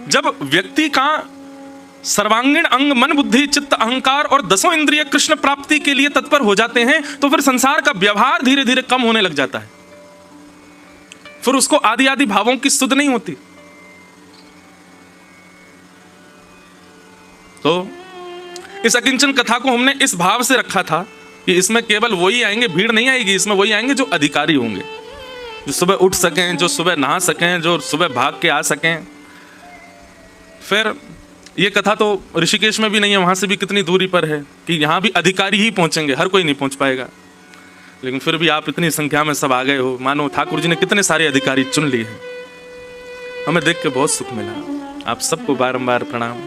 जब व्यक्ति का सर्वांगीण अंग मन बुद्धि चित्त अहंकार और 10 इंद्रिय कृष्ण प्राप्ति के लिए तत्पर हो जाते हैं तो फिर संसार का व्यवहार धीरे धीरे कम होने लग जाता है, फिर उसको आदि आदि भावों की सुध नहीं होती। तो इस अकिंचन कथा को हमने इस भाव से रखा था कि इसमें केवल वही आएंगे, भीड़ नहीं आएगी, इसमें वही आएंगे जो अधिकारी होंगे, जो सुबह उठ सकें, जो सुबह नहा सकें, जो सुबह भाग के आ सकें। फिर ये कथा तो ऋषिकेश में भी नहीं है, वहाँ से भी कितनी दूरी पर है कि यहाँ भी अधिकारी ही पहुँचेंगे, हर कोई नहीं पहुँच पाएगा। लेकिन फिर भी आप इतनी संख्या में सब आ गए हो, मानो ठाकुर जी ने कितने सारे अधिकारी चुन लिए हैं। हमें देख के बहुत सुख मिला। आप सबको बारंबार प्रणाम।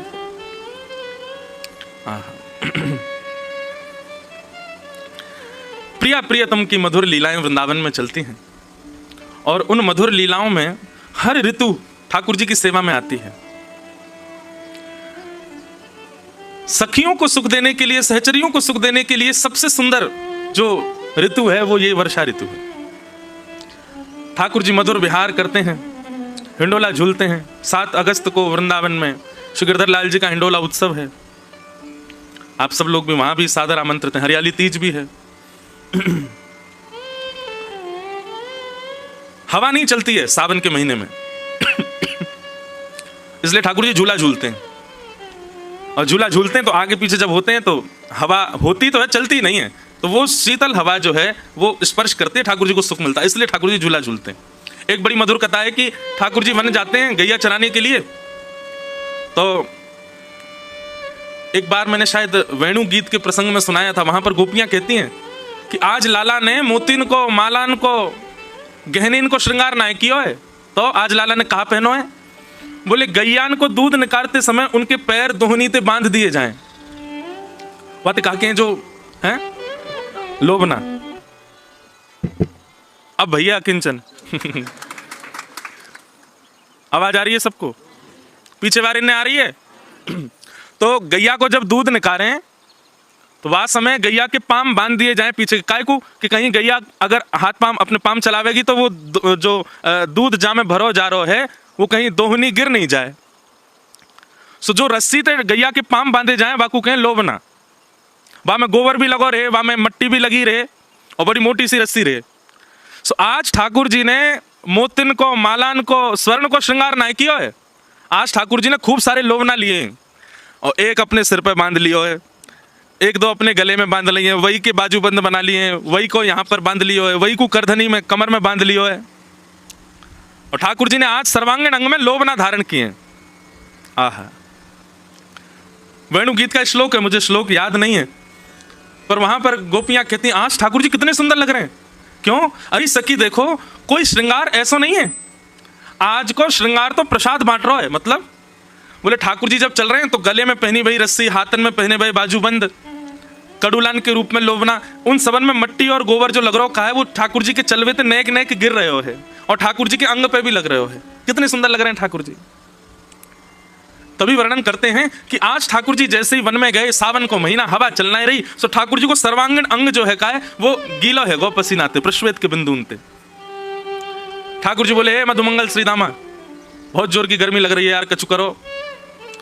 प्रिया प्रियतम की मधुर लीलाएं वृंदावन में चलती हैं और उन मधुर लीलाओं में हर ऋतु ठाकुर जी की सेवा में आती है। सखियों को सुख देने के लिए, सहचरियों को सुख देने के लिए सबसे सुंदर जो ऋतु है वो ये वर्षा ऋतु है। ठाकुर जी मधुर विहार करते हैं, हिंडोला झूलते हैं। 7 अगस्त को वृंदावन में श्री गिरधर लाल जी का हिंडोला उत्सव है। आप सब लोग भी वहां भी सादर आमंत्रित हैं। हरियाली तीज भी है। हवा नहीं चलती है सावन के महीने में इसलिए ठाकुर जी झूला झूलते हैं, और झूला झूलते हैं तो आगे पीछे जब होते हैं तो हवा होती तो है, चलती नहीं है, तो वो शीतल हवा जो है वो स्पर्श करते हैं, ठाकुर जी को सुख मिलता है, इसलिए ठाकुर जी झूला झूलते हैं। एक बड़ी मधुर कथा है कि ठाकुर जी वन जाते हैं गैया चराने के लिए। तो एक बार मैंने शायद वेणु गीत के प्रसंग में सुनाया था, वहां पर गोपियां कहती हैं कि आज लाला ने मोतिन को, मालान को, गहनीन को श्रृंगार ना किया है, तो आज लाला ने कहा पहनो है? बोले गैयान को दूध निकालते समय उनके पैर दोहनीते बांध दिए जाएं। बात कहा के जो हैं लोभना। अब भैया किंचन आवाज आ रही है सबको? पीछे वाली ने आ रही है? तो गैया को जब दूध निकालें तो वह समय गैया के पाम बांध दिए जाएं पीछे, काय को कि कहीं गैया अगर हाथ पाम अपने पाम चलावेगी तो वो जो दूध जा में भरो जा रहा है वो कहीं दोहनी गिर नहीं जाए। सो जो रस्सी ते गैया के पाम बांधे जाए वाकू कहें लोभना। वहां में गोबर भी लगो रहे, वहां में मट्टी भी लगी रहे और बड़ी मोटी सी रस्सी रहे। सो आज ठाकुर जी ने मोतिन को, मालान को, स्वर्ण को श्रृंगार ना किया है। आज ठाकुर जी ने खूब सारे लोभना लिए और एक अपने सिर पे बांध लियो है, एक दो अपने गले में बांध लिए, वही के बाजूबंद बना लिए, वही को यहाँ पर बांध लियो है, वही को करधनी में कमर में बांध लियो है। और ठाकुर जी ने आज सर्वांगीण अंग में लोभना धारण किए। आहा, वेणु गीत का श्लोक है, मुझे श्लोक याद नहीं है, पर वहां पर गोपियां कहती हैं आज ठाकुर जी कितने सुंदर लग रहे हैं। क्यों? अरे सखी देखो, कोई श्रृंगार ऐसा नहीं है। आज को श्रृंगार तो प्रसाद बांट रहा है। मतलब बोले ठाकुर जी जब चल रहे हैं तो गले में पहनी भई रस्सी, हाथन में पहने भई बाजूबंद, कड़ूलान के रूप में लोभना, उन सबन में मट्टी और गोबर जो लग रहा है वो ठाकुर जी के चलवे थे नेक नेक गिर रहे हो है और ठाकुर जी के अंग पे भी लग रहे हो है। कितने सुंदर लग रहे हैं ठाकुर जी। तभी वर्णन करते हैं कि आज ठाकुर जी जैसे ही वन में गए, सावन को महीना, हवा चलना ही रही, तो ठाकुर जी को सर्वांगीण अंग जो है का है वो गीला है, गो पसीनाते प्रश्वेत के बिंदु उनते। ठाकुर जी बोले, हे मधुमंगल श्रीदामा, बहुत जोर की गर्मी लग रही है यार, कछु करो।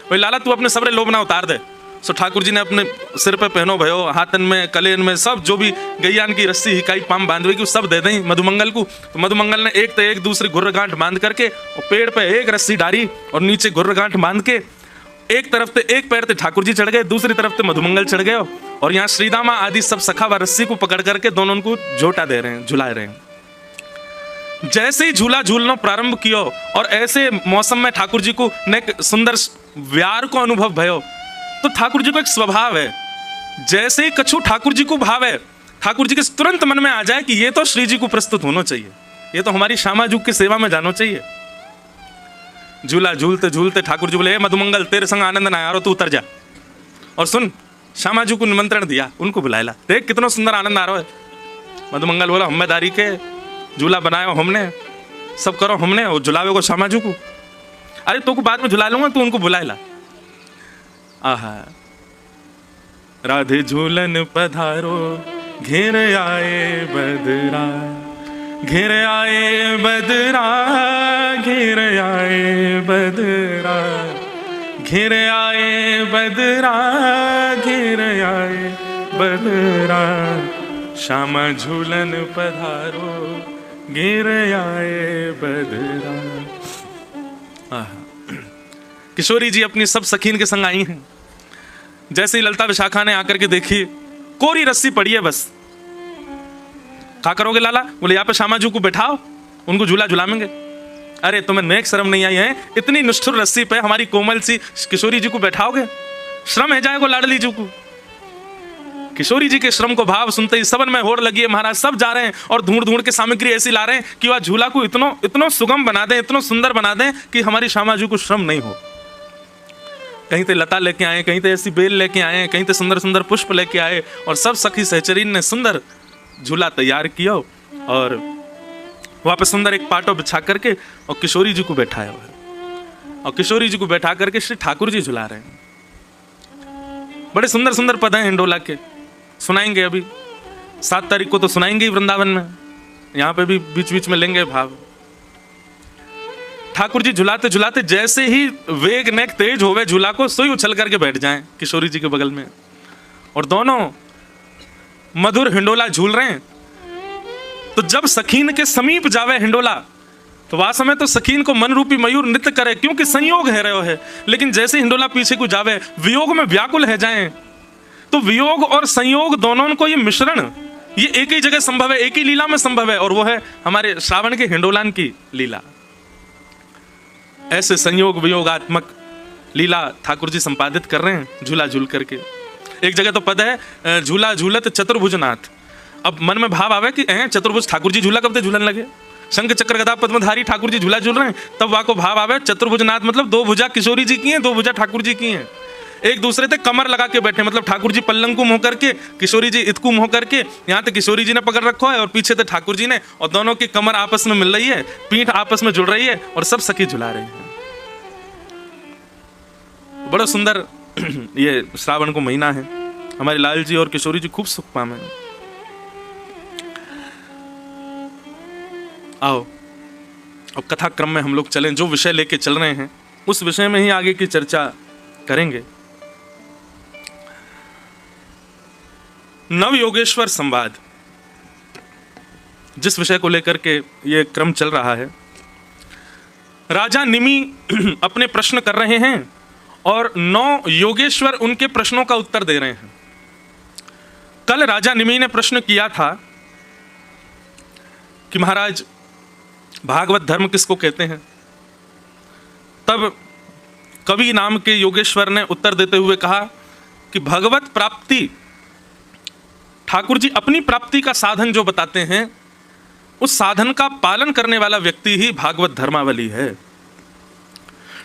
भाई लाला तू अपने सबरे लोभना उतार दे। सो ठाकुर जी ने अपने सिर पे पहनो भयो, हाथन में, कलेन में, सब जो भी गैयान की रस्सी हिकाई पाम बांधवे की सब दे दें मधुमंगल को। तो मधुमंगल ने एक तो एक दूसरी घुर्र गांठ बांध करके और पेड़ पे एक रस्सी डाली और नीचे घुर्र गांठ बांध के एक तरफ से एक पैर से ठाकुर जी चढ़ गए, दूसरी तरफ से मधुमंगल चढ़ गए और यहाँ श्रीदामा आदि सब सखा व रस्सी को पकड़ करके दोनों उनको झोटा दे रहे हैं, झुला रहे हैं। जैसे ही झूला झूलना प्रारंभ किया और ऐसे मौसम में ठाकुर जी को ने सुंदर व्यार को अनुभव भयो, तो ठाकुर जी को एक स्वभाव है, जैसे ही कछु ठाकुर जी को भाव है, ठाकुर जी के तुरंत मन में आ जाए कि ये तो श्री जी को प्रस्तुत होना चाहिए, ये तो हमारी श्यामा जी की सेवा में जाना चाहिए। झूला झूलते झूलते ठाकुर जी बोले, मधुमंगल तेरे संग आनंद ना यारो, तू उतर जा और सुन। श्यामा जी को निमंत्रण दिया, उनको बुलाया, देख कितना सुंदर आनंद आ रहा है। मधुमंगल बोला, हम्मेदारी के झूला बनाया हमने, सब करो हमने, और झुलावे को श्यामा जी को। अरे तो को बाद में झुला लूंगा, तू उनको बुलाएला। आहा, राधे झूलन पधारो, घेर आए बदरा, घेर आए बदरा, घेर आए बदरा। घिर आए बदरा, घिर आए बदरा, श्यामा झूलन पधारो, घिर आए बदरा। किशोरी जी अपनी सब सखीन के संग आई हैं। जैसे ही ललता विशाखा ने आकर के देखी, कोरी रस्सी पड़ी है बस। क्या करोगे लाला? बोले यहाँ पे श्यामा जी को बैठाओ, उनको झूला झुलाएंगे। अरे तुम्हें नेक शर्म नहीं आई है? इतनी निष्ठुर रस्सी पे हमारी कोमल सी किशोरी जी को बैठाओगे? श्रम है जाएगो लाडली जी को। किशोरी जी के श्रम को भाव सुनते ही सबन में होड़ लगी है महाराज। सब जा रहे हैं और ढूंढ ढूंढ के सामग्री ऐसी ला रहे हैं कि वह झूला को इतना सुगम बना दें, इतना सुंदर बना दें कि हमारी श्यामा जी को श्रम नहीं हो। कहीं तो लता लेके आए, कहीं तो ऐसी बेल लेके आए, कहीं तो सुंदर सुंदर पुष्प लेके आए, और सब सखी सहचरीन ने सुंदर झूला तैयार किया और वहां पे सुंदर एक पाटो बिछा करके और किशोरी जी को बैठाया हुआ है। और किशोरी जी को बैठा करके श्री ठाकुर जी झुला रहे हैं। बड़े सुंदर सुंदर पद हैं हिंडोला के, सुनाएंगे अभी 7 तारीख को तो सुनाएंगे ही वृंदावन में, यहाँ पे भी बीच बीच में लेंगे भाव। ठाकुर जी झुलाते झुलाते जैसे ही वेग नेक तेज होवे झूला को, सोई उछल करके बैठ जाएं किशोरी जी के बगल में, और दोनों मधुर हिंडोला झूल रहे हैं। तो जब सखीन के समीप जावे हिंडोला, तो वह समय तो सखीन को मन रूपी मयूर नृत्य करे, क्योंकि संयोग है रहे है। लेकिन जैसे हिंडोला पीछे को जावे, वियोग में व्याकुल है जाएं, तो वियोग और संयोग दोनों को ये मिश्रण, ये एक ही जगह संभव है, एक ही लीला में संभव है, और वो है हमारे श्रावण के हिंडोलान की लीला। ऐसे संयोग वियोगात्मक लीला ठाकुर जी संपादित कर रहे हैं झूला झूल करके। एक जगह तो पद है झूला झूलत चतुर्भुजनाथ। अब मन में भाव आवे कि चतुर्भुज ठाकुर जी झूला कब से झूलन लगे, शंख चक्र गदा पद्मधारी ठाकुर जी झूला झूल रहे हैं, तब वहां को भाव आवे चतुर्भुजनाथ मतलब 2 भुजा किशोरी जी की हैं, 2 भुजा ठाकुर जी की हैं। एक दूसरे से कमर लगा के बैठे, मतलब ठाकुर जी पल्लंकुम होकर के, किशोरी जी इतकुम होकर के, यहाँ तक किशोरी जी ने पकड़ रखा है और पीछे से ठाकुर जी ने, और दोनों की कमर आपस में मिल रही है, पीठ आपस में जुड़ रही है, और सब सखी झुला रहे हैं। बड़ा सुंदर ये श्रावण को महीना है, हमारे लाल जी और किशोरी जी खूब सुख पावे। आओ अब कथा क्रम में हम लोग चलें, जो विषय लेके चल रहे हैं उस विषय में ही आगे की चर्चा करेंगे। नव योगेश्वर संवाद, जिस विषय को लेकर के ये क्रम चल रहा है, राजा निमि अपने प्रश्न कर रहे हैं और 9 योगेश्वर उनके प्रश्नों का उत्तर दे रहे हैं। कल राजा निमि ने प्रश्न किया था कि महाराज भागवत धर्म किसको कहते हैं। तब कवि नाम के योगेश्वर ने उत्तर देते हुए कहा कि भगवत प्राप्ति, ठाकुर जी अपनी प्राप्ति का साधन जो बताते हैं, उस साधन का पालन करने वाला व्यक्ति ही भागवत धर्मावली है।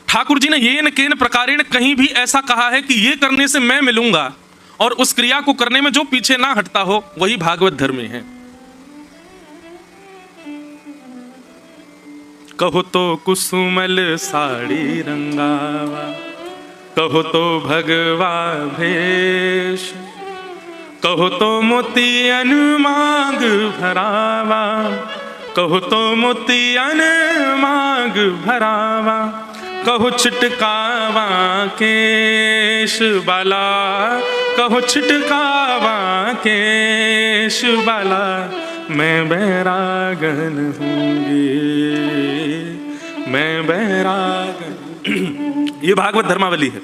ठाकुर जी ने ये न केन प्रकारेण कहीं भी ऐसा कहा है कि ये करने से मैं मिलूंगा, और उस क्रिया को करने में जो पीछे ना हटता हो वही भागवत धर्मी है। कहो तो कुसुमल साड़ी रंगावा, कहो तो भगवा भेष, कहो तो मोतियन मांग भरावा, कहो तो मोतियन मांग भरावा, कहो छिटकावा केश बाला, कहो छिटकावा केश बाला, मैं बैरागन हूँगी, मैं बैरागन। ये भागवत धर्मावली है।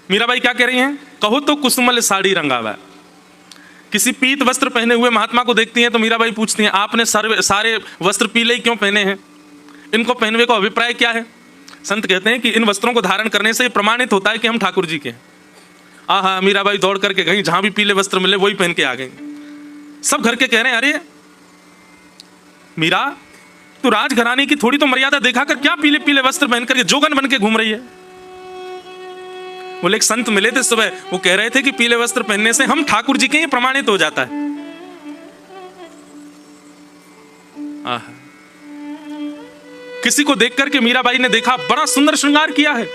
मीराबाई क्या कह रही हैं? कहो तो कुसुमल साड़ी रंगावा। किसी पीत वस्त्र पहने हुए महात्मा को देखती हैं तो मीराबाई पूछती हैं, आपने सारे वस्त्र पीले ही क्यों पहने हैं? इनको पहनने का अभिप्राय क्या है? संत कहते हैं कि इन वस्त्रों को धारण करने से प्रमाणित होता है कि हम ठाकुर जी के हैं। हाँ, मीराबाई दौड़ करके गई, जहां भी पीले वस्त्र मिले वही पहन के आ गई। सब घर के कह रहे हैं, अरे मीरा, तू राजघराने की थोड़ी तो मर्यादा देखा कर, क्या पीले पीले वस्त्र पहन करके जोगन बन के घूम रही है? बोले एक संत मिले थे सुबह, वो कह रहे थे कि पीले वस्त्र पहनने से हम ठाकुर जी के ही प्रमाणित हो जाता है। किसी को देख करके मीराबाई ने देखा बड़ा सुंदर श्रृंगार किया है।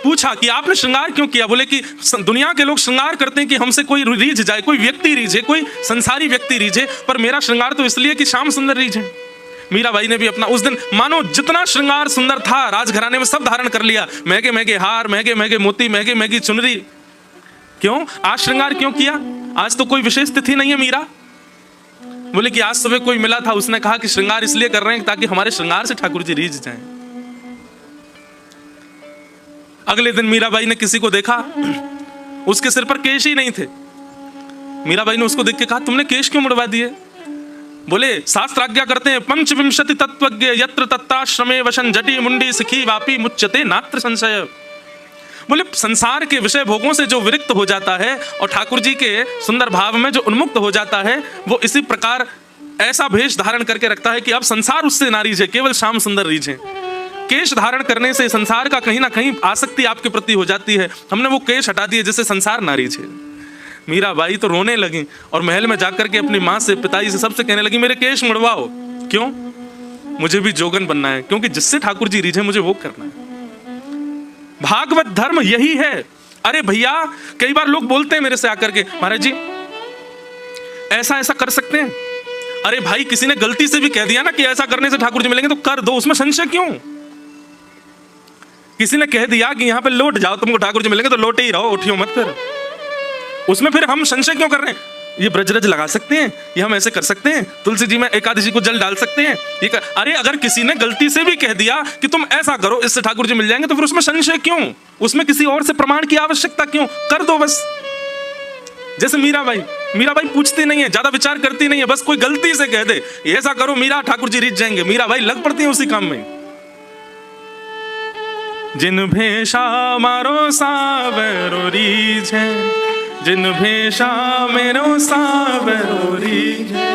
पूछा कि आपने श्रृंगार क्यों किया? बोले कि दुनिया के लोग श्रृंगार करते हैं कि हमसे कोई रीझ जाए, कोई व्यक्ति रीझे, कोई संसारी व्यक्ति रीझे, पर मेरा श्रृंगार तो इसलिए कि श्याम सुंदर रीझे। मीराबाई ने भी अपना उस दिन मानो जितना श्रृंगार सुंदर था राजघराने में सब धारण कर लिया, महंगे महंगे हार, महंगे महंगे मोती, महंगे महंगी चुनरी। क्यों आज श्रृंगार क्यों किया? आज तो कोई विशेष तिथि नहीं है। मीरा बोले कि आज सुबह कोई मिला था, उसने कहा कि श्रृंगार इसलिए कर रहे हैं ताकि हमारे श्रृंगार से ठाकुर जी रीझ जाएं। अगले दिन मीराबाई ने किसी को देखा, उसके सिर पर केश ही नहीं थे। मीराबाई ने उसको देख के कहा, तुमने केश क्यों मुड़वा दिए? बोले शास्त्र आज्ञा करते हैं, पंचविंशति तत्वज्ञ यत्र तत्ताश्रमे वशन जटी मुंडी सिखी वापी मुच्यते नात्र संशय। बोले संसार के विषय भोगों से जो विरक्त हो जाता है और ठाकुर जी के सुंदर भाव में जो उन्मुक्त हो जाता है, वो इसी प्रकार ऐसा भेष धारण करके रखता है कि अब संसार उससे ना रीझे, केवल श्याम सुंदर रीझे। केश धारण करने से संसार का कहीं ना कहीं आसक्ति आपके प्रति हो जाती है। हमने वो केश हटा दिए जिससे संसार ना रीझे। मीराबाई तो रोने लगी और महल में जाकर के अपनी माँ से, पिताजी से, सबसे कहने लगी, मेरे केश मुड़वाओ। क्यों? मुझे भी जोगन बनना है, क्योंकि जिससे ठाकुर जी रीझे मुझे वो करना है। भागवत धर्म यही है। अरे भैया, कई बार लोग बोलते हैं मेरे से आकर के, महाराज जी ऐसा ऐसा कर सकते हैं। अरे भाई, किसी ने गलती से भी कह दिया ना कि ऐसा करने से ठाकुर जी मिलेंगे, तो कर दो, उसमें संशय क्यों? किसी ने कह दिया कि यहाँ पे लौट जाओ, तुमको ठाकुर जी मिलेंगे, तो लौटे ही रहो, उठियो मत। फिर उसमें फिर हम संशय क्यों कर रहे हैं? ये ब्रजरज लगा सकते हैं, ये हम ऐसे कर सकते हैं, तुलसी जी में एकादशी को जल डाल सकते हैं, ये कर... अरे अगर किसी ने गलती से भी कह दिया कि तुम ऐसा करो, इससे ठाकुर जी मिल जाएंगे, तो फिर उसमें संशय क्यों? उसमें किसी और से प्रमाण की आवश्यकता क्यों? कर दो बस। जैसे मीराबाई पूछती नहीं है, ज्यादा विचार करती नहीं है, बस कोई गलती से कह दे ऐसा करो मीरा, ठाकुर जी रीझ जाएंगे, मीराबाई लग पड़ती है उसी काम में। जिन भेषा मारो सावरो रीझे, जिन भेषा मेरो सावरो रीझे,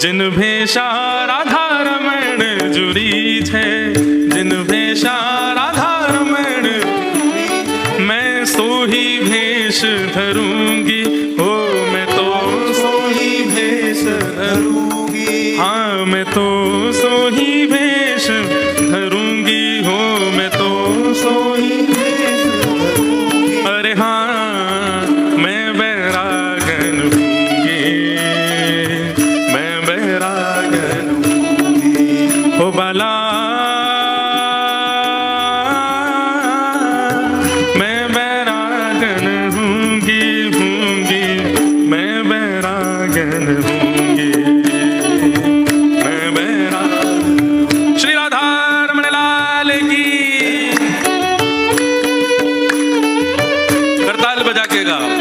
जिन भेषा राधा रमण जुरी छे, जिन भेषा राधा रमण, मैं सो ही भेष धरूंगी, हो मैं तो सो ही भेष धरूंगी, हाँ मैं तो सो ही भेष धरूंगी, हो मैं तो सो ही भेष धरूंगी। अरे हाँ, मैं बैरागन हूँगी, मैं बैरागन हूँगी, हो बाला मैं बैरागन हूँगी, मैं बैरागन हूँगी, मैं बैरागन। श्री राधा रमण लाल की। करताल बजा के गाओ।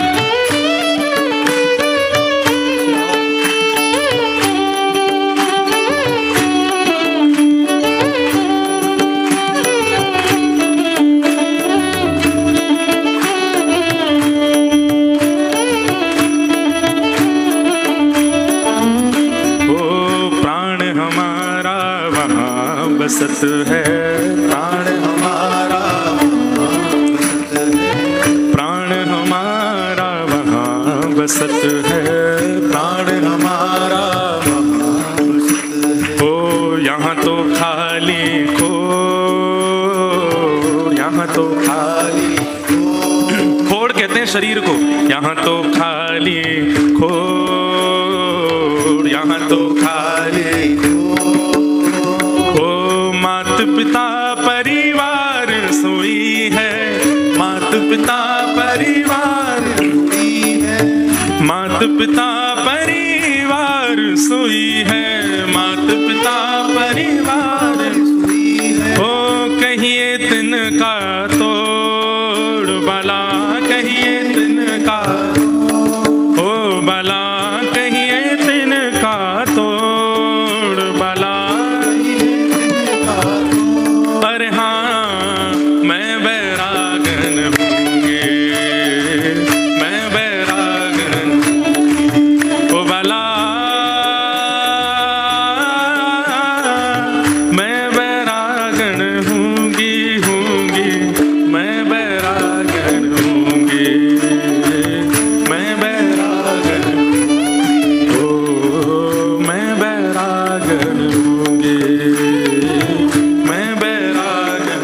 बसत है प्राण हमारा, प्राण हमारा वहाँ बसत है, प्राण हमारा वहाँ बसत है। ओ यहाँ तो खाली खो, यहाँ तो खाली खोड़ कहते हैं शरीर को, यहाँ तो खाली खो, यहाँ तो खाली खो। मात पिता परिवार सोई है, मात पिता परिवार सोई है, मात पिता परिवार सोई है, मात पिता परिवार सोई है। ओ कहिए तिनका तोड़ बला, कहिए तिनका, ओ बला कहिए तिनका तोड़ बला। अरे हाँ, मैं बैरागन हूँगी, मैं बैरागन, ओ बाला मैं बैरागन हूँगी, मैं बैरागन हूँगी, मैं बैरागन, ओ मैं बैरागन हूँगी, मैं बैरागन।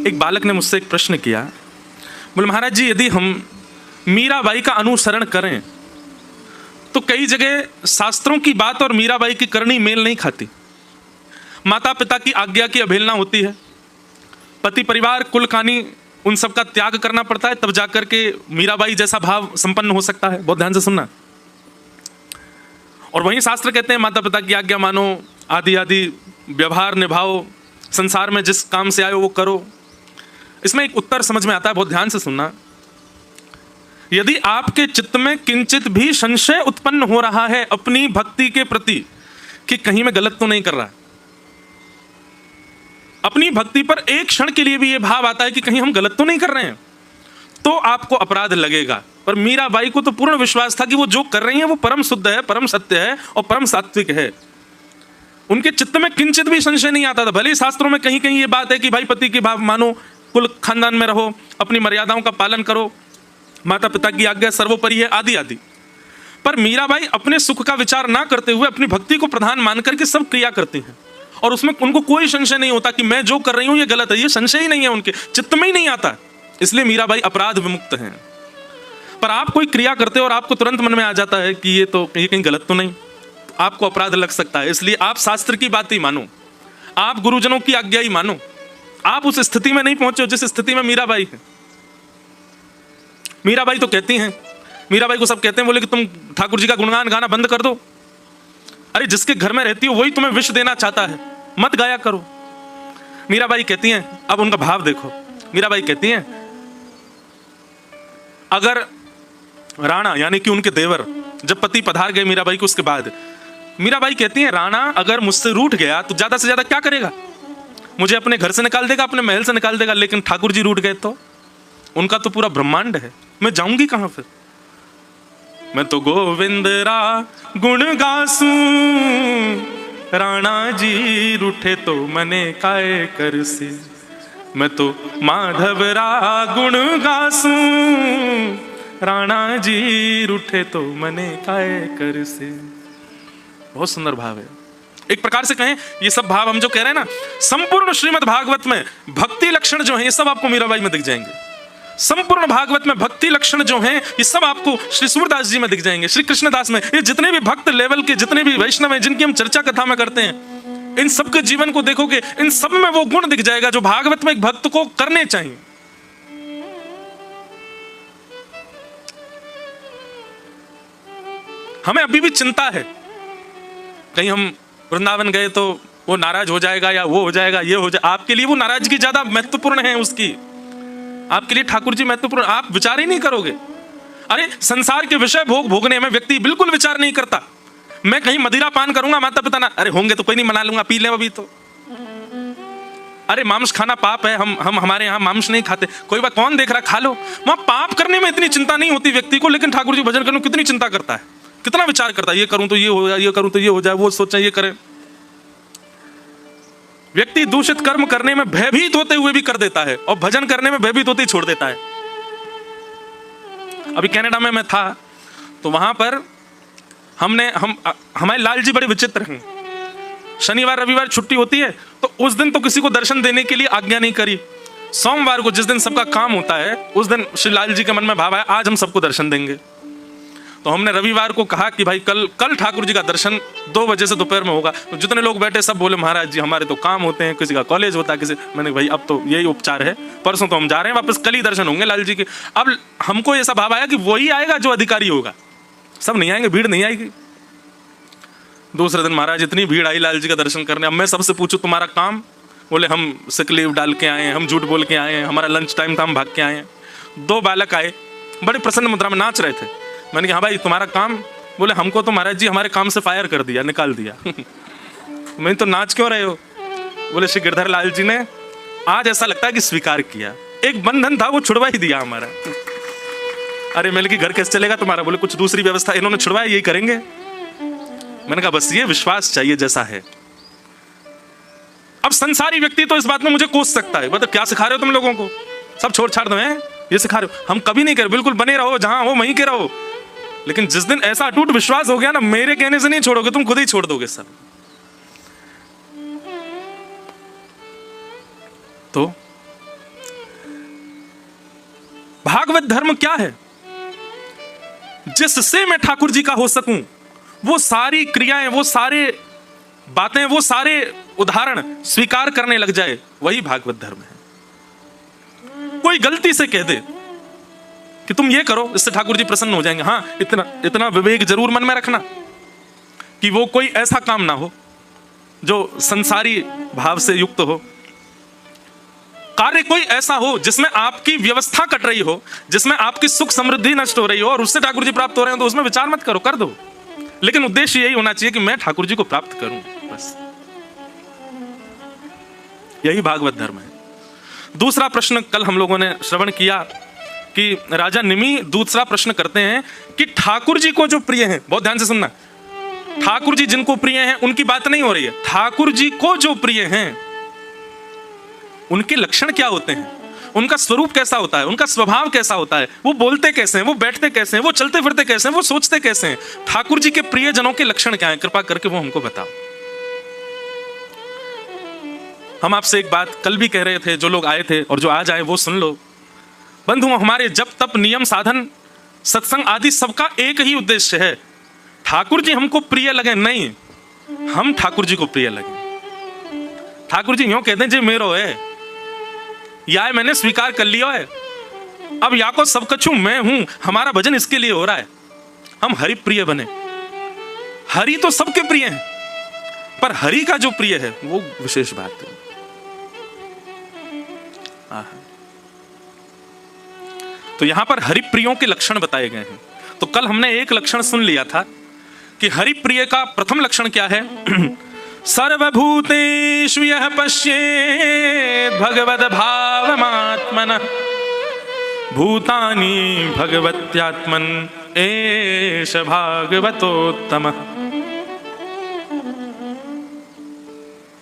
एक बालक ने मुझसे एक प्रश्न किया, बोले महाराज जी, यदि हम मीराबाई का अनुसरण करें तो कई जगह शास्त्रों की बात और मीराबाई की करनी मेल नहीं खाती। माता पिता की आज्ञा की अवहेलना होती है, पति परिवार कुल कानी उन सब का त्याग करना पड़ता है, तब जाकर के मीराबाई जैसा भाव संपन्न हो सकता है। बहुत ध्यान से सुनना। और वहीं शास्त्र कहते हैं माता पिता की आज्ञा मानो, आदि आदि व्यवहार निभाओ, संसार में जिस काम से आए हो वो करो। इसमें एक उत्तर समझ में आता है, बहुत ध्यान से सुनना। यदि आपके चित्त में किंचित भी संशय उत्पन्न हो रहा है अपनी भक्ति के प्रति कि कहीं मैं गलत तो नहीं कर रहा, अपनी भक्ति पर एक क्षण के लिए भी यह भाव आता है कि कहीं हम गलत तो नहीं कर रहे हैं, तो आपको अपराध लगेगा। पर मीराबाई को तो पूर्ण विश्वास था कि वो जो कर रही हैं वो परम शुद्ध है, परम सत्य है और परम सात्विक है। उनके चित्त में किंचित भी संशय नहीं आता था। भले ही शास्त्रों में कहीं कहीं ये बात है कि भाई पति की भाव मानो, कुल खानदान में रहो, अपनी मर्यादाओं का पालन करो, माता पिता की आज्ञा सर्वोपरि है, आदि आदि। पर मीराबाई अपने सुख का विचार ना करते हुए अपनी भक्ति को प्रधान मान करके सब क्रिया करती हैं, और उसमें उनको कोई संशय नहीं होता कि मैं जो कर रही हूं ये गलत है। ये संशय ही नहीं है, उनके चित्त में ही नहीं आता। इसलिए मीराबाई अपराध विमुक्त हैं। पर आप कोई क्रिया करते हो और आपको तुरंत मन में आ जाता है कि ये तो कहीं गलत तो नहीं, आपको अपराध लग सकता है। इसलिए आप शास्त्र की बात ही मानो, आप गुरुजनों की आज्ञा ही मानो। आप उस स्थिति में नहीं पहुंचे जिस स्थिति में मीराबाई है। मीराबाई तो कहती हैं, मीराबाई को सब कहते हैं, बोले कि तुम ठाकुर जी का गुणगान गाना बंद कर दो। अरे जिसके घर में रहती हो वही तुम्हें विष देना चाहता है, मत गाया करो। मीराबाई कहती हैं, अब उनका भाव देखो। मीराबाई कहती हैं, अगर राणा यानी कि उनके देवर जब पति पधार गए मीराबाई को, उसके बाद मीराबाई कहती हैं, राणा अगर मुझसे रूठ गया तो ज्यादा से ज्यादा क्या करेगा, मुझे अपने घर से निकाल देगा, अपने महल से निकाल देगा। लेकिन ठाकुर जी रूठ गए तो उनका तो पूरा ब्रह्मांड है, मैं जाऊंगी कहां फिर। मैं तो गोविंद रा गुण गासूं, राणा जी रूठे तो मने काय करसी। मैं तो माधव रा गुण गासूं, राणा जी रूठे तो मने काय करसी। बहुत सुंदर भाव है। एक प्रकार से कहें, ये सब भाव हम जो कह रहे हैं ना, संपूर्ण श्रीमद् भागवत में भक्ति लक्षण जो है ये सब आपको मीराबाई में दिख जाएंगे। संपूर्ण भागवत में भक्ति लक्षण जो हैं ये सब आपको श्री सूरदास जी में दिख जाएंगे, श्री कृष्णदास में। ये जितने भी भक्त लेवल के जितने भी वैष्णव हैं जिनकी हम चर्चा कथा में करते हैं, इन सबके जीवन को देखोगे, इन सब में वो गुण दिख जाएगा जो भागवत में एक भक्त को करने चाहिए। हमें अभी भी चिंता है, कहीं हम वृंदावन गए तो वो नाराज हो जाएगा या वो हो जाएगा, ये हो जाए। आपके लिए वो नाराजगी ज्यादा महत्वपूर्ण है, उसकी आपके लिए ठाकुर जी महत्वपूर्ण, आप विचार ही नहीं करोगे। अरे संसार के विषय भोगने में व्यक्ति बिल्कुल विचार नहीं करता। मैं कहीं मदिरा पान करूंगा, माता पिता ना, अरे होंगे तो कोई नहीं, मना लूंगा, पी ले अभी तो। अरे मांस खाना पाप है, हम हमारे यहाँ मांस नहीं खाते, कोई बात, कौन देख रहा, खा लो। वहां पाप करने में इतनी चिंता नहीं होती व्यक्ति को, लेकिन ठाकुर जी भजन करने में कितनी चिंता करता है, कितना विचार करता है, ये करूं तो ये हो जाए, ये करूं तो ये हो जाए, वो सोचा ये करें। व्यक्ति दूषित कर्म करने में भयभीत होते हुए भी कर देता है और भजन करने में भयभीत होते ही छोड़ देता है। अभी कनाडा में मैं था तो वहां पर हमारे लाल जी बड़े विचित्र हैं। शनिवार रविवार छुट्टी होती है तो उस दिन तो किसी को दर्शन देने के लिए आज्ञा नहीं करी। सोमवार को जिस दिन सबका काम होता है उस दिन श्री लाल जी के मन में भाव आया आज हम सबको दर्शन देंगे। तो हमने रविवार को कहा कि भाई कल ठाकुर जी का दर्शन 2 बजे से दोपहर में होगा। तो जितने लोग बैठे सब बोले महाराज जी हमारे तो काम होते हैं, किसी का कॉलेज होता है, किसी। मैंने भाई अब तो यही उपचार है, परसों तो हम जा रहे हैं वापस, कल ही दर्शन होंगे लाल जी के। अब हमको ऐसा भाव आया कि वही आएगा जो अधिकारी होगा, सब नहीं आएंगे, भीड़ नहीं आएगी। दूसरे दिन महाराज इतनी भीड़ आई लाल जी का दर्शन करने। अब मैं सबसे पूछूं तुम्हारा काम, बोले हम सिक लीव डाल के आए हैं, हम झूठ बोल के आए हैं, हमारा लंच टाइम था हम भाग के आए हैं। 2 बालक आए, बड़े प्रसन्न मुद्रा में नाच रहे थे। मैंने कहा हाँ भाई तुम्हारा काम, बोले हमको तो महाराज जी हमारे काम से फायर कर दिया, निकाल दिया। मैं तो नाच क्यों रहे हो, बोले श्री गिरधर लाल जी ने आज ऐसा लगता है कि स्वीकार किया, एक बंधन था वो छुड़वा ही दिया हमारा। अरे मैंने कि घर कैसे चलेगा तुम्हारा, बोले कुछ दूसरी व्यवस्था इन्होंने छुड़वाया, यही करेंगे। मैंने कहा बस ये विश्वास चाहिए जैसा है। अब संसारी व्यक्ति तो इस बात में मुझे कोस सकता है, मतलब क्या सिखा रहे हो तुम लोगों को, सब छोड़ छाड़ दो, हैं ये सिखा रहे हो। हम कभी नहीं कर, बिल्कुल बने रहो जहां हो वहीं के रहो। लेकिन जिस दिन ऐसा अटूट विश्वास हो गया ना, मेरे कहने से नहीं छोड़ोगे, तुम खुद ही छोड़ दोगे सब। तो भागवत धर्म क्या है? जिससे मैं ठाकुर जी का हो सकूं, वो सारी क्रियाएं, वो सारे बातें, वो सारे उदाहरण स्वीकार करने लग जाए, वही भागवत धर्म है। कोई गलती से कह दे कि तुम ये करो, इससे ठाकुर जी प्रसन्न हो जाएंगे, हाँ इतना विवेक जरूर मन में रखना कि वो कोई ऐसा काम ना हो जो संसारी भाव से युक्त हो, कार्य कोई ऐसा हो जिसमें आपकी व्यवस्था कट रही हो, जिसमें आपकी सुख समृद्धि नष्ट हो रही हो और उससे ठाकुर जी प्राप्त हो रहे हो, तो उसमें विचार मत करो, कर दो, लेकिन उद्देश्य यही होना चाहिए कि मैं ठाकुर जी को प्राप्त करूं, बस। यही भागवत धर्म है। दूसरा प्रश्न कल हम लोगों ने श्रवण किया कि राजा निमि दूसरा प्रश्न करते हैं कि ठाकुर जी को जो प्रिय हैं, बहुत ध्यान से सुनना, ठाकुर जी जिनको प्रिय हैं उनकी बात नहीं हो रही है, ठाकुर जी को जो प्रिय हैं उनके लक्षण क्या होते हैं, उनका स्वरूप कैसा होता है, उनका स्वभाव कैसा होता है, वो बोलते कैसे हैं, वो बैठते कैसे हैं, वो चलते फिरते कैसे हैं, वो सोचते कैसे हैं, ठाकुर जी के प्रिय जनों के लक्षण क्या हैं, कृपा करके वो हमको बताओ। हम आपसे एक बात कल भी कह रहे थे, जो लोग आए थे और जो आज आए वो सुन लो। बंधु, हमारे जप तप नियम साधन सत्संग आदि सबका एक ही उद्देश्य है, ठाकुर जी हमको प्रिय लगे नहीं, हम ठाकुर जी को प्रिय लगे। ठाकुर जी यूं कहते हैं जी मेरो है, या मैंने स्वीकार कर लिया है, अब या को सब कछु मैं हूं, हमारा भजन इसके लिए हो रहा है, हम हरि प्रिय बने। हरि तो सबके प्रिय हैं, पर हरि का जो प्रिय है वो विशेष बात है। तो यहां पर हरि प्रियों के लक्षण बताए गए हैं। तो कल हमने एक लक्षण सुन लिया था कि हरि प्रिय का प्रथम लक्षण क्या है, सर्वभूतेषु यः पश्येत् भगवद् भावमात्मनः भूतानि भगवत्यात्मन् एष भागवतोत्तमः।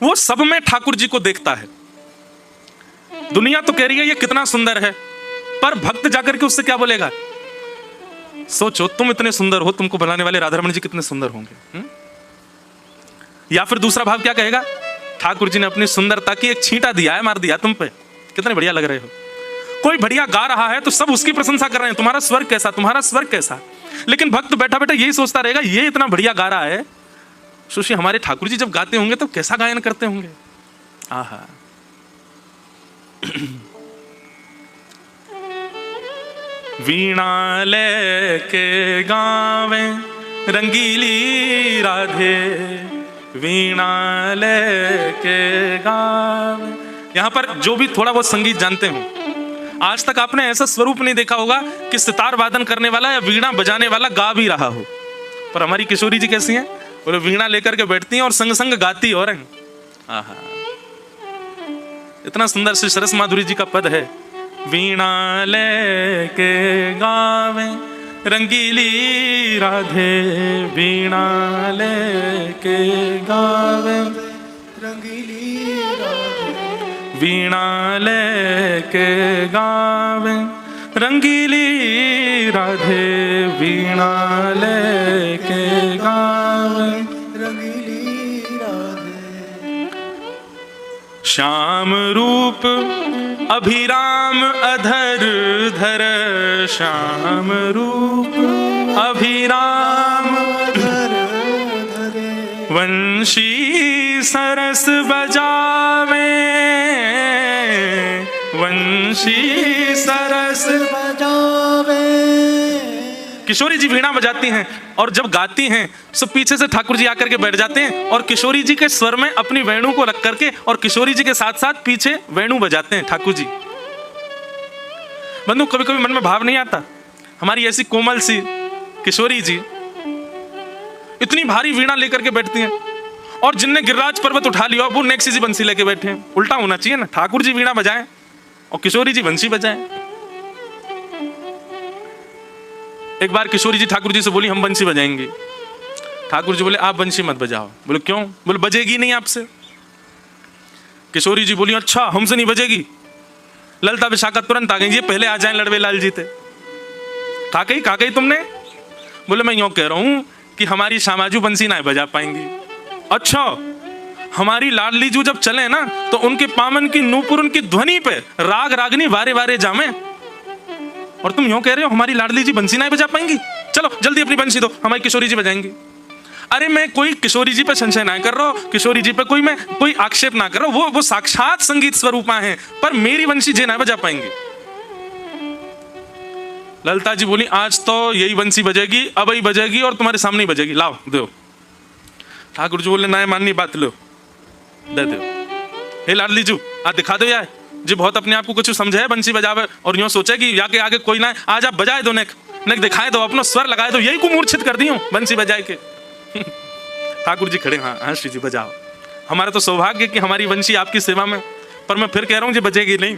वो सब में ठाकुर जी को देखता है। दुनिया तो कह रही है ये कितना सुंदर है, पर भक्त जाकर के उससे क्या बोलेगा? सोचो, तुम इतने सुंदर हो, तुमको बुलाने वाले राधारमण जी कितने सुंदर होंगे। या फिर दूसरा भाव क्या कहेगा, ठाकुर जी ने अपनी सुंदरता की एक छींटा दिया है, मार दिया तुम पे, कितने बढ़िया लग रहे हो। कोई बढ़िया गा रहा है तो सब उसकी प्रशंसा कर रहे हैं, तुम्हारा स्वर कैसा, तुम्हारा स्वर कैसा। लेकिन भक्त बैठा बैठा यही सोचता रहेगा, ये इतना बढ़िया गा रहा है, सोचिए हमारे ठाकुर जी जब गाते होंगे तो कैसा गायन करते होंगे। आहा वीणा लेके गावे रंगीली राधे, वीणा लेके गावे। यहां पर जो भी थोड़ा बहुत संगीत जानते हो, आज तक आपने ऐसा स्वरूप नहीं देखा होगा कि सितार वादन करने वाला या वीणा बजाने वाला गा भी रहा हो। पर हमारी किशोरी जी कैसी हैं, वो वीणा लेकर के बैठती हैं और संग संग गाती और हैं। आहा, इतना सुंदर श्री सरस माधुरी जी का पद है, वीणा लेके गावे रंगीली राधे, वीणा लेके गावे रंगीली राधे, वीणा लेके गावे रंगीली राधे, वीणा लेके गावे रंगीली राधे। श्याम रूप अभिराम अधर धर, श्याम रूप अभिराम अधर धरे, वंशी सरस बजावे, वंशी सरस बजावे। किशोरी जी वीणा बजाती हैं और जब गाती हैं तो पीछे से ठाकुर जी आकर के बैठ जाते हैं और किशोरी जी के स्वर में अपनी वेणु को रख करके और किशोरी जी के साथ साथ पीछे वेणु बजाते हैं ठाकुर जी। बंधु, कभी कभी मन में भाव नहीं आता, हमारी ऐसी कोमल सी किशोरी जी इतनी भारी वीणा लेकर के बैठती हैं और जिनने गिरिराज पर्वत उठा लिया वो नेक्सी जी बंसी लेके बैठे हैं। उल्टा होना चाहिए ना, ठाकुर जी वीणा बजाएं और किशोरी जी बंसी बजाएं। एक बार किशोरी जी ठाकुर जी से बोली हम बंसी बजाएंगे। ठाकुर जी बोले आप बंसी मत बजाओ। बोले क्यों? बोले बजेगी नहीं आपसे। किशोरी जी बोली अच्छा हमसे नहीं बजेगी। ललता विशाखा तुरंत आ गई, ये पहले आ जाएं लड़वे लाल जी थे। कहा कही तुमने? बोले मैं यूं कह रहा हूं कि हमारी श्यामाजू बंसी ना बजा पाएंगी। अच्छा, हमारी लाडली जू जब चले ना तो उनके पामन की नूपुर उनकी ध्वनि पे राग रागनी वारे वारे जामे, और तुम यूं कह रहे हो हमारी लाडली जी बंसी ना बजा पाएंगी। चलो जल्दी अपनी बंसी दो, हमारी किशोरी जी बजाएंगी। अरे मैं कोई किशोरी जी पे संशय ना कर रहा हूं, किशोरी जी पे मैं कोई आक्षेप ना कर रहा हूं, वो साक्षात संगीत स्वरूपा हैं, पर मेरी बंसी जे ना बजा पाएंगे। ललिता जी बोली आज तो यही बंसी बजेगी, अब ही बजेगी और तुम्हारे सामने ही बजेगी, लाओ दो। ठाकुर जी बोले ना माननी बात, लो दे दो। हे लाडली जू आज दिखा दो यार जी, बहुत अपने आप को कुछ समझे बंसी बजावे और यूं सोचे कि या के आगे कोई ना, आज आप बजाए दो, नेक दिखाए दो, अपना स्वर लगाए दो, यही को मूर्छित कर दी हूं बंसी बजाए के। ठाकुर जी खड़े, हाँ हाँ श्री जी बजाओ, हमारा तो सौभाग्य कि हमारी बंसी आपकी सेवा में, पर मैं फिर कह रहा हूं जी बजेगी नहीं।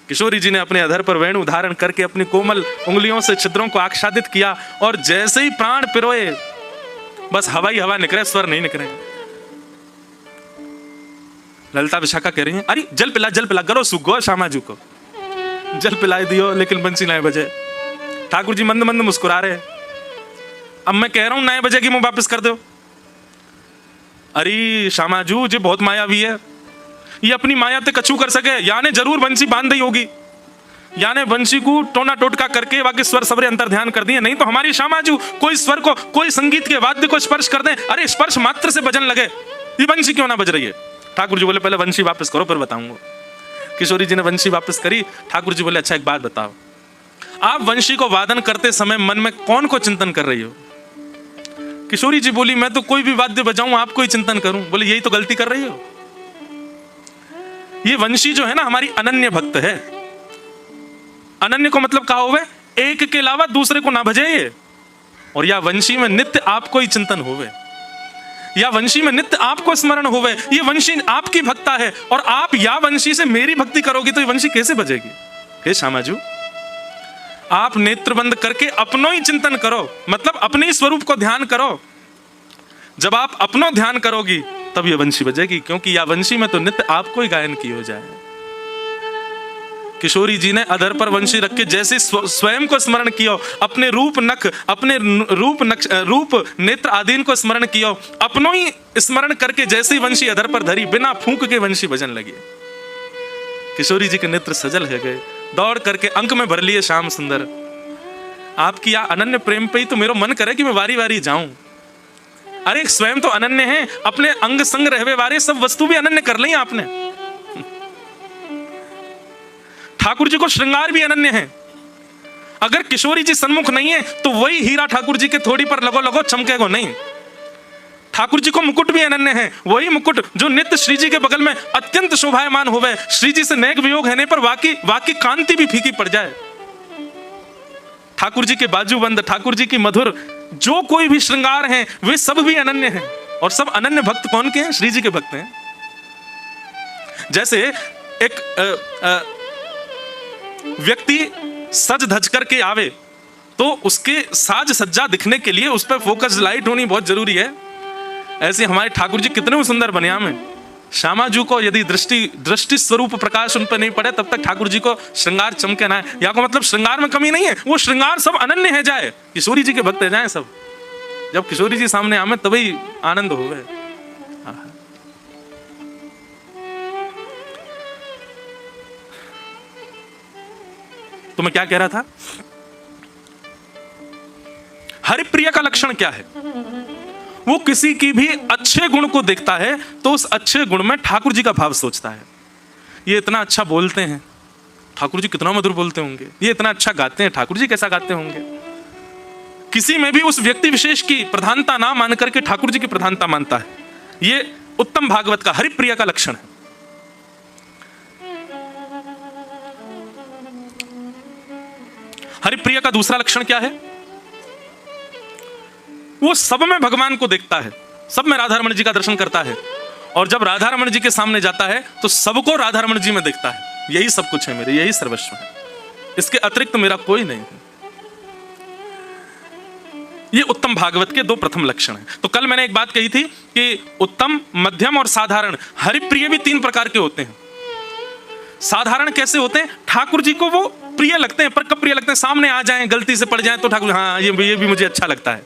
किशोरी जी ने अपने अधर पर वेणु धारण करके अपनी कोमल उंगलियों से छिद्रों को आच्छादित किया और जैसे ही प्राण पिरोए बस हवा ही हवा निकले, स्वर नहीं निकले। ललिता विशाखा कह रही हैं अरे जल पिला करो सुगो श्यामाजू को, जल पिला दियो लेकिन बंसी नए बजे। ठाकुर जी मंद मंद मुस्कुरा रहे, अब मैं कह रहा हूं नए बजे की मुंह वापस कर दो। अरे श्यामाजू जी बहुत मायावी है, ये अपनी माया ते कछू कर सके, याने जरूर बंसी बांध दी होगी, याने बंसी को टोना टोटका करके बाकी स्वर सबरे अंतर ध्यान कर दिए, नहीं तो हमारी श्यामाजू कोई स्वर को, कोई संगीत के वाद्य को स्पर्श कर दे, अरे स्पर्श मात्र से बजन लगे, ये बंसी क्यों ना बज रही है। ठाकुर जी बोले पहले बंसी वापस करो फिर बताऊंगा। किशोरी जी ने बंसी वापस करी। ठाकुर जी बोले अच्छा एक बात बताओ, आप वंशी को वादन करते समय मन में कौन को चिंतन कर रही हो। किशोरी जी बोली मैं तो कोई भी वाद्य बजाऊं आपको ही चिंतन करूं। बोले यही तो गलती कर रही हो, ये वंशी जो है ना हमारी अनन्य भक्त है। अनन्य को मतलब कहा होवे एक के अलावा दूसरे को ना भजे ये, और या वंशी में नित्य आपको ही चिंतन होवे, या वंशी में नित्य आपको स्मरण होवे, ये वंशी आपकी भक्ता है और आप या वंशी से मेरी भक्ति करोगी तो ये वंशी कैसे बजेगी। हे श्यामाजू आप नेत्र बंद करके अपनो ही चिंतन करो, मतलब अपने ही स्वरूप को ध्यान करो। जब आप अपनो ध्यान करोगी तब ये वंशी बजेगी, क्योंकि या वंशी में तो नित्य आपको ही गायन की हो जाए। किशोरी जी ने अधर पर वंशी रख के जैसे स्वयं को स्मरण किया, अपने रूप नख, अपने रूप नेत्र आदि को स्मरण किया, अपनो ही स्मरण करके जैसे ही वंशी अधर पर धरी, बिना फूंक के वंशी बजन लगी। किशोरी जी के नेत्र सजल है गए, दौड़ करके अंक में भर लिए श्याम सुंदर। आपकी या अनन्य प्रेम पे ही तो मेरा मन करे कि मैं वारी वारी जाऊं। अरे स्वयं तो अनन्य है, अपने अंग संग रहवे वारे सब वस्तु भी अनन्य कर ली आपने। ठाकुर जी को श्रृंगार भी अनन्य है। अगर किशोरी जी सन्मुख नहीं है तो वही हीरा ठाकुर जी के थोड़ी पर लगो लगो चमकेगो नहीं। ठाकुर जी को मुकुट भी अनन्य है, वही मुकुट जो नित्य श्री जी के बगल में अत्यंत शोभायमान होवे, श्री जी से नेक वियोग है पर वाकी कांति भी फीकी पड़ जाए। ठाकुर जी के बाजूबंद, ठाकुर जी की मधुर जो कोई भी श्रृंगार हैं वे सब भी अनन्य हैं। और सब अनन्य भक्त कौन के हैं? श्री जी के भक्त हैं। जैसे एक व्यक्ति सज धज करके आवे तो उसके साज सज्जा दिखने के लिए उस पर फोकस लाइट होनी बहुत जरूरी है। ऐसे हमारे ठाकुर जी कितने सुंदर बनियाम हैं। श्यामाजू को यदि दृष्टि स्वरूप प्रकाश उन पर नहीं पड़े तब तक ठाकुर जी को श्रृंगार चमके ना है। या को मतलब श्रृंगार में कमी नहीं है, वो श्रृंगार सब अनन्य है जाए, किशोरी जी के भक्त है जाए सब। जब किशोरी जी सामने आवे तभी आनंद हो गए। तो मैं क्या कह रहा था, हरिप्रिय का लक्षण क्या है? वो किसी की भी अच्छे गुण को देखता है तो उस अच्छे गुण में ठाकुर जी का भाव सोचता है। ये इतना अच्छा बोलते हैं, ठाकुर जी कितना मधुर बोलते होंगे। ये इतना अच्छा गाते हैं, ठाकुर जी कैसा गाते होंगे। किसी में भी उस व्यक्ति विशेष की प्रधानता ना मान करके ठाकुर जी की प्रधानता मानता है। ये उत्तम भागवत का हरिप्रिय का लक्षण है। हरिप्रिय का दूसरा लक्षण क्या है? वो सब में भगवान को देखता है, सब में राधा रमण जी का दर्शन करता है, और जब राधा रमण जी के सामने जाता है तो सबको राधा रमण जी में देखता है। यही सब कुछ है मेरे, यही सर्वस्व है, इसके अतिरिक्त मेरा कोई नहीं है। ये उत्तम भागवत के दो प्रथम लक्षण हैं। तो कल मैंने एक बात कही थी कि उत्तम, मध्यम और साधारण। हरिप्रिय भी तीन प्रकार के होते हैं। साधारण कैसे होते हैं? ठाकुर जी को वो प्रिय लगते हैं, पर कब प्रिय लगते हैं? सामने आ जाएं, गलती से पड़ जाएं तो ठाकुर हाँ ये भी मुझे अच्छा लगता है।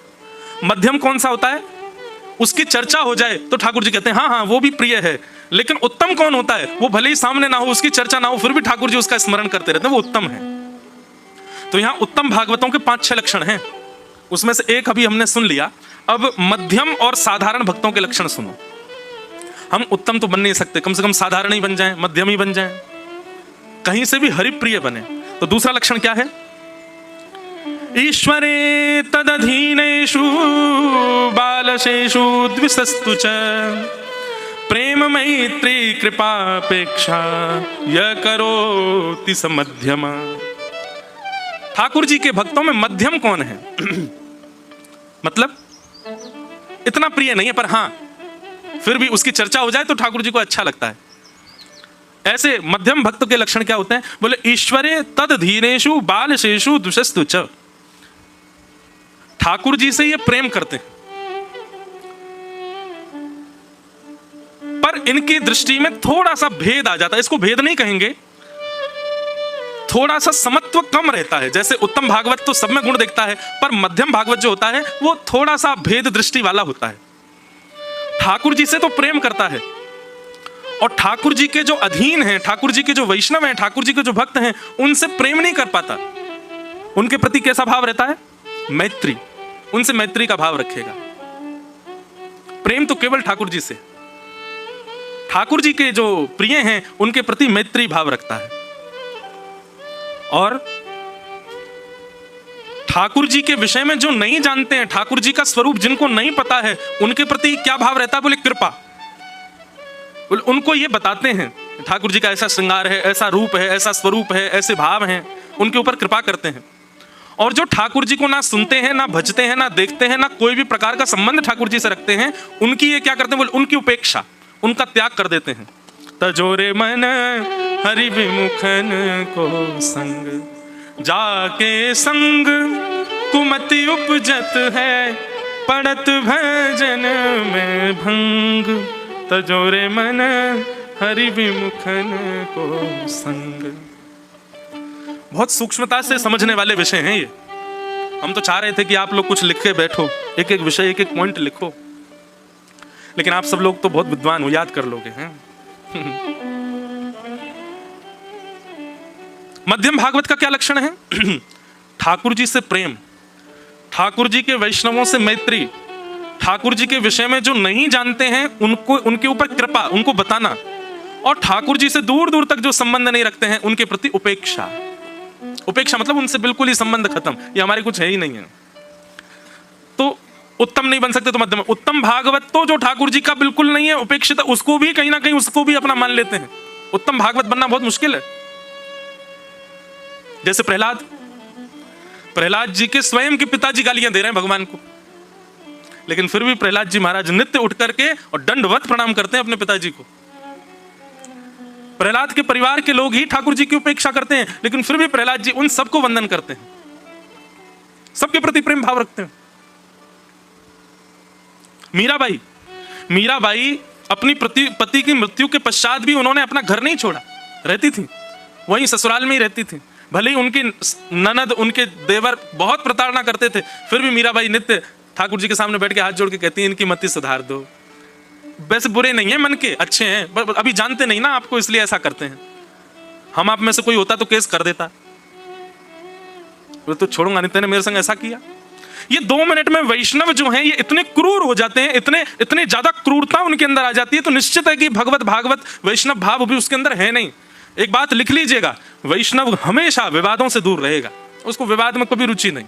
मध्यम कौन सा होता है? उसकी चर्चा हो जाए तो ठाकुर जी कहते हैं हाँ हाँ वो भी प्रिय है। लेकिन उत्तम कौन होता है? वो भले ही सामने ना हो, उसकी चर्चा ना हो, फिर भी ठाकुर जी उसका स्मरण करते रहते हैं, वो उत्तम है। तो यहां उत्तम भागवतों के 5-6 लक्षण हैं, उसमें से एक अभी हमने सुन लिया। अब मध्यम और साधारण भक्तों के लक्षण सुनो। हम उत्तम तो बन नहीं सकते, कम से कम साधारण ही बन जाएं, मध्यम ही बन जाएं, कहीं से भी हरिप्रिय बने। तो दूसरा लक्षण क्या है? ईश्वरे तदधीनेषु बालशेषु द्विषस्तु च प्रेम मैत्री कृपापेक्षा य करोति स मध्यम। ठाकुर जी के भक्तों में मध्यम कौन है? मतलब इतना प्रिय नहीं है, पर हां फिर भी उसकी चर्चा हो जाए तो ठाकुर जी को अच्छा लगता है। ऐसे मध्यम भक्त के लक्षण क्या होते हैं? बोले ईश्वरे तदधीनेषु बालशेषु द्विषस्तु च। ठाकुर जी से ये प्रेम करते हैं, पर इनकी दृष्टि में थोड़ा सा भेद आ जाता है। इसको भेद नहीं कहेंगे, थोड़ा सा समत्व कम रहता है। जैसे उत्तम भागवत तो सब में गुण देखता है, पर मध्यम भागवत जो होता है वो थोड़ा सा भेद दृष्टि वाला होता है। ठाकुर जी से तो प्रेम करता है, और ठाकुर जी के जो अधीन हैं, ठाकुर जी के जो वैष्णव हैं, ठाकुर जी के जो भक्त हैं, उनसे प्रेम नहीं कर पाता। उनके प्रति कैसा भाव रहता है? मैत्री। उनसे मैत्री का भाव रखेगा। प्रेम तो केवल ठाकुर जी से, ठाकुर जी के जो प्रिय हैं उनके प्रति मैत्री भाव रखता है। और ठाकुर जी के विषय में जो नहीं जानते हैं, ठाकुर जी का स्वरूप जिनको नहीं पता है, उनके प्रति क्या भाव रहता है? बोले कृपा। बोले उनको ये बताते हैं ठाकुर जी का ऐसा श्रृंगार है, ऐसा रूप है, ऐसा स्वरूप है, ऐसे भाव हैं, उनके ऊपर कृपा करते हैं। और जो ठाकुर जी को ना सुनते हैं, ना भजते हैं, ना देखते हैं, ना कोई भी प्रकार का संबंध ठाकुर जी से रखते हैं, उनकी ये क्या करते हैं? बोले उनकी उपेक्षा, उनका त्याग कर देते हैं। तजोरे मन हरि विमुखन को संग जाके संग कुमति उपजत है, पड़त भजन में भंग। तजोरे मन हरि विमुखन को संग। बहुत सूक्ष्मता से समझने वाले विषय हैं ये। हम तो चाह रहे थे कि आप लोग कुछ लिख के बैठो, एक एक विषय, एक एक पॉइंट लिखो, लेकिन आप सब लोग तो बहुत विद्वान हो, याद कर लोगे हैं। मध्यम भागवत का क्या लक्षण है? ठाकुर जी से प्रेम, ठाकुर जी के वैष्णवों से मैत्री, ठाकुर जी के विषय में जो नहीं जानते हैं उनको, उनके ऊपर कृपा, उनको बताना, और ठाकुर जी से दूर दूर तक जो संबंध नहीं रखते हैं उनके प्रति उपेक्षा। उपेक्षा मतलब उनसे बिल्कुल ही संबंध खत्म, ये हमारे कुछ है ही नहीं है। तो उत्तम नहीं बन सकते तो मध्यम। उत्तम भागवत तो जो ठाकुर जी का बिल्कुल नहीं है, उपेक्षित, उसको भी कहीं ना कहीं उसको भी अपना मान लेते हैं। उत्तम भागवत बनना बहुत मुश्किल है। जैसे प्रहलाद जी के स्वयं के पिताजी गालियां दे रहे हैं भगवान को, लेकिन फिर भी प्रहलाद जी महाराज नित्य उठ करके और दंडवत प्रणाम करते हैं अपने पिताजी को। प्रहलाद के परिवार के लोग ही ठाकुर जी की उपेक्षा करते हैं, लेकिन फिर भी प्रहलाद जी उन सबको वंदन करते हैं, सबके प्रति प्रेम भाव रखते हैं। मीराबाई अपनी पति की मृत्यु के पश्चात भी उन्होंने अपना घर नहीं छोड़ा, रहती थी वहीं ससुराल में ही रहती थी। भले ही उनकी ननद, उनके देवर बहुत प्रताड़ना करते थे, फिर भी मीराबाई नित्य ठाकुर जी के सामने बैठ के हाथ जोड़ के कहती है इनकी मति सुधार दो। वैसे बुरे नहीं है, मन के अच्छे हैं, अभी जानते नहीं ना आपको, इसलिए ऐसा करते हैं। हम आप में से कोई होता तो केस कर देता, तो छोड़ूंगा नहीं, तेने मेरे संग ऐसा किया। ये 2 मिनट में वैष्णव जो हैं ये इतने क्रूर हो जाते हैं, इतने ज्यादा क्रूरता उनके अंदर आ जाती है, तो निश्चित है कि भागवत वैष्णव भाव भी उसके अंदर है नहीं। एक बात लिख लीजिएगा, वैष्णव हमेशा विवादों से दूर रहेगा, उसको विवाद में कभी रुचि नहीं।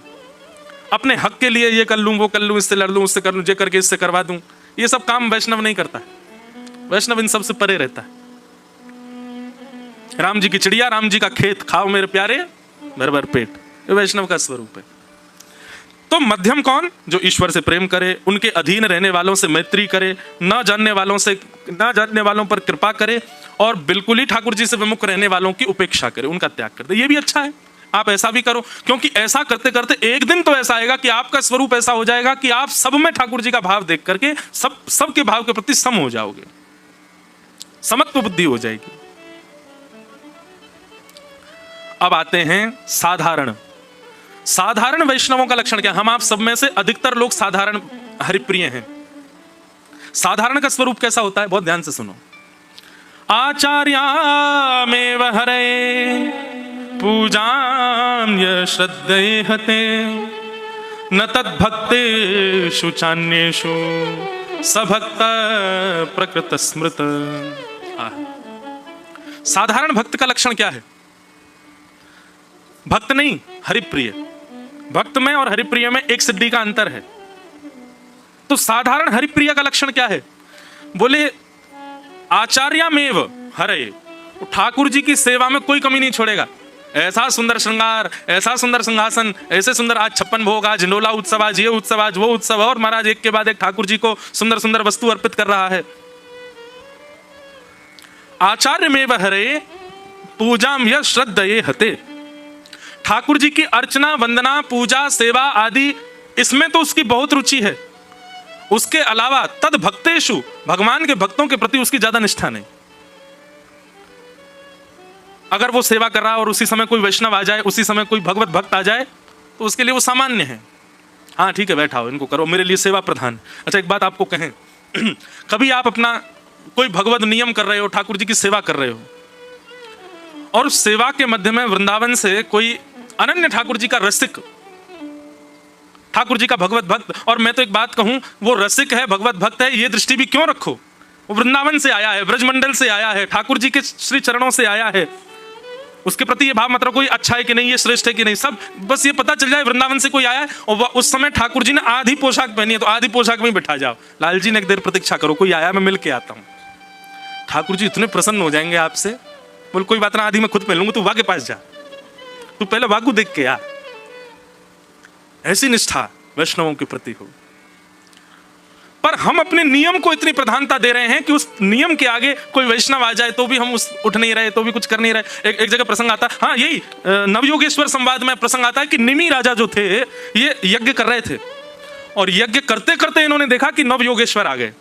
अपने हक के लिए ये कर लूं, वो कर लूं, इससे लड़ लूं, उससे कर लूं, ये करके इससे करवा दूं, ये सब काम वैष्णव नहीं करता है। वैष्णव इन सब से परे रहता है। राम जी की चिड़िया, राम जी का खेत, खाओ मेरे प्यारे भर भर पेट, ये वैष्णव का स्वरूप है। तो मध्यम कौन? जो ईश्वर से प्रेम करे, उनके अधीन रहने वालों से मैत्री करे, न जानने वालों पर कृपा करे, और बिल्कुल ही ठाकुर जी से विमुख रहने वालों की उपेक्षा करे, उनका त्याग कर दे। ये भी अच्छा है, आप ऐसा भी करो, क्योंकि ऐसा करते करते एक दिन तो ऐसा आएगा कि आपका स्वरूप ऐसा हो जाएगा कि आप सब में ठाकुर जी का भाव देख करके सबके भाव के प्रति सम हो जाओगे, समत्व बुद्धि हो जाएगी। अब आते हैं साधारण वैष्णवों का लक्षण क्या? हम आप सब में से अधिकतर लोग साधारण हरिप्रिय हैं। साधारण का स्वरूप कैसा होता है? बहुत ध्यान से सुनो। आचार्यामेव हरे पूजाम्य श्रद्धेहते न तद्भक्तेषु चान्येषु सभक्त प्रकृत स्मृत। साधारण भक्त का लक्षण क्या है? भक्त नहीं, हरिप्रिय। भक्त में और हरिप्रिय में एक सिद्धि का अंतर है। तो साधारण हरिप्रिय का लक्षण क्या है? बोले आचार्यमेव हरे, ठाकुर जी की सेवा में कोई कमी नहीं छोड़ेगा। ऐसा सुंदर श्रृंगार, ऐसा सुंदर सिंहासन, ऐसे सुंदर आज 56 भोग, आज हिंडोला उत्सव, आज ये उत्सव, आज वो उत्सव, और महाराज एक के बाद एक ठाकुर जी को सुंदर सुंदर वस्तु अर्पित कर रहा है। आचार्यमेव हरे पूजाम यह श्रद्धये हते। ठाकुर जी की अर्चना, वंदना, पूजा, सेवा आदि इसमें तो उसकी बहुत रुचि है। उसके अलावा तद भक्तेषु, भगवान के भक्तों के प्रति उसकी ज्यादा निष्ठा नहीं। अगर वो सेवा कर रहा है और उसी समय कोई वैष्णव आ जाए, उसी समय कोई भगवत भक्त आ जाए, तो उसके लिए वो सामान्य है। हाँ ठीक है, बैठाओ, इनको करो, मेरे लिए सेवा प्रधान। अच्छा एक बात आपको कहें, कभी आप अपना कोई भगवत नियम कर रहे हो, ठाकुर जी की सेवा कर रहे हो, और उस सेवा के मध्य में वृंदावन से कोई अनन्य ठाकुर जी का रसिक, ठाकुर जी का भगवत भक्त, और मैं तो एक बात कहूं, वो रसिक है, भगवत भक्त है, ये दृष्टि भी क्यों रखो, वो वृंदावन से आया है, ब्रजमंडल से आया है, ठाकुर जी के श्री चरणों से आया है, उसके प्रति ये भाव मत रखो कोई अच्छा है कि नहीं, ये श्रेष्ठ है कि नहीं, सब बस ये पता चल जाए वृंदावन से कोई आया है, और उस समय ठाकुर जी ने आधी पोशाक पहनी है, तो आधी पोशाक में बिठा जाओ, लाल जी ने एक देर प्रतीक्षा करो, कोई आया, मैं मिल के आता हूँ। ठाकुर जी इतने प्रसन्न हो जाएंगे आपसे, बोल कोई बात ना, आधी मैं खुद पहन लूंगा, तू वाह के पास जा, तू पहले वागू देख के आ। ऐसी निष्ठा वैष्णवों के प्रति हो। पर हम अपने नियम को इतनी प्रधानता दे रहे हैं कि उस नियम के आगे कोई वैष्णव आ जाए तो भी हम उठ नहीं रहे, तो भी कुछ कर नहीं रहे। एक जगह प्रसंग आता, हाँ यही नवयोगेश्वर संवाद में प्रसंग आता है कि निमि राजा जो थे ये यज्ञ कर रहे थे, और यज्ञ करते करते इन्होंने देखा कि नवयोगेश्वर आ गए।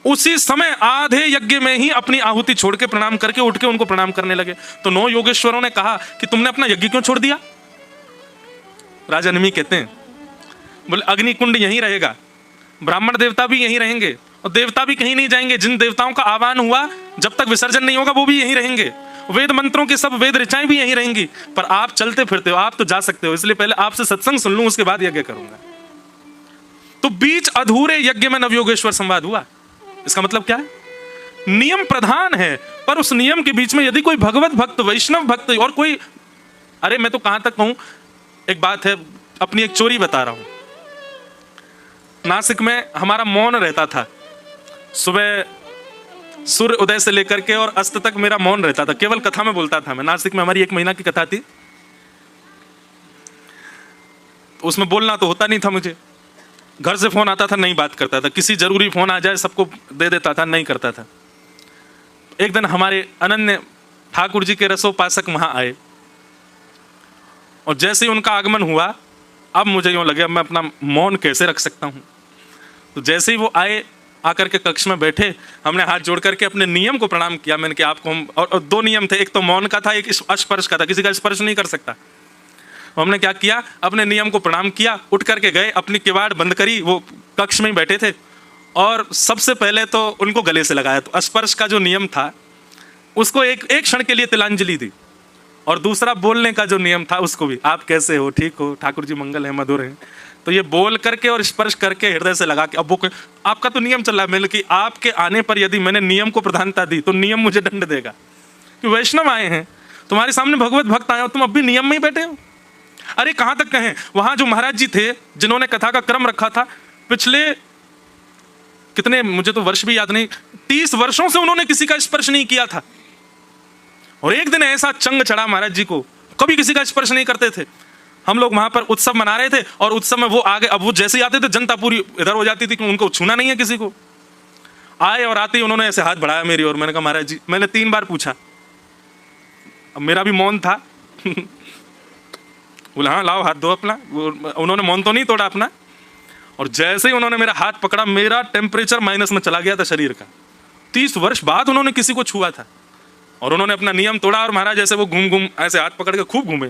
उसी समय आधे यज्ञ में ही अपनी आहुति छोड़ के प्रणाम करके उठ के उनको प्रणाम करने लगे। तो नौ योगेश्वरों ने कहा कि तुमने अपना यज्ञ क्यों छोड़ दिया? राजा निमि कहते हैं, बोले अग्नि कुंड यहीं रहेगा, ब्राह्मण देवता भी यहीं रहेंगे, और देवता भी कहीं नहीं जाएंगे। जिन देवताओं का आह्वान हुआ जब तक विसर्जन नहीं होगा वो भी यहीं रहेंगे, वेद मंत्रों के सब वेद ऋचाएं भी यहीं रहेंगी। पर आप चलते फिरते हो, आप तो जा सकते हो, इसलिए पहले आपसे सत्संग सुन लूं, उसके बाद यज्ञ करूंगा। तो बीच अधूरे यज्ञ में नवयोगेश्वर संवाद हुआ। इसका मतलब क्या है? नियम प्रधान है, पर उस नियम के बीच में यदि कोई भगवत भक्त, वैष्णव भक्त और कोई, अरे मैं तो कहां तक कहूं, एक बात है, अपनी एक चोरी बता रहा हूं। नासिक में हमारा मौन रहता था, सुबह सूर्य उदय से लेकर के और अस्त तक मेरा मौन रहता था, केवल कथा में बोलता था मैं। नासिक में हमारी 1 महीना की कथा थी, तो उसमें बोलना तो होता नहीं था मुझे। घर से फोन आता था, नहीं बात करता था, किसी जरूरी फोन आ जाए सबको दे देता था, नहीं करता था। एक दिन हमारे अनन्य ठाकुर जी के रसोपासक वहां आए, और जैसे ही उनका आगमन हुआ, अब मुझे यूं लगे अब मैं अपना मौन कैसे रख सकता हूं। तो जैसे ही वो आए, आकर के कक्ष में बैठे, हमने हाथ जोड़ करके अपने नियम को प्रणाम किया। मैंने कहा आपको हम, और 2 नियम थे, एक तो मौन का था, एक स्पर्श का था, किसी का स्पर्श नहीं कर सकता। हमने क्या किया, अपने नियम को प्रणाम किया, उठ करके गए, अपनी किवाड़ बंद करी, वो कक्ष में ही बैठे थे, और सबसे पहले तो उनको गले से लगाया। तो स्पर्श का जो नियम था उसको एक क्षण के लिए तिलांजलि दी, और दूसरा बोलने का जो नियम था उसको भी, आप कैसे हो, ठीक हो, ठाकुर जी मंगल है, मधुर है। तो ये बोल करके और स्पर्श करके हृदय से लगा के, अब वो आपका तो नियम चल रहा है, मैंने कि आपके आने पर यदि मैंने नियम को प्रधानता दी तो नियम मुझे दंड देगा, कि वैष्णव आए हैं, तुम्हारे सामने भगवत भक्त आए हो, तुम अब भी नियम में ही बैठे हो। अरे कहां तक कहें, वहां जो महाराज जी थे जिन्होंने कथा का क्रम रखा था, पिछले कितने, मुझे तो वर्ष भी याद नहीं, 30 वर्षों से उन्होंने किसी का स्पर्श नहीं किया था। और एक दिन ऐसा चंग चढ़ा महाराज जी को, कभी किसी का स्पर्श नहीं करते थे। हम लोग वहां पर उत्सव मना रहे थे, और उत्सव में वो आगे, अब वो जैसे ही आते थे जनता पूरी इधर हो जाती थी कि उनको छूना नहीं है किसी को। आए और आते ही उन्होंने ऐसे हाथ बढ़ाया मेरी ओर। मैंने कहा महाराज जी, मैंने 3 बार पूछा, अब मेरा भी मौन था। बोला हाँ लाओ हाथ दो अपना। उन्होंने मौन तो नहीं तोड़ा अपना, और जैसे ही उन्होंने मेरा हाथ पकड़ा, मेरा टेम्परेचर माइनस में चला गया था शरीर का। 30 वर्ष बाद उन्होंने किसी को छुआ था, और उन्होंने अपना नियम तोड़ा, और महाराज ऐसे वो घूम ऐसे हाथ पकड़ के खूब घूमे।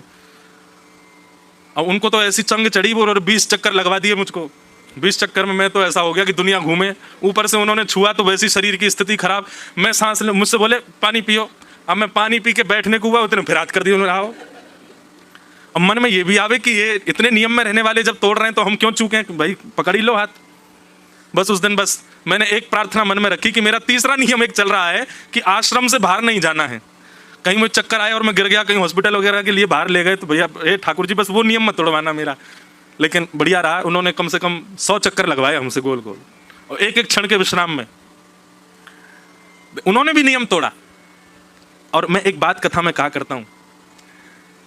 अब उनको तो ऐसी चंग चढ़ी, वो 20 चक्कर लगवा दिए मुझको। 20 चक्कर में मैं तो ऐसा हो गया कि दुनिया घूमे। ऊपर से उन्होंने छुआ तो वैसी शरीर की स्थिति खराब, मैं सांस ले, मुझसे बोले पानी पियो। अब मैं पानी पी के बैठने को हुआ, उतने फिर हाथ कर दिया उन्होंने, आओ अब मन में ये भी आवे कि ये इतने नियम में रहने वाले जब तोड़ रहे हैं तो हम क्यों चूके? भाई पकड़ ही लो हाथ। बस उस दिन बस मैंने एक प्रार्थना मन में रखी कि मेरा तीसरा नियम एक चल रहा है कि आश्रम से बाहर नहीं जाना है। कहीं मुझे चक्कर आए और मैं गिर गया, कहीं हॉस्पिटल वगैरह के लिए बाहर ले गए, तो भैया ठाकुर जी बस वो नियम मत तोड़वाना मेरा। लेकिन बढ़िया रहा, उन्होंने कम से कम 100 चक्कर लगवाए हमसे गोल गोल, और एक एक क्षण के विश्राम में उन्होंने भी नियम तोड़ा। और मैं एक बात कथा में कहा करता हूं,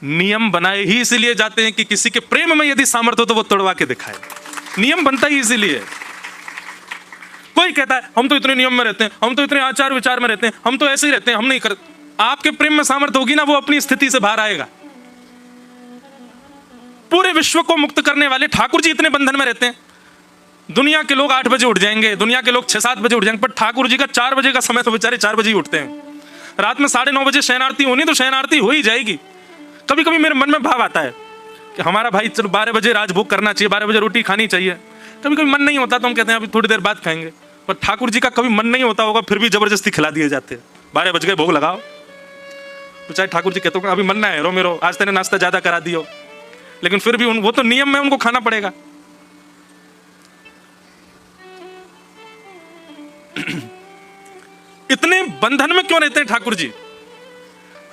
नियम बनाए ही इसीलिए जाते हैं कि किसी के प्रेम में यदि सामर्थ्य हो तो वो तोड़वा के दिखाए। नियम बनता ही इसीलिए। कोई कहता है हम तो इतने नियम में रहते हैं, हम तो इतने आचार विचार में रहते हैं, हम तो ऐसे ही रहते हैं, हम नहीं करते। आपके प्रेम में सामर्थ्य होगी ना, वो अपनी स्थिति से बाहर आएगा। पूरे विश्व को मुक्त करने वाले ठाकुर जी इतने बंधन में रहते हैं। दुनिया के लोग 8 बजे उठ जाएंगे, दुनिया के लोग 6-7 बजे उठ जाएंगे, पर ठाकुर जी का 4 बजे का समय तो बेचारे 4 बजे ही उठते हैं। रात में 9:30 बजे शयन आरती होनी तो शयन आरती हो ही जाएगी। कभी कभी मेरे मन में भाव आता है कि हमारा भाई चलो 12 बजे राजभोग करना चाहिए, 12 बजे रोटी खानी चाहिए। कभी कभी मन नहीं होता तो हम कहते हैं अभी थोड़ी देर बाद खाएंगे। पर ठाकुर जी का कभी मन नहीं होता होगा, फिर भी जबरदस्ती खिला दिए जाते हैं। 12 बज गए भोग लगाओ, तो चाहे ठाकुर जी कहते हो अभी मन ना है, रो मेरो आज तेने नाश्ता ज्यादा करा दियो, लेकिन फिर भी वो तो नियम में उनको खाना पड़ेगा। इतने बंधन में क्यों रहते हैं ठाकुर जी?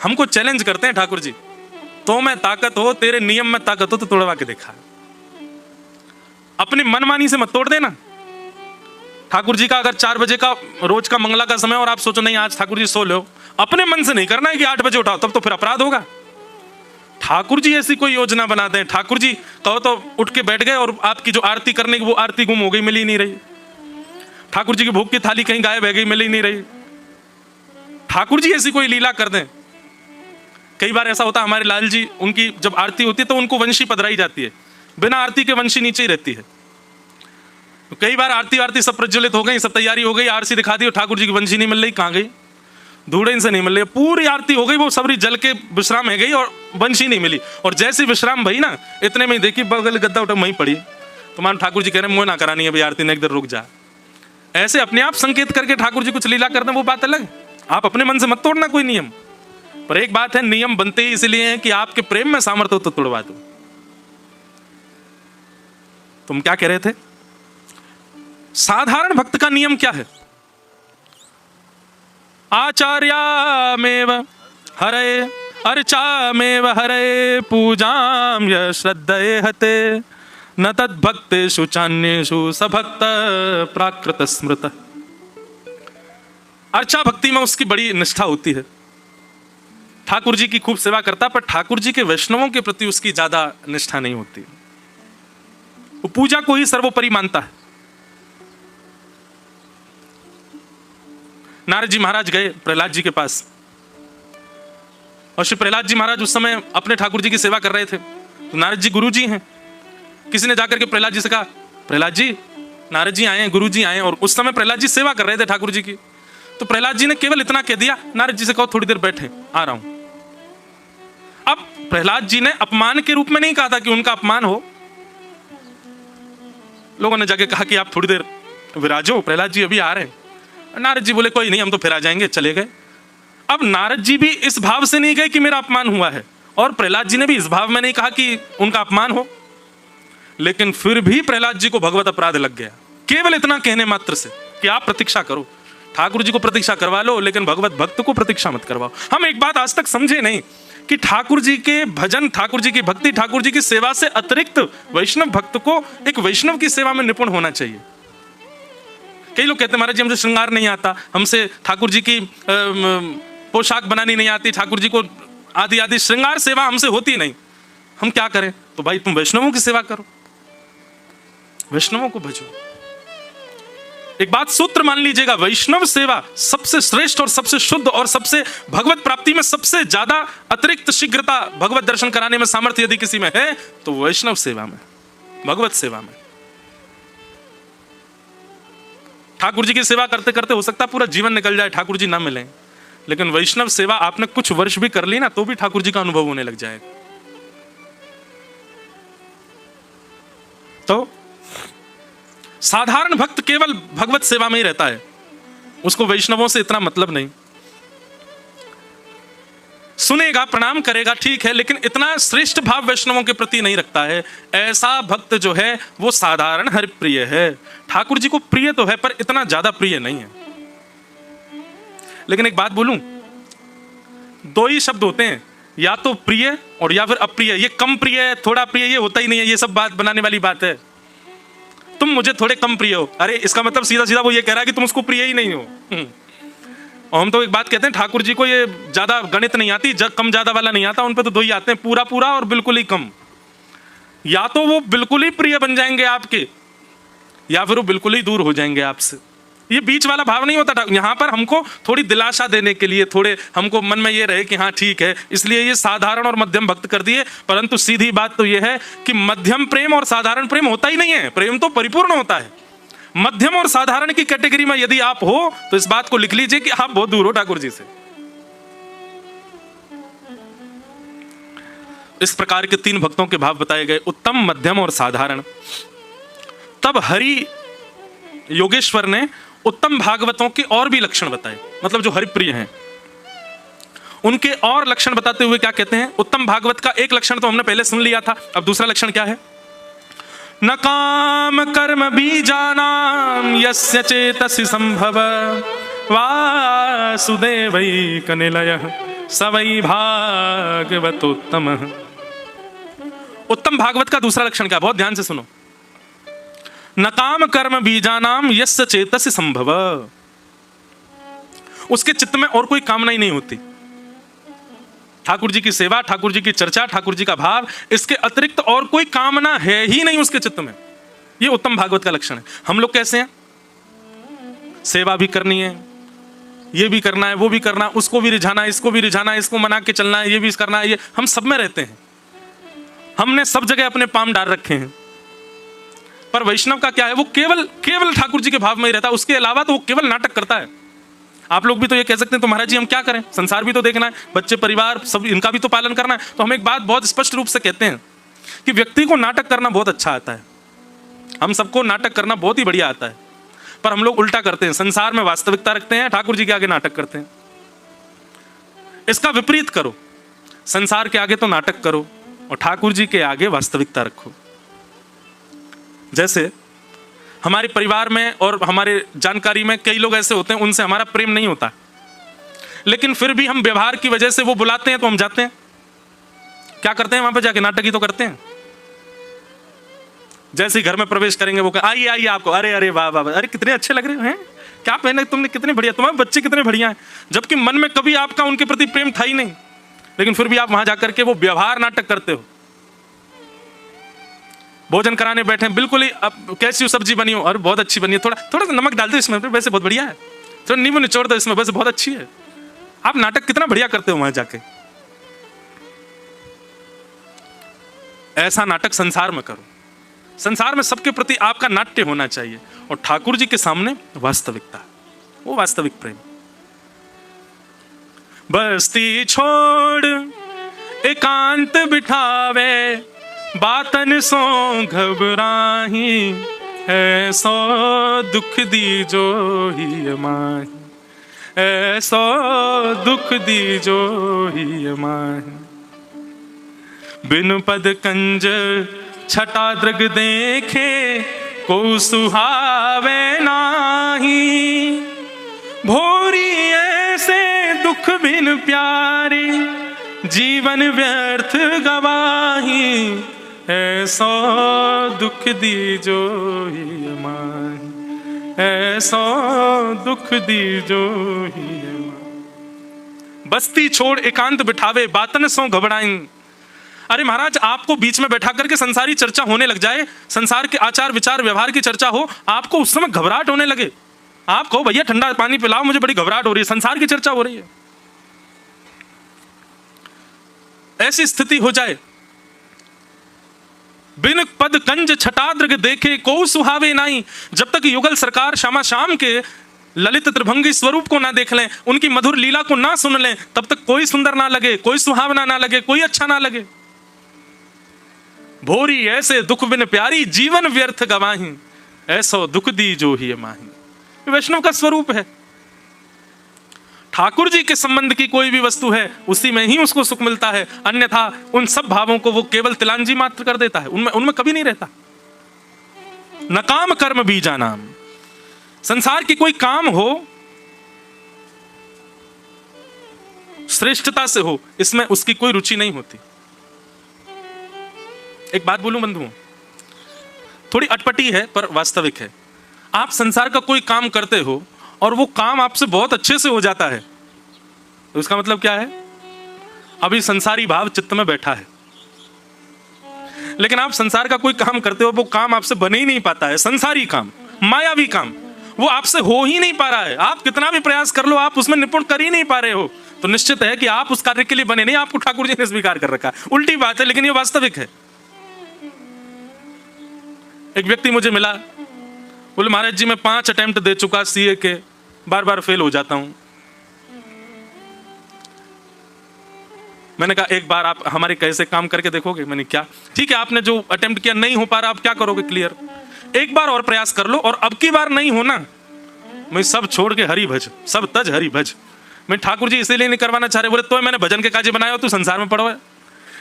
हमको चैलेंज करते हैं ठाकुर जी, तो में ताकत हो, तेरे नियम में ताकत हो तो तोड़वा के देखा। अपनी मनमानी से मत तोड़ देना। ठाकुर जी का अगर 4 बजे का रोज का मंगला का समय और आप सोचो नहीं आज ठाकुर जी सो लो, अपने मन से नहीं करना है कि 8 बजे उठाओ, तब तो फिर अपराध होगा। ठाकुर जी ऐसी कोई योजना बनाते हैं, ठाकुर जी कहो तो उठ के बैठ गए और आपकी जो आरती करने की वो आरती गुम हो गई, मिल ही नहीं रही। ठाकुर जी की भोग की थाली कहीं गायब है गई, मिल ही नहीं रही। ठाकुर जी ऐसी कोई लीला कर दें। कई बार ऐसा होता है हमारे लाल जी, उनकी जब आरती होती है तो उनको वंशी पधराई जाती है, बिना आरती के वंशी नीचे ही रहती है। तो कई बार आरती सब प्रज्वलित हो गई, सब तैयारी हो गई, आरती दिखा दी, ठाकुर जी की वंशी नहीं मिल रही, कहाँ गई? धूड़े से नहीं मिल रही। पूरी आरती हो गई, वो सबरी जल के विश्राम है गई और वंशी नहीं मिली। और जैसे विश्राम भई ना, इतने में ही देखी बगल गद्दा उठा वहीं पड़ी। तो मान ठाकुर जी कह रहे हैं मुँह ना करानी है भाई आरती ने, एक देर रुक जा। ऐसे अपने आप संकेत करके ठाकुर जी कुछ लीला करना वो बात अलग। आप अपने मन से मत तोड़ना कोई नियम। पर एक बात है, नियम बनते ही इसलिए हैं कि आपके प्रेम में सामर्थ्य हो तो तोड़वा दो। तुम क्या कह रहे थे? साधारण भक्त का नियम क्या है? आचार्यामेव हरे अर्चामेव हरे पूजाम य श्रद्धये हते न तद्भक्तेषु चान्येषु सभक्त प्राकृत स्मृत। अर्चा भक्ति में उसकी बड़ी निष्ठा होती है, ठाकुर जी की खूब सेवा करता, पर ठाकुर जी के वैष्णवों के प्रति उसकी ज्यादा निष्ठा नहीं होती। वो पूजा को ही सर्वोपरि मानता है। नारद जी महाराज गए प्रहलाद जी के पास, और श्री प्रहलाद जी महाराज उस समय अपने ठाकुर जी की सेवा कर रहे थे। तो नारद जी गुरु जी हैं, किसी ने जाकर के प्रहलाद जी से कहा प्रहलाद जी नारद जी आए हैं, गुरु जी आए हैं। और उस समय प्रहलाद जी सेवा कर रहे थे ठाकुर जी की। तो प्रहलाद जी ने केवल इतना कह दिया, नारद जी से कहो थोड़ी देर बैठे, आ रहा हूं। अब प्रहलाद जी ने अपमान के रूप में नहीं कहा था कि उनका अपमान हो। लोगों ने जाके कहा कि आप थोड़ी देर विराजो, प्रहलाद जी अभी आ रहे हैं। नारद जी बोले कोई नहीं, हम तो फिर आ जाएंगे, चले गए। अब नारद जी भी इस भाव से नहीं गए कि मेरा अपमान हुआ है, और प्रहलाद जी ने भी इस भाव में नहीं कहा कि उनका अपमान हो। लेकिन फिर भी प्रहलाद जी को भगवत अपराध लग गया, केवल इतना कहने मात्र से कि आप प्रतीक्षा करो। ठाकुर जी को प्रतीक्षा करवा लो, लेकिन भगवत भक्त को प्रतीक्षा मत करवाओ। हम एक बात आज तक समझे नहीं कि ठाकुर जी के भजन, ठाकुर जी की भक्ति, ठाकुर जी की सेवा से अतिरिक्त वैष्णव भक्त को एक वैष्णव की सेवा में निपुण होना चाहिए। कई लोग कहते हैं महाराज जी हमसे श्रृंगार नहीं आता, हमसे ठाकुर जी की पोशाक बनानी नहीं आती, ठाकुर जी को आदि आदि श्रृंगार सेवा हमसे होती नहीं, हम क्या करें? तो भाई तुम वैष्णवों की सेवा करो, वैष्णवों को भजो। एक बात सूत्र मान लीजिएगा, वैष्णव सेवा सबसे श्रेष्ठ और सबसे शुद्ध और सबसे भगवत प्राप्ति में सबसे ज्यादा अतिरिक्त शीघ्रता भगवत दर्शन कराने में सामर्थ्य यदि किसी में है तो वैष्णव सेवा में, भगवत सेवा में। ठाकुर जी की सेवा करते करते हो सकता है पूरा जीवन निकल जाए, ठाकुर जी ना मिले, लेकिन वैष्णव सेवा आपने कुछ वर्ष भी कर ली ना तो भी ठाकुर जी का अनुभव होने लग जाएगा। तो साधारण भक्त केवल भगवत सेवा में ही रहता है, उसको वैष्णवों से इतना मतलब नहीं। सुनेगा, प्रणाम करेगा, ठीक है, लेकिन इतना श्रेष्ठ भाव वैष्णवों के प्रति नहीं रखता है। ऐसा भक्त जो है वो साधारण हरिप्रिय है। ठाकुर जी को प्रिय तो है पर इतना ज्यादा प्रिय नहीं है। लेकिन एक बात बोलूं, दो ही शब्द होते हैं, या तो प्रिय और या फिर अप्रिय। ये कम प्रिय है, थोड़ा प्रिय, ये होता ही नहीं है। ये सब बात बनाने वाली बात है। तुम मुझे थोड़े कम प्रिय हो, अरे इसका मतलब सीधा सीधा वो ये कह रहा है कि तुम उसको प्रिय ही नहीं हो। और हम तो एक बात कहते हैं, ठाकुर जी को ये ज्यादा गणित नहीं आती, कम ज्यादा वाला नहीं आता, उन पे तो दो ही आते हैं, पूरा पूरा और बिल्कुल ही कम। या तो वो बिल्कुल ही प्रिय बन जाएंगे आपके, या फिर वो बिल्कुल ही दूर हो जाएंगे आपसे। ये बीच वाला भाव नहीं होता। यहाँ पर हमको थोड़ी दिलासा देने के लिए, थोड़े हमको मन में ये रहे कि हाँ ठीक है, इसलिए ये साधारण और मध्यम भक्त कर दिए। परंतु सीधी बात तो ये है कि मध्यम प्रेम और साधारण प्रेम होता ही नहीं है। प्रेम तो परिपूर्ण होता है। मध्यम और साधारण की कैटेगरी में यदि आप हो तो इस बात को लिख लीजिए कि आप बहुत दूर हो ठाकुर जी से। इस प्रकार के तीन भक्तों के भाव बताए गए, उत्तम, मध्यम और साधारण। तब हरि योगेश्वर ने उत्तम भागवतों के और भी लक्षण बताए, मतलब जो हरिप्रिय हैं उनके और लक्षण बताते हुए क्या कहते हैं। उत्तम भागवत का एक लक्षण तो हमने पहले सुन लिया था, अब दूसरा लक्षण क्या है। न काम कर्म बीजानाम यस्य चेतसि संभव वासुदेवैक निलयः स वै भागवतोत्तमः। उत्तम भागवत का दूसरा लक्षण क्या, बहुत ध्यान से सुनो। न काम कर्म बीजानाम यस्य चेतसि संभव, उसके चित्त में और कोई कामना ही नहीं होती। ठाकुर जी की सेवा, ठाकुर जी की चर्चा, ठाकुर जी का भाव, इसके अतिरिक्त और कोई कामना है ही नहीं उसके चित्त में। यह उत्तम भागवत का लक्षण है। हम लोग कैसे हैं, सेवा भी करनी है, ये भी करना है, वो भी करना है, उसको भी रिझाना है, इसको भी रिझाना है, इसको मना के चलना है, ये भी करना है, ये हम सब में रहते हैं। हमने सब जगह अपने पांव डाल रखे हैं। पर वैष्णव का क्या है, वो केवल ठाकुर जी के भाव में ही रहता है। उसके अलावा तो वो केवल नाटक करता है। आप लोग भी तो ये कह सकते हैं तो महाराज जी हम क्या करें, संसार भी तो देखना है, बच्चे परिवार सब इनका भी तो पालन करना है। तो हम एक बात बहुत स्पष्ट रूप से कहते हैं कि व्यक्ति को नाटक करना बहुत अच्छा आता है। हम सबको नाटक करना बहुत ही बढ़िया आता है, पर हम लोग उल्टा करते हैं। संसार में वास्तविकता रखते हैं, ठाकुर जी के आगे नाटक करते हैं। इसका विपरीत करो, संसार के आगे तो नाटक करो और ठाकुर जी के आगे वास्तविकता रखो। जैसे हमारे परिवार में और हमारे जानकारी में कई लोग ऐसे होते हैं, उनसे हमारा प्रेम नहीं होता, लेकिन फिर भी हम व्यवहार की वजह से वो बुलाते हैं तो हम जाते हैं। क्या करते हैं वहां पे जाके, नाटक ही तो करते हैं। जैसे ही घर में प्रवेश करेंगे वो आइए आइए आपको, अरे अरे वाह वाह, अरे कितने अच्छे लग रहे हैं, क्या पहने तुमने, कितने बढ़िया, तुम्हारे बच्चे कितने बढ़िया हैं। जबकि मन में कभी आपका उनके प्रति प्रेम था ही नहीं, लेकिन फिर भी आप वहां जाकर के वो व्यवहार नाटक करते हो। भोजन कराने बैठे, बिल्कुल ही अब कैसी सब्जी बनी हो, और बहुत अच्छी बनी है, थोड़ा थोड़ा सा नमक डाल दो इसमें, वैसे बहुत बढ़िया है, थोड़ा नींबू निचोड़ दो इसमें, वैसे बहुत अच्छी है। आप नाटक कितना बढ़िया करते हो वहां जाके। ऐसा नाटक संसार में करो। संसार में सबके प्रति आपका नाट्य होना चाहिए, और ठाकुर जी के सामने वास्तविकता, वो वास्तविक प्रेम। बस्ती छोड़ एकांत बिठावे, बातन सो घबराही, ऐसो दुख दी जो ही माही, ऐसो दुख दी जो ही माही। बिन पद कंज छटा दृग देखे, को सुहावे नाही, भोरी ऐसे दुख बिन प्यारी, जीवन व्यर्थ गवाही, ऐसो दुख दी जो ही माही, ऐसो दुख दी जो ही माही। बस्ती छोड़ एकांत बिठावे, बातन सो घबराई। अरे महाराज, आपको बीच में बैठा करके संसारी चर्चा होने लग जाए, संसार के आचार विचार व्यवहार की चर्चा हो, आपको उस समय घबराहट होने लगे। आप कहो भैया ठंडा पानी पिलाओ, मुझे बड़ी घबराहट हो रही है, संसार की चर्चा हो रही है। ऐसी स्थिति हो जाए, बिन पद कंज छटाद्रग देखे, को सुहावे नहीं। जब तक युगल सरकार श्यामा श्याम के ललित त्रिभंगी स्वरूप को ना देख लें, उनकी मधुर लीला को ना सुन लें, तब तक कोई सुंदर ना लगे, कोई सुहावना ना लगे, कोई अच्छा ना लगे। भोरी ऐसे दुख बिन प्यारी, जीवन व्यर्थ गवाही, ऐसो दुख दी जो ही माही। वैष्णव का स्वरूप है। ठाकुर जी के संबंध की कोई भी वस्तु है उसी में ही उसको सुख मिलता है, अन्यथा उन सब भावों को वो केवल तिलांजी मात्र कर देता है, उनमें उनमें कभी नहीं रहता। न काम कर्म बीजा नाम, संसार की कोई काम हो श्रेष्ठता से हो, इसमें उसकी कोई रुचि नहीं होती। एक बात बोलूं बंधुओं, थोड़ी अटपटी है पर वास्तविक है। आप संसार का कोई काम करते हो और वो काम आपसे बहुत अच्छे से हो जाता है, तो इसका मतलब क्या है? अभी संसारी भाव चित्त में बैठा है। लेकिन आप संसार का कोई काम करते हो, वो काम आपसे बन ही नहीं पाता है, संसारी काम, मायावी काम, वो आपसे हो ही नहीं पा रहा है। आप कितना भी प्रयास कर लो, आप उसमें निपुण कर ही नहीं पा रहे हो, तो निश्चित है कि आप उस कार्य के लिए बने नहीं, आपको ठाकुर जी ने स्वीकार कर रखा है। उल्टी बात है लेकिन ये वास्तविक है। एक व्यक्ति मुझे मिला, बोले महाराज जी मैं 5 अटेम्प्ट दे चुका सीए के, बार बार फेल हो जाता हूं। मैंने कहा एक बार आप हमारे कैसे काम करके देखोगे? मैंने क्या, ठीक है आपने जो अटेम्प्ट किया नहीं हो पा रहा, आप क्या करोगे क्लियर? एक बार और प्रयास कर लो, और अब की बार नहीं होना मैं सब छोड़ के हरि भज, सब तज हरि भज। मैं ठाकुर जी इसीलिए नहीं करवाना चाह रहे, बोले तो मैंने भजन के काजे बनाया हो, तू संसार में पड़ो है।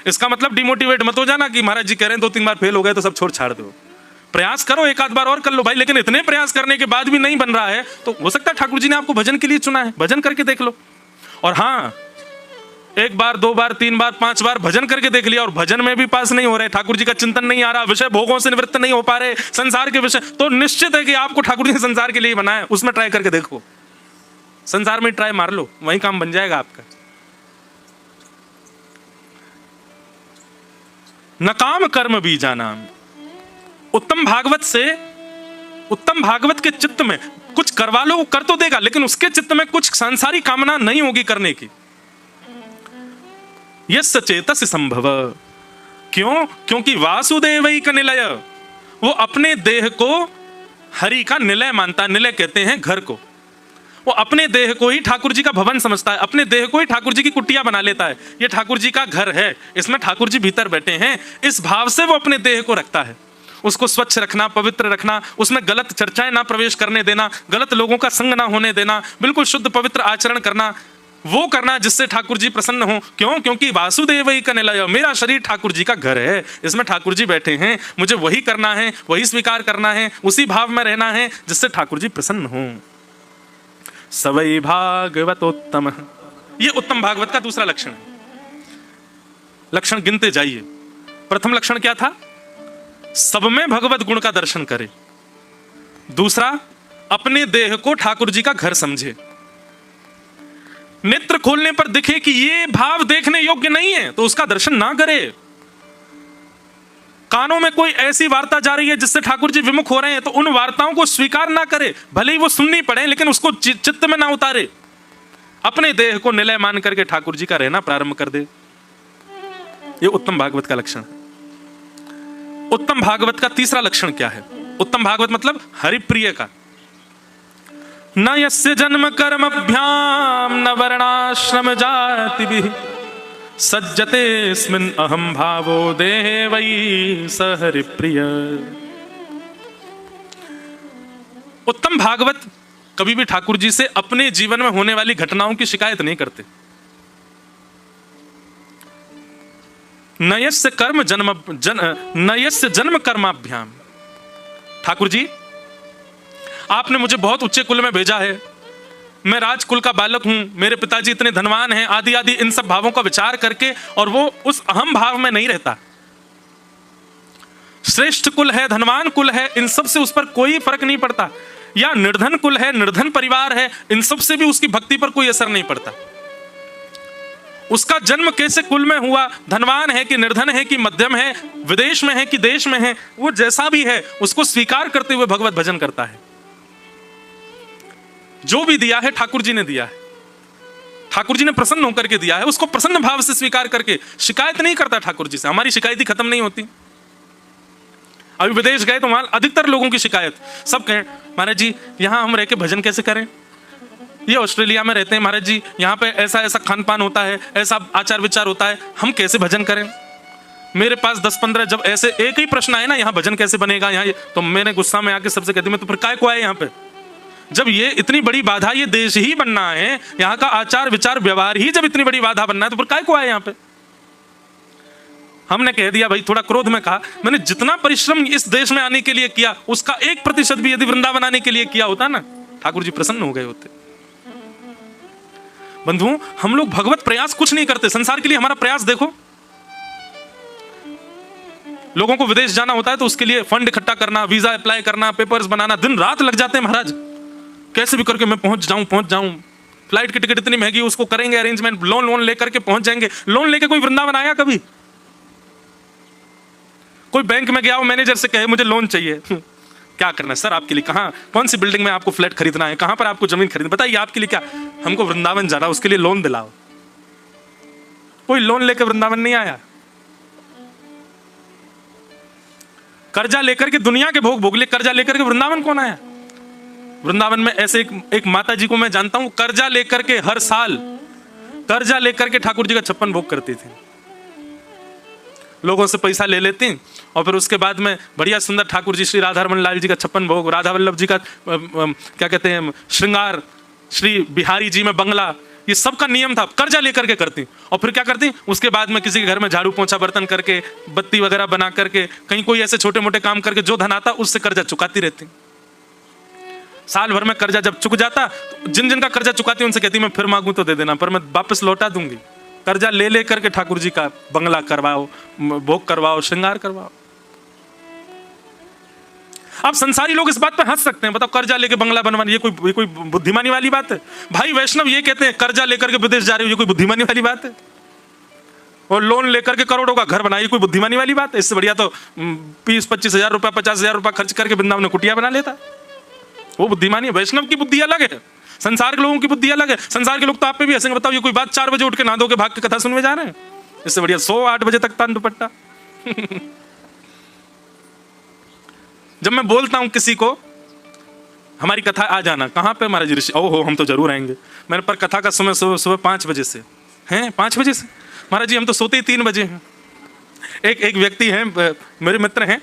इसका मतलब डिमोटिवेट मत हो जाना कि महाराज जी कह रहे हैं 2-3 बार फेल हो गए तो सब छोड़ छाड़ दो। प्रयास करो, एक आध बार और कर लो भाई, लेकिन इतने प्रयास करने के बाद भी नहीं बन रहा है तो हो सकता है ठाकुर जी ने आपको भजन के लिए चुना है, भजन करके देख लो। और हाँ, 1 बार 2 बार 3 बार 5 बार भजन करके देख लिया और भजन में भी पास नहीं हो रहे, ठाकुर जी का चिंतन नहीं आ रहा, विषय भोगों से निवृत्त नहीं हो पा रहे, संसार के विषय, तो निश्चित है कि आपको ठाकुर जी ने संसार के लिए बनाया, उसमें ट्राई करके देखो, संसार में ट्राई मार लो, वही काम बन जाएगा आपका। न काम कर्म बीजा नाम, उत्तम भागवत से, उत्तम भागवत के चित्त में कुछ करवा लो, वो कर तो देगा, लेकिन उसके चित्त में कुछ सांसारिक कामना नहीं होगी करने की। यस्य चेतस संभव, क्यों? क्योंकि वासुदेवई का निलय, वो अपने देह को हरि का निलय मानता है। निलय कहते हैं घर को, वो अपने देह को ही ठाकुर जी का भवन समझता है, अपने देह को ही ठाकुर जी की कुटिया बना लेता है। ये ठाकुर जी का घर है, इसमें ठाकुर जी भीतर बैठे हैं, इस भाव से वो अपने देह को रखता है। उसको स्वच्छ रखना, पवित्र रखना, उसमें गलत चर्चाएं ना प्रवेश करने देना, गलत लोगों का संग ना होने देना, बिल्कुल शुद्ध पवित्र आचरण करना, वो करना जिससे ठाकुर जी प्रसन्न हो। क्यों? क्योंकि वासुदेवई का निलय, मेरा शरीर ठाकुर जी का घर है, इसमें ठाकुर जी बैठे हैं, मुझे वही करना है, वही स्वीकार करना है, उसी भाव में रहना है जिससे ठाकुर जी प्रसन्न हो। सवै भागवतोत्तम, ये उत्तम भागवत का दूसरा लक्षण है। लक्षण गिनते जाइए। प्रथम लक्षण क्या था? सब में भगवत गुण का दर्शन करे। दूसरा, अपने देह को ठाकुर जी का घर समझे। नेत्र खोलने पर दिखे कि ये भाव देखने योग्य नहीं है तो उसका दर्शन ना करे। कानों में कोई ऐसी वार्ता जा रही है जिससे ठाकुर जी विमुख हो रहे हैं तो उन वार्ताओं को स्वीकार ना करे, भले ही वो सुननी पड़े लेकिन उसको चित्त में ना उतारे। अपने देह को निलय मान करके ठाकुर जी का रहना प्रारंभ कर दे। ये उत्तम भागवत का लक्षण है। उत्तम भागवत का तीसरा लक्षण क्या है? उत्तम भागवत मतलब हरिप्रिय का। न यस्य जन्म कर्मभ्याम न वर्णाश्रम जातिभिः सज्जतेऽस्मिन् अहं भावो देवै स हरिप्रिय। उत्तम भागवत कभी भी ठाकुर जी से अपने जीवन में होने वाली घटनाओं की शिकायत नहीं करते। नयस्य जन्म कर्माभ्याम, ठाकुर जी आपने मुझे बहुत उच्चे कुल में भेजा है, मैं राजकुल का बालक हूं, मेरे पिताजी इतने धनवान हैं, आदि आदि इन सब भावों का विचार करके, और वो उस अहम भाव में नहीं रहता। श्रेष्ठ कुल है, धनवान कुल है, इन सब से उस पर कोई फर्क नहीं पड़ता, या निर्धन कुल है, निर्धन परिवार है, इन सब से भी उसकी भक्ति पर कोई असर नहीं पड़ता। उसका जन्म कैसे कुल में हुआ, धनवान है कि निर्धन है कि मध्यम है, विदेश में है कि देश में है, वो जैसा भी है उसको स्वीकार करते हुए भगवत भजन करता है। जो भी दिया है ठाकुर जी ने दिया है, ठाकुर जी ने प्रसन्न होकर के दिया है, उसको प्रसन्न भाव से स्वीकार करके शिकायत नहीं करता ठाकुर जी से। हमारी शिकायत ही खत्म नहीं होती। अभी विदेश गए तो वहां अधिकतर लोगों की शिकायत, सब कहें महाराज जी यहां हम रह के भजन कैसे करें, ये ऑस्ट्रेलिया में रहते हैं महाराज जी, यहाँ पे ऐसा ऐसा खान पान होता है, ऐसा आचार विचार होता है, हम कैसे भजन करें। मेरे पास 10-15 जब ऐसे एक ही प्रश्न आए ना, यहाँ भजन कैसे बनेगा यहाँ, तो मैंने गुस्सा में आके सबसे कहती मैं तो फिर काय को आए यहाँ पे, जब ये इतनी बड़ी बाधा, ये देश ही बनना है, यहाँ का आचार विचार व्यवहार ही जब इतनी बड़ी बाधा बनना है, तो फिर काय को आए यहाँ पे? हमने कह दिया भाई, थोड़ा क्रोध में कहा, मैंने जितना परिश्रम इस देश में आने के लिए किया उसका 1% भी यदि वृंदावन आने के लिए किया होता ना, ठाकुर जी प्रसन्न हो गए होते। बंधुओं, हम लोग भगवत प्रयास कुछ नहीं करते। संसार के लिए हमारा प्रयास देखो, लोगों को विदेश जाना होता है तो उसके लिए फंड इकट्ठा करना, वीजा अप्लाई करना, पेपर्स बनाना, दिन रात लग जाते हैं महाराज। कैसे भी करके मैं पहुंच जाऊं। फ्लाइट की टिकट इतनी महंगी, उसको करेंगे अरेंजमेंट, लोन लेकर के पहुंच जाएंगे। लोन लेके कोई वृंदावन आया कभी? कोई बैंक में गया हो, मैनेजर से कहे मुझे लोन चाहिए, क्या करना है सर आपके लिए? कहाँ, कौन सी बिल्डिंग में आपको फ्लैट खरीदना है, कहां पर आपको जमीन खरीदना, बताइए आपके लिए क्या? हमको वृंदावन जाना, उसके लिए लोन दिलाओ। कोई लोन लेकर वृंदावन नहीं आया। कर्जा लेकर के दुनिया के भोग भोग ले, कर्जा लेकर के वृंदावन कौन आया? वृंदावन में ऐसे एक माता जी को मैं जानता हूं, कर्जा लेकर के हर साल कर्जा लेकर के ठाकुर जी का 56 भोग करती थी। लोगों से पैसा ले लेती और फिर उसके बाद में बढ़िया सुंदर ठाकुर जी श्री राधा रमन लाल जी का 56 भोग, राधा वल्लभ जी का क्या कहते हैं श्रृंगार, श्री बिहारी जी में बंगला, ये सब का नियम था। कर्जा लेकर के करती और फिर क्या करती, उसके बाद में किसी के घर में झाड़ू पोंछा बर्तन करके, बत्ती वगैरह बना करके, कहीं कोई ऐसे छोटे मोटे काम करके जो धन आता उससे कर्जा चुकाती रहती। साल भर में कर्जा जब चुक जाता, जिन जिन का कर्जा चुकाती उनसे कहती मैं फिर मांगू तो दे देना, पर मैं वापस लौटा दूंगी। कर्जा ले ले करके ठाकुर जी का बंगला करवाओ, भोग करवाओ, श्रृंगार करवाओ। अब संसारी लोग इस बात पे हंस सकते हैं, बताओ कर्जा लेके बंगला बनवाना ये कोई बुद्धिमानी वाली बात है? भाई वैष्णव ये कहते हैं कर्जा लेकर के विदेश जा रही हो, ये कोई बुद्धिमानी वाली बात है? और लोन लेकर के करोड़ों का घर बनाइए, कोई बुद्धिमानी वाली बात है? इससे बढ़िया तो 20-25 हजार रुपया, 50 हजार रुपया खर्च करके वृंदावन में कुटिया बना लेता, वो बुद्धिमानी है। वैष्णव की बुद्धि अलग है, संसार के लोगों की बुद्धि अलग है। संसार के लोग तो आप पे भी हंसेंगे, बताओ ये कोई बात 4 बजे उठ के नहा धो के भाग के कथा सुनने जा रहे हैं? इससे बढ़िया 108 बजे तक तान दुपट्टा। जब मैं बोलता हूं किसी को हमारी कथा आ जाना, कहां पे महाराज ऋषि? ओहो हम तो जरूर आएंगे। मैंने पर कथा का समय सुबह 5 बजे से हैं, 5 बजे से महाराज जी हम तो सोते ही 3 बजे हैं। एक व्यक्ति हैं मेरे मित्र हैं,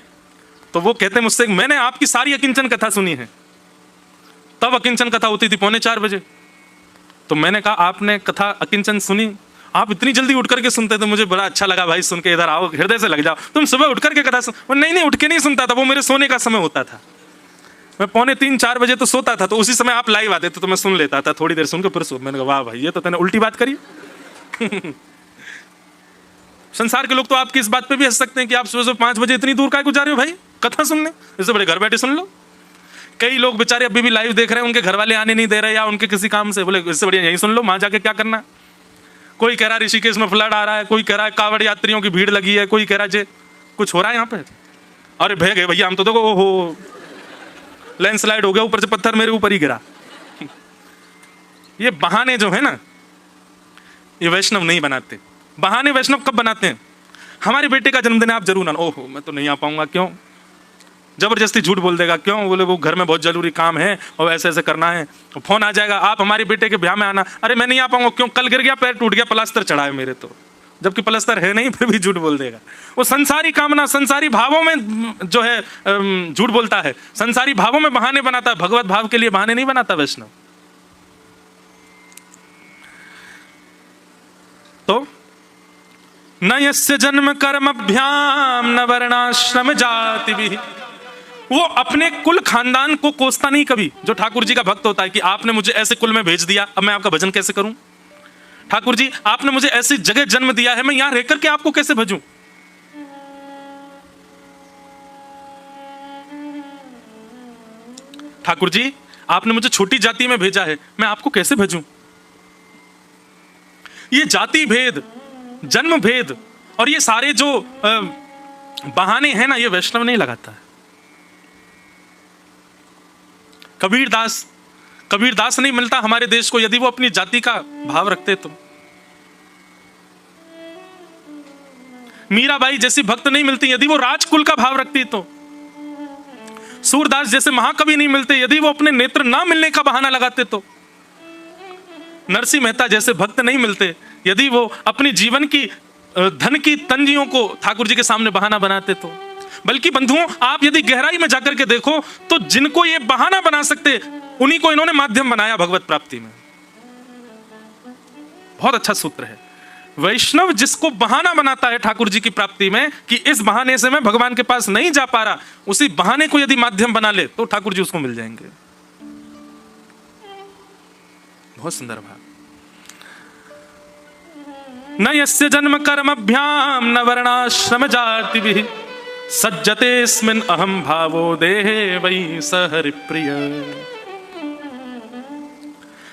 तो वो कहते हैं मुझसे मैंने आपकी सारी अकिंचन कथा सुनी है। तब अकिंचन कथा होती थी 3:45 बजे। तो मैंने कहा आपने कथा अकिंचन सुनी, आप इतनी जल्दी उठ करके सुनते थे, मुझे बड़ा अच्छा लगा भाई सुन के, इधर आओ हृदय से लग जाओ, तुम सुबह उठ करके कथा सुन। वो नहीं उठ के नहीं सुनता था, वो मेरे सोने का समय होता था। मैं 3:45-4 बजे तो सोता था, तो उसी समय आप लाइव आते थे तो मैं सुन लेता था, थोड़ी देर सुन के फिर सो। मैंने कहा वाह भाई ये तो तूने उल्टी बात करी। संसार के लोग तो आपकी इस बात पे भी हंस सकते हैं कि आप सुबह 5 बजे इतनी दूर काहे को जा रहे हो भाई कथा सुनने, इससे बड़े घर बैठे सुन लो। कई लोग बेचारे अभी भी लाइव देख रहे हैं, उनके घर वाले आने नहीं दे रहे या उनके किसी काम से, बोले इससे बढ़िया यहीं सुन लो, वहां जाके क्या करना। कोई कह रहा है ऋषिकेश में फ्लड आ रहा है, कोई कह रहा है कांवड़ यात्रियों की भीड़ लगी है, कोई कह रहा है कुछ हो रहा है यहाँ पे। अरे भय गए भैया हम तो देखो, ओहो लैंडस्लाइड हो गया, ऊपर से पत्थर मेरे ऊपर ही गिरा। ये बहाने जो है ना, ये वैष्णव नहीं बनाते। बहाने वैष्णव कब बनाते हैं? हमारे बेटे का जन्मदिन है आप जरूर आना। ओहो मैं तो नहीं आ पाऊंगा। क्यों? जबरदस्ती झूठ बोल देगा। क्यों? बोले वो घर में बहुत जरूरी काम है और ऐसे ऐसे करना है, फोन आ जाएगा आप हमारे बेटे के ब्याह में आना। अरे मैं नहीं आ पाऊंगा। क्यों? कल गिर गया, पैर टूट गया, प्लास्टर चढ़ा है मेरे, तो जबकि प्लास्टर है नहीं फिर भी झूठ बोल देगा। वो संसारी कामना, संसारी भावों में जो है झूठ बोलता है, संसारी भावों में बहाने बनाता है। भगवत भाव के लिए बहाने नहीं बनाता वैष्णव। तो न यस्य जन्म कर्म अभ्याम न वर्णाश्रम जाति भी, वो अपने कुल खानदान को कोसता नहीं कभी। जो ठाकुर जी का भक्त होता है कि आपने मुझे ऐसे कुल में भेज दिया, अब मैं आपका भजन कैसे करूं? ठाकुर जी आपने मुझे ऐसी जगह जन्म दिया है, मैं यहां रहकर के आपको कैसे भजूं? ठाकुर जी आपने मुझे छोटी जाति में भेजा है, मैं आपको कैसे भजूं? ये जाति भेद, जन्म भेद और ये सारे जो बहाने हैं ना, ये वैष्णव नहीं लगाता है। कबीरदास नहीं मिलता हमारे देश को यदि वो अपनी जाति का भाव रखते तो। मीराबाई जैसी भक्त नहीं मिलती यदि वो राजकुल का भाव रखती तो। सूरदास जैसे महाकवि नहीं मिलते यदि वो अपने नेत्र ना मिलने का बहाना लगाते तो। नरसिंह मेहता जैसे भक्त नहीं मिलते यदि वो अपनी जीवन की धन की तंजियों को ठाकुर जी के सामने बहाना बनाते तो। बल्कि बंधुओं आप यदि गहराई में जाकर के देखो तो जिनको ये बहाना बना सकते उन्हीं को इन्होंने माध्यम बनाया भगवत प्राप्ति में। बहुत अच्छा सूत्र है। वैष्णव जिसको बहाना बनाता है ठाकुर जी की प्राप्ति में कि इस बहाने से मैं भगवान के पास नहीं जा पा रहा, उसी बहाने को यदि माध्यम बना ले तो ठाकुर जी उसको मिल जाएंगे। बहुत सुंदर भाव। न यस्य जन्म कर्मभ्याम न वर्णाश्रम जाति भी सज्जतेस्मिन् अहम भावो देहे वै स हरिप्रिय।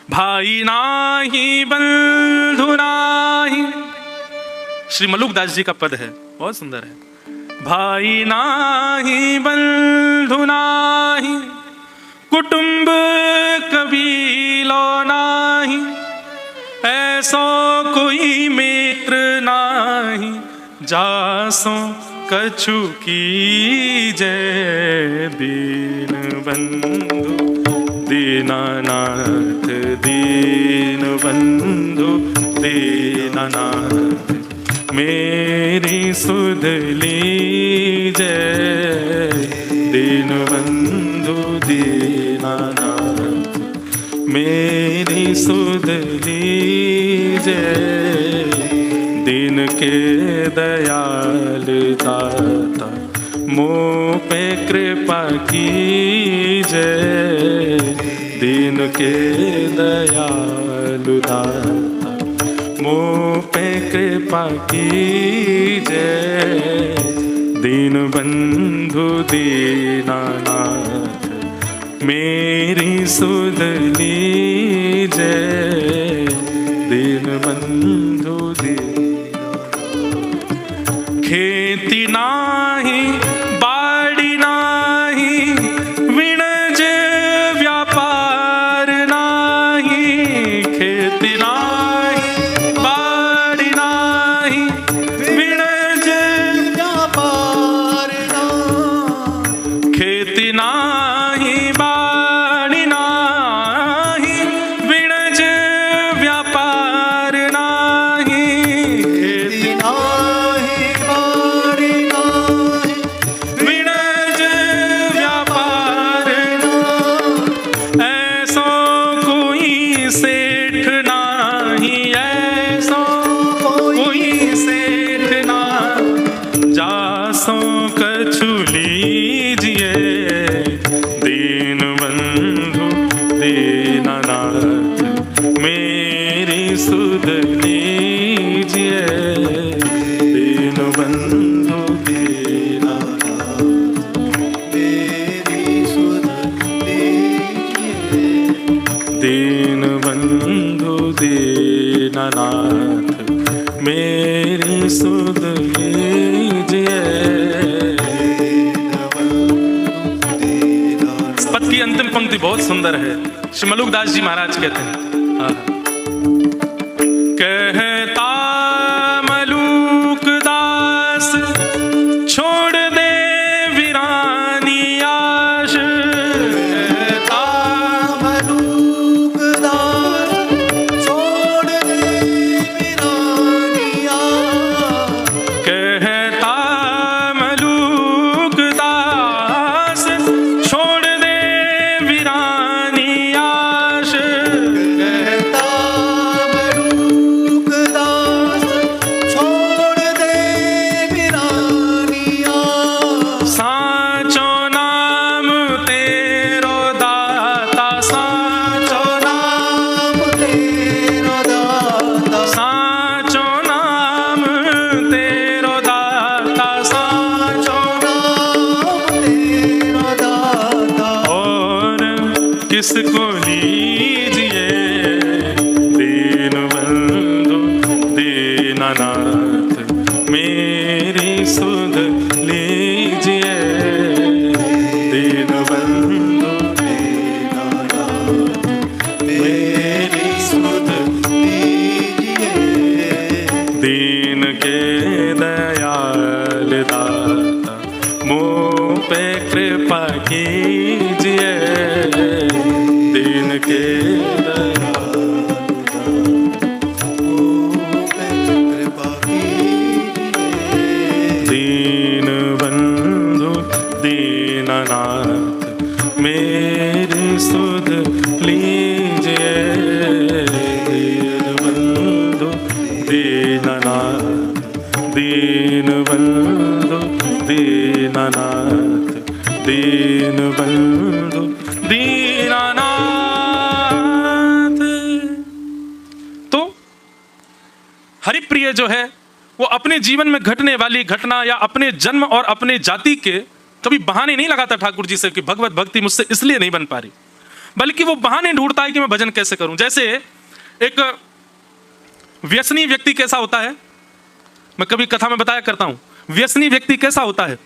भाई नाही बंधु नाही, श्री मलुकदास जी का पद है, बहुत सुंदर है। भाई नाही बंधु नाही, कुटुंब कबीलो नाही, ऐसो कोई मित्र नाही, जासो कछु कीजै दीन बंधु दीनानाथ। दीन बंधु दीनानाथ, मेरी सुध लीजै दीन बंधु दीनानाथ, मेरी सुध लीजै दीन के दयाल दाता, मोह पे कृपा कीजै दीन के दयालु दाता, मोह पे कृपा कीजै दीन बंधु दीनानाथ, मेरी सुध लीजै दीन बंधु दीनानाथ। खेती नाही बाड़ी नाही, विणज व्यापार नाही, खेती नाही बाड़ी नाही, विणज व्यापार नाही, खेती नाही बाड़ी नाही, विणज व्यापार नाही, खेती नाही बाड़ी नाही, विणज व्यापार नाही, ऐसो कोई सेठ नाही, ऐसो कोई सेठ ना, जासो कछु लीजिए दीन बंधु दीनानाथ, मेरी सुध लीजिए दीन बंधु दीनानाथ, मेरी सुध लीजिए दीन बंधु दीनानाथ, मेरी सुध लीजिए। इस पद की अंतिम पंक्ति बहुत सुंदर है। श्री मलुकदास जी महाराज कहते हैं, हाँ। कहता मलुकदास छोड़ दे वीरानी आश, कहता मलुकदास छोड़ दे वीरानी आश, कहता मलुकदास छोड़ दे वीरानी आश, कहता मलुकदास छोड़ दे वीरानी आश, साचो नाम तेरो दाता, साचो नाम तेरो दाता, साचो नाम तेरो दाता, साचो नाम तेरो दाता, और किसको लीजिए दीन बंधु दीनानाथ, मेरी सुध लीजिए दीन बंधु दीनानाथ, मेरी सुध लीजिए दीन के दयाल दाता, मोह पे कृपा कीजिए दीन के दयाल दाता, मोह पे कृपा कीजिए दीन बंधु दीनानाथ, मेरी सुध दीननाथ दीनबंधु दीननाथ दीनबंधु दीननाथ। तो हरिप्रिय जो है वो अपने जीवन में घटने वाली घटना या अपने जन्म और अपने जाति के कभी बहाने नहीं लगाता ठाकुर जी से कि भगवत भक्ति मुझसे इसलिए नहीं बन पा रही, बल्कि वो बहाने ढूंढता है कि मैं भजन कैसे करूं। जैसे एक व्यसनी व्यक्ति कैसा होता है, मैं कभी कथा में बताया करता हूं, व्यसनी व्यक्ति कैसा होता है।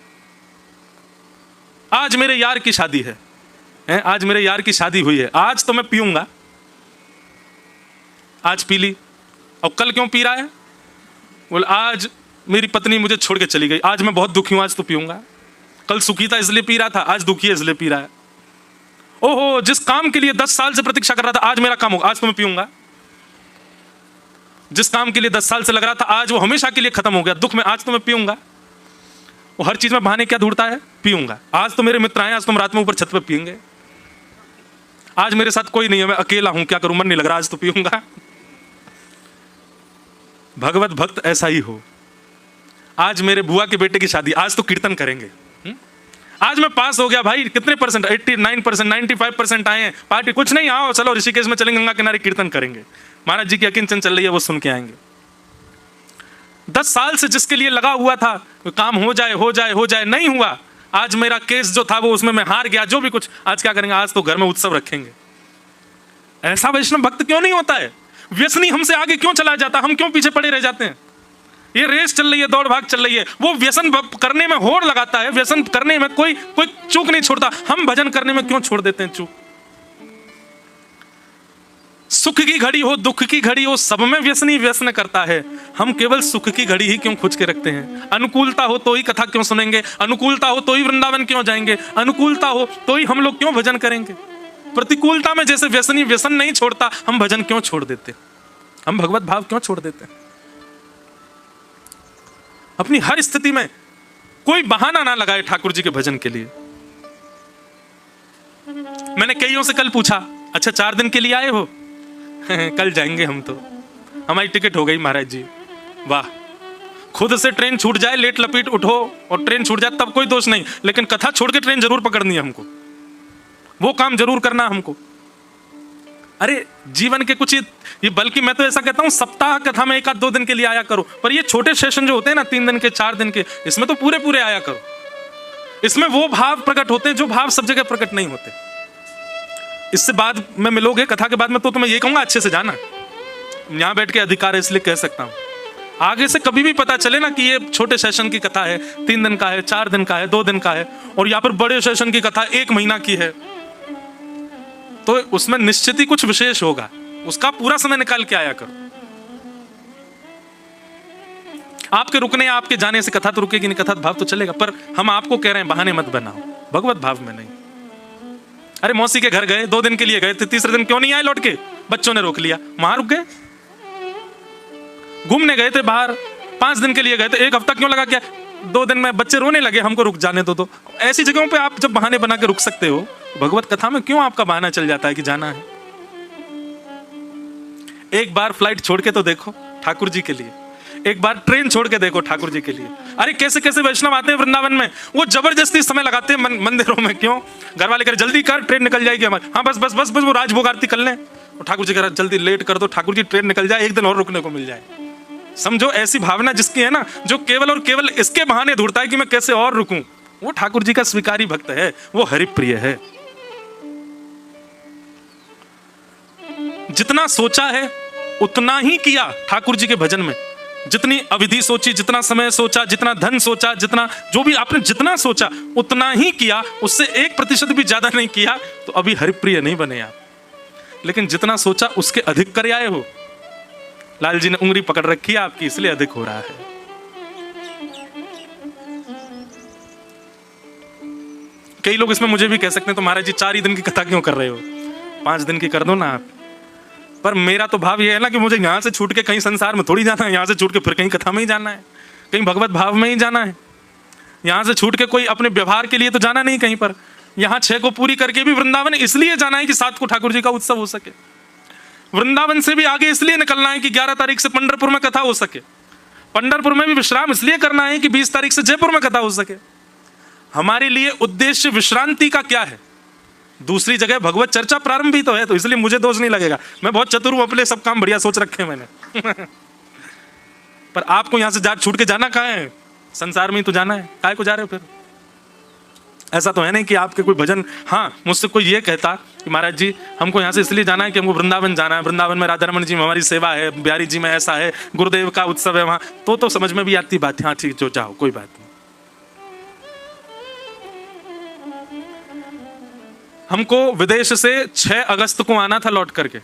आज मेरे यार की शादी है, आज मेरे यार की शादी हुई है, आज तो मैं पीऊंगा, आज पी ली। और कल क्यों पी रहा है? बोले आज मेरी पत्नी मुझे छोड़ के चली गई, आज मैं बहुत दुखी हूं, आज तो पीऊंगा। कल सुखी था इसलिए पी रहा था, आज दुखी है इसलिए पी रहा है। ओहो, जिस काम के लिए 10 साल से प्रतीक्षा कर रहा था, आज मेरा काम होगा, आज तो मैं पीऊंगा। जिस काम के लिए 10 साल से लग रहा था, आज वो हमेशा के लिए खत्म हो गया दुख में, आज तो मैं पीऊंगा। वो हर चीज में बहाने क्या ढूंढता है? पीऊंगा। आज तो मेरे मित्र आए, आज तो हम रात में ऊपर छत पे पियेंगे। आज मेरे साथ कोई नहीं है, मैं अकेला हूं, क्या करूं, मन नहीं लग रहा, आज तो पीऊंगा। भगवत भक्त ऐसा ही हो। आज मेरे बुआ के बेटे की शादी, आज तो कीर्तन करेंगे। आज मैं पास हो गया भाई, कितने परसेंट? 89%, 95% आए हैं, पार्टी कुछ नहीं, आओ चलो ऋषिकेश में चलेंगे, गंगा किनारे कीर्तन करेंगे, महाराज जी की अकिंचन चल रही है, वो सुन के आएंगे। 10 साल से जिसके लिए लगा हुआ था काम हो जाए हो जाए हो जाए, नहीं हुआ। आज मेरा केस जो था वो उसमें मैं हार गया, जो भी कुछ, आज क्या करेंगे? आज तो घर में उत्सव रखेंगे। ऐसा वैष्णव भक्त क्यों नहीं होता है? व्यसनी हमसे आगे क्यों चला जाता, हम क्यों पीछे पड़े रह जाते हैं? ये रेस चल रही है, दौड़ भाग चल रही है, वो व्यसन करने में होड़ लगाता है, व्यसन करने में कोई चूक नहीं छोड़ता, हम भजन करने में क्यों छोड़ देते हैं चूक? सुख की घड़ी हो, दुख की घड़ी हो, सब में व्यसनी व्यसन करता है, हम केवल सुख की घड़ी ही क्यों खोज के रखते हैं? अनुकूलता हो तो ही कथा क्यों सुनेंगे, अनुकूलता हो तो ही वृंदावन क्यों जाएंगे, अनुकूलता हो तो ही हम लोग क्यों भजन करेंगे? प्रतिकूलता में जैसे व्यसनी व्यसन नहीं छोड़ता, हम भजन क्यों छोड़ देते, हम भगवत भाव क्यों छोड़ देते? अपनी हर स्थिति में कोई बहाना ना लगाए ठाकुर जी के भजन के लिए। मैंने कईयों से कल पूछा, अच्छा 4 दिन के लिए आए हो? कल जाएंगे हम, तो हमारी टिकट हो गई महाराज जी। वाह, खुद से ट्रेन छूट जाए, लेट लपीट उठो और ट्रेन छूट जाए तब कोई दोष नहीं, लेकिन कथा छोड़ के ट्रेन जरूर पकड़नी है हमको, वो काम जरूर करना हमको। अरे जीवन के कुछ ये बल्कि मैं तो ऐसा कहता हूं, सप्ताह कथा में 1-2 दिन के लिए आया करो, पर ये छोटे सेशन जो होते हैं ना, 3 दिन के 4 दिन के, इसमें तो पूरे पूरे आया करो। इसमें वो भाव प्रकट होते हैं जो भाव सब जगह प्रकट नहीं होते। इससे बाद में मिलोगे कथा के बाद में, तो मैं ये कहूंगा अच्छे से जाना। यहां बैठ के अधिकार है इसलिए कह सकता हूं, आगे से कभी भी पता चले ना कि ये छोटे सेशन की कथा है, 3 दिन का है, 4 दिन का है, 2 दिन का है, और यहाँ पर बड़े सेशन की कथा 1 महीना की है, तो उसमें निश्चित ही कुछ विशेष होगा, उसका पूरा समय निकाल के आया करो। आपके रुकने आपके जाने से कथा तो रुकेगी नहीं, कथा भाव तो चलेगा, पर हम आपको कह रहे हैं बहाने मत बनाओ, भगवत भाव में नहीं। अरे मौसी के घर गए, 2 दिन के लिए गए थे, तीसरे दिन क्यों नहीं आए लौट के? बच्चों ने रोक लिया, वहां रुक गए। घूमने गए थे बाहर, 5 दिन के लिए गए थे, 1 हफ्ता क्यों लगा? क्या 2 दिन में बच्चे रोने लगे, हमको रुक जाने दो। ऐसी जगहों पे आप जब बहाने बना के रुक सकते हो, भगवत कथा में क्यों आपका बहाना चल जाता है कि जाना है? एक बार फ्लाइट छोड़ के तो देखो ठाकुर जी के लिए, एक बार ट्रेन छोड़ के देखो ठाकुर जी के लिए। अरे कैसे कैसे वैष्णव आते हैं वृंदावन में, वो जबरदस्ती समय लगाते हैं मंदिरों में। क्यों? घर वाले कह जल्दी कर, ट्रेन निकल जाएगी हमारी। हाँ बस बस बस बस वो राजभोग आरती कर लें, और ठाकुर जी कह रहा जल्दी लेट कर दो, ठाकुर जी ट्रेन निकल जाए, 1 दिन और रुकने को मिल जाए। समझो, ऐसी भावना जिसकी है ना, जो केवल और केवल इसके बहाने ढूंढता है कि मैं कैसे और रुकूं, वो ठाकुर जी का स्वीकारी भक्त है, वो हरिप्रिय है। जितना सोचा है उतना ही किया ठाकुर जी के भजन में, जितनी अविधि सोची, जितना समय सोचा, जितना धन सोचा, जितना जो भी आपने जितना सोचा उतना ही किया, उससे 1% भी ज्यादा नहीं किया, तो अभी हरिप्रिय नहीं बने आप। लेकिन जितना सोचा उसके अधिक कर आए हो। लाल जी ने उंगली पकड़ रखी है आपकी, इसलिए अधिक हो रहा है। कई लोग इसमें मुझे भी कह सकते हैं, तो महाराज जी 4 ही दिन की कथा क्यों कर रहे हो, 5 दिन की कर दो ना आप। पर मेरा तो भाव ये है ना कि मुझे यहाँ से छूट के कहीं संसार में थोड़ी जाना है, यहाँ से छूट के फिर कहीं कथा में ही जाना है, कहीं भगवत भाव में ही जाना है। यहाँ से छूट के कोई अपने व्यवहार के लिए तो जाना नहीं कहीं पर। यहाँ 6 को पूरी करके भी वृंदावन इसलिए जाना है कि 7 को ठाकुर जी का उत्सव हो सके। वृंदावन से भी आगे इसलिए निकलना है कि 11 तारीख से पंढरपुर में कथा हो सके। पंढरपुर में भी विश्राम इसलिए करना है कि 20 तारीख से जयपुर में कथा हो सके। हमारे लिए उद्देश्य विश्रांति का क्या है? दूसरी जगह भगवत चर्चा प्रारंभ ही तो है, तो इसलिए मुझे दोष नहीं लगेगा। मैं बहुत चतुर हूं, अपने सब काम बढ़िया सोच रखे हैं मैंने। पर आपको यहां से छूट के जाना कहाँ है? संसार में ही तो जाना है, काहे को जा रहे हो फिर? ऐसा तो है नहीं कि आपके कोई भजन, हाँ मुझसे कोई ये कहता कि महाराज जी हमको यहाँ से इसलिए जाना है कि हमको वृंदावन जाना है, वृंदावन में राधा रमन जी में हमारी सेवा है, बिहारी जी में ऐसा है, गुरुदेव का उत्सव है वहाँ, तो समझ में भी आती बात। हाँ ठीक, जो चाहो, कोई बात नहीं। हमको विदेश से 6 अगस्त को आना था लौट करके,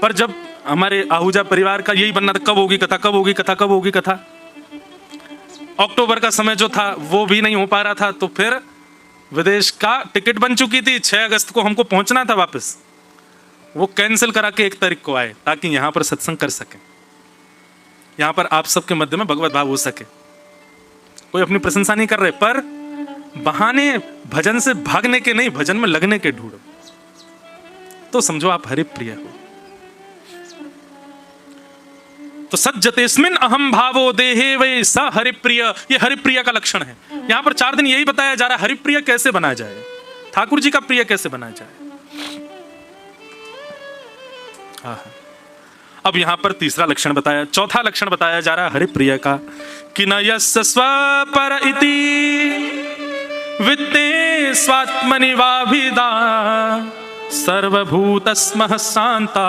पर जब हमारे आहूजा परिवार का यही बनना था, कब होगी कथा, कब होगी कथा, कब होगी कथा। अक्टूबर का समय जो था वो भी नहीं हो पा रहा था, तो फिर विदेश का टिकट बन चुकी थी, 6 अगस्त को हमको पहुंचना था वापस, वो कैंसिल करा के 1 तारीख को आए ताकि यहां पर सत्संग कर सके, यहां पर आप सबके मध्य में भगवत भाव हो सके। कोई अपनी प्रशंसा नहीं कर रहे, पर बहाने भजन से भागने के नहीं, भजन में लगने के ढूंढो, तो समझो आप हरिप्रिय हो। तो सज्जतेस्मिन् अहम भावो देहे वे स हरिप्रिय, ये हरिप्रिय का लक्षण है। यहां पर 4 दिन यही बताया जा रहा है, हरिप्रिय कैसे बनाया जाए, ठाकुर जी का प्रिय कैसे बनाया जाए। अब यहां पर तीसरा लक्षण बताया, चौथा लक्षण बताया जा रहा है हरिप्रिय का, कि न यस्य स्वपर इति वित्ते स्वात्मनि वाभिदा सर्वभूतस्मः शांता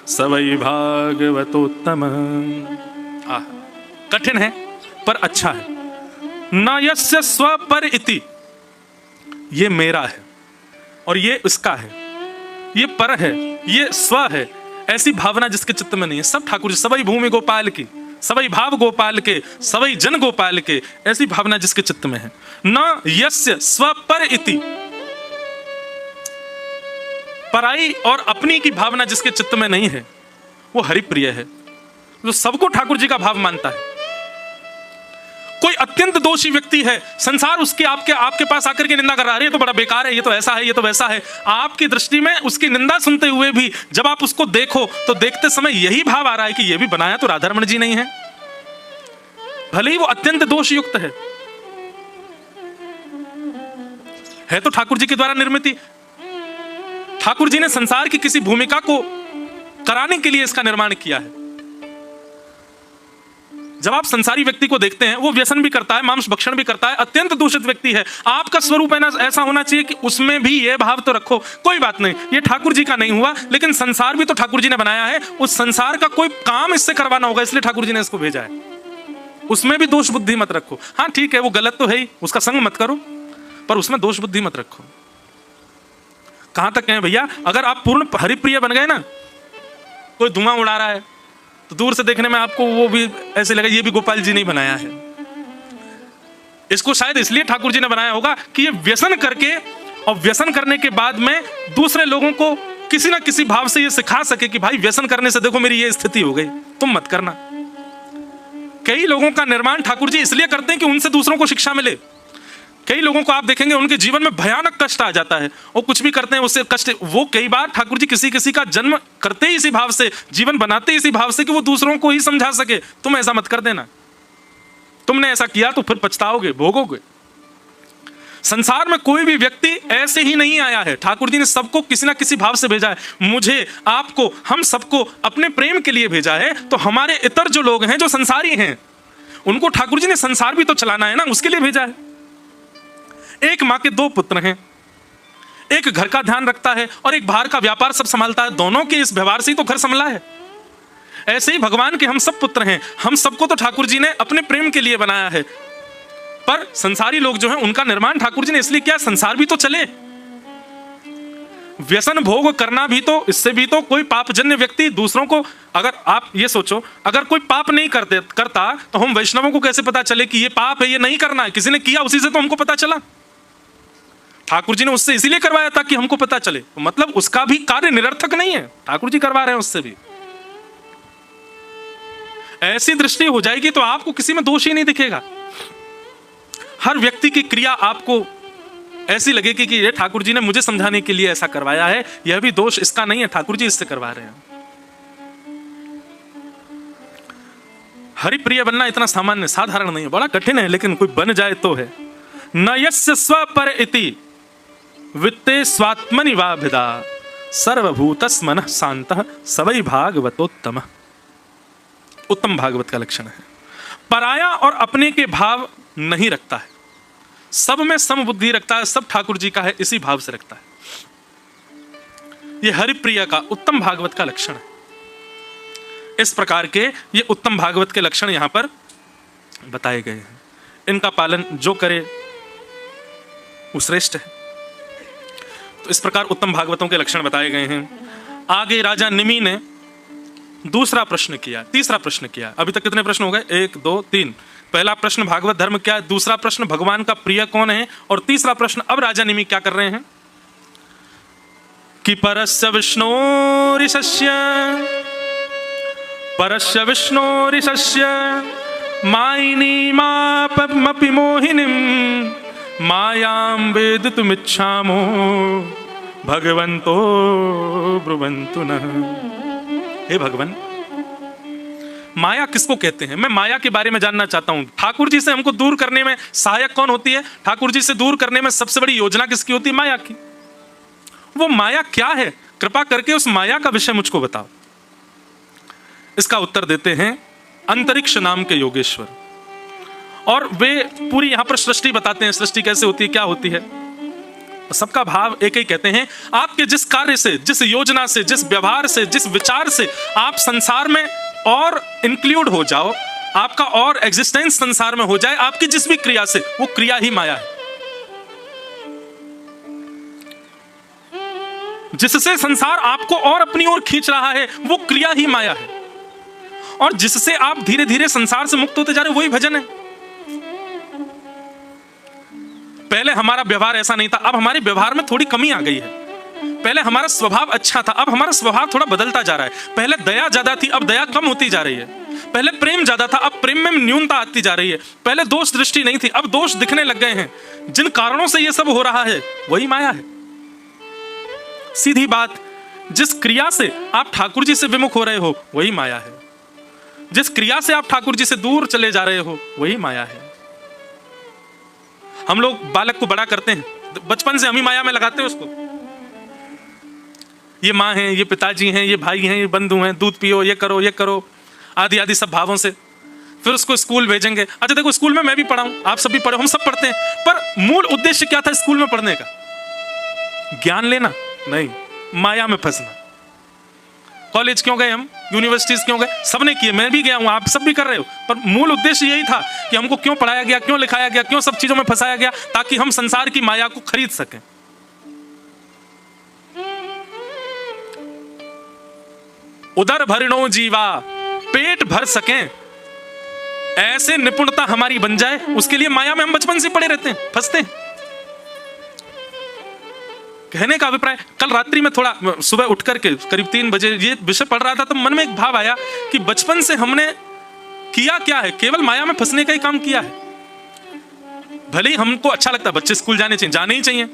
सवै भागवतोत्तम। कठिन है पर अच्छा है। न यस्य स्वपर इति, ये मेरा है और ये उसका है, ये पर है, ये स्व है, ऐसी भावना जिसके चित्त में नहीं है। सब ठाकुर जी, सवै भूमि गोपाल की, सवै भाव गोपाल के, सवै जन गोपाल के, ऐसी भावना जिसके चित्त में है। न यस्य स्वपर इति, पराई और अपनी की भावना जिसके चित्त में नहीं है, वो हरिप्रिय है, जो सबको ठाकुर जी का भाव मानता है। कोई अत्यंत दोषी व्यक्ति है, संसार उसकी आपके पास आकर के निंदा कर रहा है, ये तो बड़ा बेकार है, ये तो ऐसा है, ये तो वैसा है। आपकी दृष्टि में उसकी निंदा सुनते हुए भी जब आप उसको देखो तो देखते समय यही भाव आ रहा है कि ये भी बनाया तो राधा रमण जी नहीं है, भले ही वो अत्यंत दोषयुक्त है तो ठाकुर जी के द्वारा निर्मित। ठाकुर जी ने संसार की किसी भूमिका को कराने के लिए इसका निर्माण किया है। जब आप संसारी व्यक्ति को देखते हैं, वो व्यसन भी करता है, मांस भक्षण भी करता है, अत्यंत दूषित व्यक्ति है, आपका स्वरूप ऐसा होना चाहिए कि उसमें भी ये भाव तो रखो, कोई बात नहीं, ये ठाकुर जी का नहीं हुआ, लेकिन संसार भी तो ठाकुर जी ने बनाया है, उस संसार का कोई काम इससे करवाना होगा, इसलिए ठाकुर जी ने इसको भेजा है, उसमें भी दोष बुद्धि मत रखो। हाँ ठीक है, वो गलत तो है ही, उसका संग मत करो, पर उसमें दोष बुद्धि मत रखो। कहां तक कहें भैया, अगर आप पूर्ण हरिप्रिय बन गए ना, कोई धुआं उड़ा रहा है तो दूर से देखने में आपको वो भी ऐसे लगा ये भी गोपाल जी ने बनाया है। इसको शायद इसलिए ठाकुर जी ने बनाया होगा कि ये व्यसन करके और व्यसन करने के बाद में दूसरे लोगों को किसी ना किसी भाव से ये सिखा सके कि भाई व्यसन करने से देखो मेरी ये स्थिति हो गई, तुम मत करना। कई लोगों का निर्माण ठाकुर जी इसलिए करते हैं कि उनसे दूसरों को शिक्षा मिले। कई लोगों को आप देखेंगे उनके जीवन में भयानक कष्ट आ जाता है, वो कुछ भी करते हैं उससे कष्ट, वो कई बार ठाकुर जी किसी का जन्म करते ही इसी भाव से, जीवन बनाते इसी भाव से कि वो दूसरों को ही समझा सके, तुम ऐसा मत कर देना, तुमने ऐसा किया तो फिर पछताओगे, भोगोगे। संसार में कोई भी व्यक्ति ऐसे ही नहीं आया है, ठाकुर जी ने सबको किसी ना किसी भाव से भेजा है। मुझे, आपको, हम सबको अपने प्रेम के लिए भेजा है। तो हमारे इतर जो लोग हैं, जो संसारी हैं, उनको ठाकुर जी ने संसार भी तो चलाना है ना, उसके लिए भेजा है। एक माँ के 2 पुत्र हैं, एक घर का ध्यान रखता है और एक बाहर का व्यापार सब संभालता है, दोनों के इस व्यवहार से ही तो घर संभला है। ऐसे ही भगवान के हम सब पुत्र हैं, हम सबको तो ठाकुर जी ने अपने प्रेम के लिए बनाया है। पर संसारी लोग जो हैं, उनका निर्माण ठाकुर जी ने इसलिए किया संसार भी तो चले। व्यसन भोग करना भी तो, इससे भी तो कोई पापजन्य व्यक्ति दूसरों को, अगर आप ये सोचो, अगर कोई पाप नहीं करता तो हम वैष्णवों को कैसे पता चले कि ये पाप है, ये नहीं करना है? किसी ने किया, उसी से तो हमको पता चला। ठाकुर जी ने उससे इसीलिए करवाया ताकि हमको पता चले, मतलब उसका भी कार्य निरर्थक नहीं है, ठाकुर जी करवा रहे हैं उससे भी। ऐसी दृष्टि हो जाएगी तो आपको किसी में दोष ही नहीं दिखेगा। हर व्यक्ति की क्रिया आपको ऐसी लगेगी कि ये ठाकुर जी ने मुझे समझाने के लिए ऐसा करवाया है, यह भी दोष इसका नहीं है, ठाकुर जी इससे करवा रहे हैं। हरिप्रिय बनना इतना सामान्य साधारण नहीं है, बड़ा कठिन है, लेकिन कोई बन जाए तो है। न यस्य स्वपर इति वित्ते स्वात्मनि वा भिदा सर्वभूतस् मनः शान्तः सवै भागवतोत्तम। उत्तम भागवत का लक्षण है पराया और अपने के भाव नहीं रखता है, सब में सम बुद्धि रखता है, सब ठाकुर जी का है इसी भाव से रखता है। यह हरिप्रिय का उत्तम भागवत का लक्षण है। इस प्रकार के ये उत्तम भागवत के लक्षण यहां पर बताए गए हैं। इनका पालन जो करे वो श्रेष्ठ है। तो इस प्रकार उत्तम भागवतों के लक्षण बताए गए हैं। आगे राजा निमि ने दूसरा प्रश्न किया, तीसरा प्रश्न किया। अभी तक कितने प्रश्न हो गए? 1 2 3। पहला प्रश्न भागवत धर्म क्या है, दूसरा प्रश्न भगवान का प्रिय कौन है, और तीसरा प्रश्न अब राजा निमि क्या कर रहे हैं कि परस्य विष्णोरिशस्य मायिनी मापमपि मोहिनीं मायां वेदितुमिच्छामो भगवन्तो ब्रुवन्तु नः। हे भगवान, माया किसको कहते हैं? मैं माया के बारे में जानना चाहता हूं। ठाकुर जी से हमको दूर करने में सहायक कौन होती है? ठाकुर जी से दूर करने में सबसे बड़ी योजना किसकी होती है? माया की। वो माया क्या है? कृपा करके उस माया का विषय मुझको बताओ। इसका उत्तर देते हैं अंतरिक्ष नाम के योगेश्वर, और वे पूरी यहां पर सृष्टि बताते हैं। सृष्टि कैसे होती है, क्या होती है, सबका भाव एक ही कहते हैं। आपके जिस कार्य से, जिस योजना से, जिस व्यवहार से, जिस विचार से आप संसार में और इंक्लूड हो जाओ, आपका और एग्जिस्टेंस संसार में हो जाए, आपकी जिस भी क्रिया से, वो क्रिया ही माया है। जिससे संसार आपको और अपनी ओर खींच रहा है, वो क्रिया ही माया है। और जिससे आप धीरे धीरे संसार से मुक्त होते जा रहे, वही भजन है। पहले हमारा व्यवहार ऐसा नहीं था, अब हमारे व्यवहार में थोड़ी कमी आ गई है। पहले हमारा स्वभाव अच्छा था, अब हमारा स्वभाव थोड़ा बदलता जा रहा है। पहले दया ज्यादा थी, अब दया कम होती जा रही है। पहले प्रेम ज्यादा था, अब प्रेम में न्यूनता आती जा रही है। पहले दोष दृष्टि नहीं थी, अब दोष दिखने लग गए हैं। जिन कारणों से ये सब हो रहा है, वही माया है। सीधी बात, जिस क्रिया से आप ठाकुर जी से विमुख हो रहे हो, वही माया है। जिस क्रिया से आप ठाकुर जी से दूर चले जा रहे हो, वही माया है। हम लोग बालक को बड़ा करते हैं, बचपन से हम ही माया में लगाते हैं उसको। ये माँ है, ये पिताजी हैं, ये भाई हैं, ये बंधु हैं, दूध पियो, ये करो आदि आदि सब भावों से फिर उसको स्कूल भेजेंगे। अच्छा देखो, स्कूल में मैं भी पढ़ा हूं, आप सब भी पढ़े, हम सब पढ़ते हैं, पर मूल उद्देश्य क्या था स्कूल में पढ़ने का? ज्ञान लेना नहीं, माया में फंसना। कॉलेज क्यों गए हम, यूनिवर्सिटीज क्यों गए? सबने किए, मैं भी गया हूं, आप सब भी कर रहे हो, पर मूल उद्देश्य यही था कि हमको क्यों पढ़ाया गया, क्यों लिखाया गया, क्यों सब चीजों में फंसाया गया, ताकि हम संसार की माया को खरीद सकें। उदर भरणो जीवा, पेट भर सकें, ऐसे निपुणता हमारी बन जाए, उसके लिए माया में हम बचपन से पड़े रहते हैं, फंसते हैं। कहने का अभिप्राय, कल रात्रि में थोड़ा सुबह उठ करके करीब 3 बजे ये विषय पढ़ रहा था, तो मन में एक भाव आया कि बचपन से हमने किया क्या है? केवल माया में फंसने का ही काम किया है। भले ही हमको अच्छा लगता है बच्चे स्कूल जाने ही चाहिए,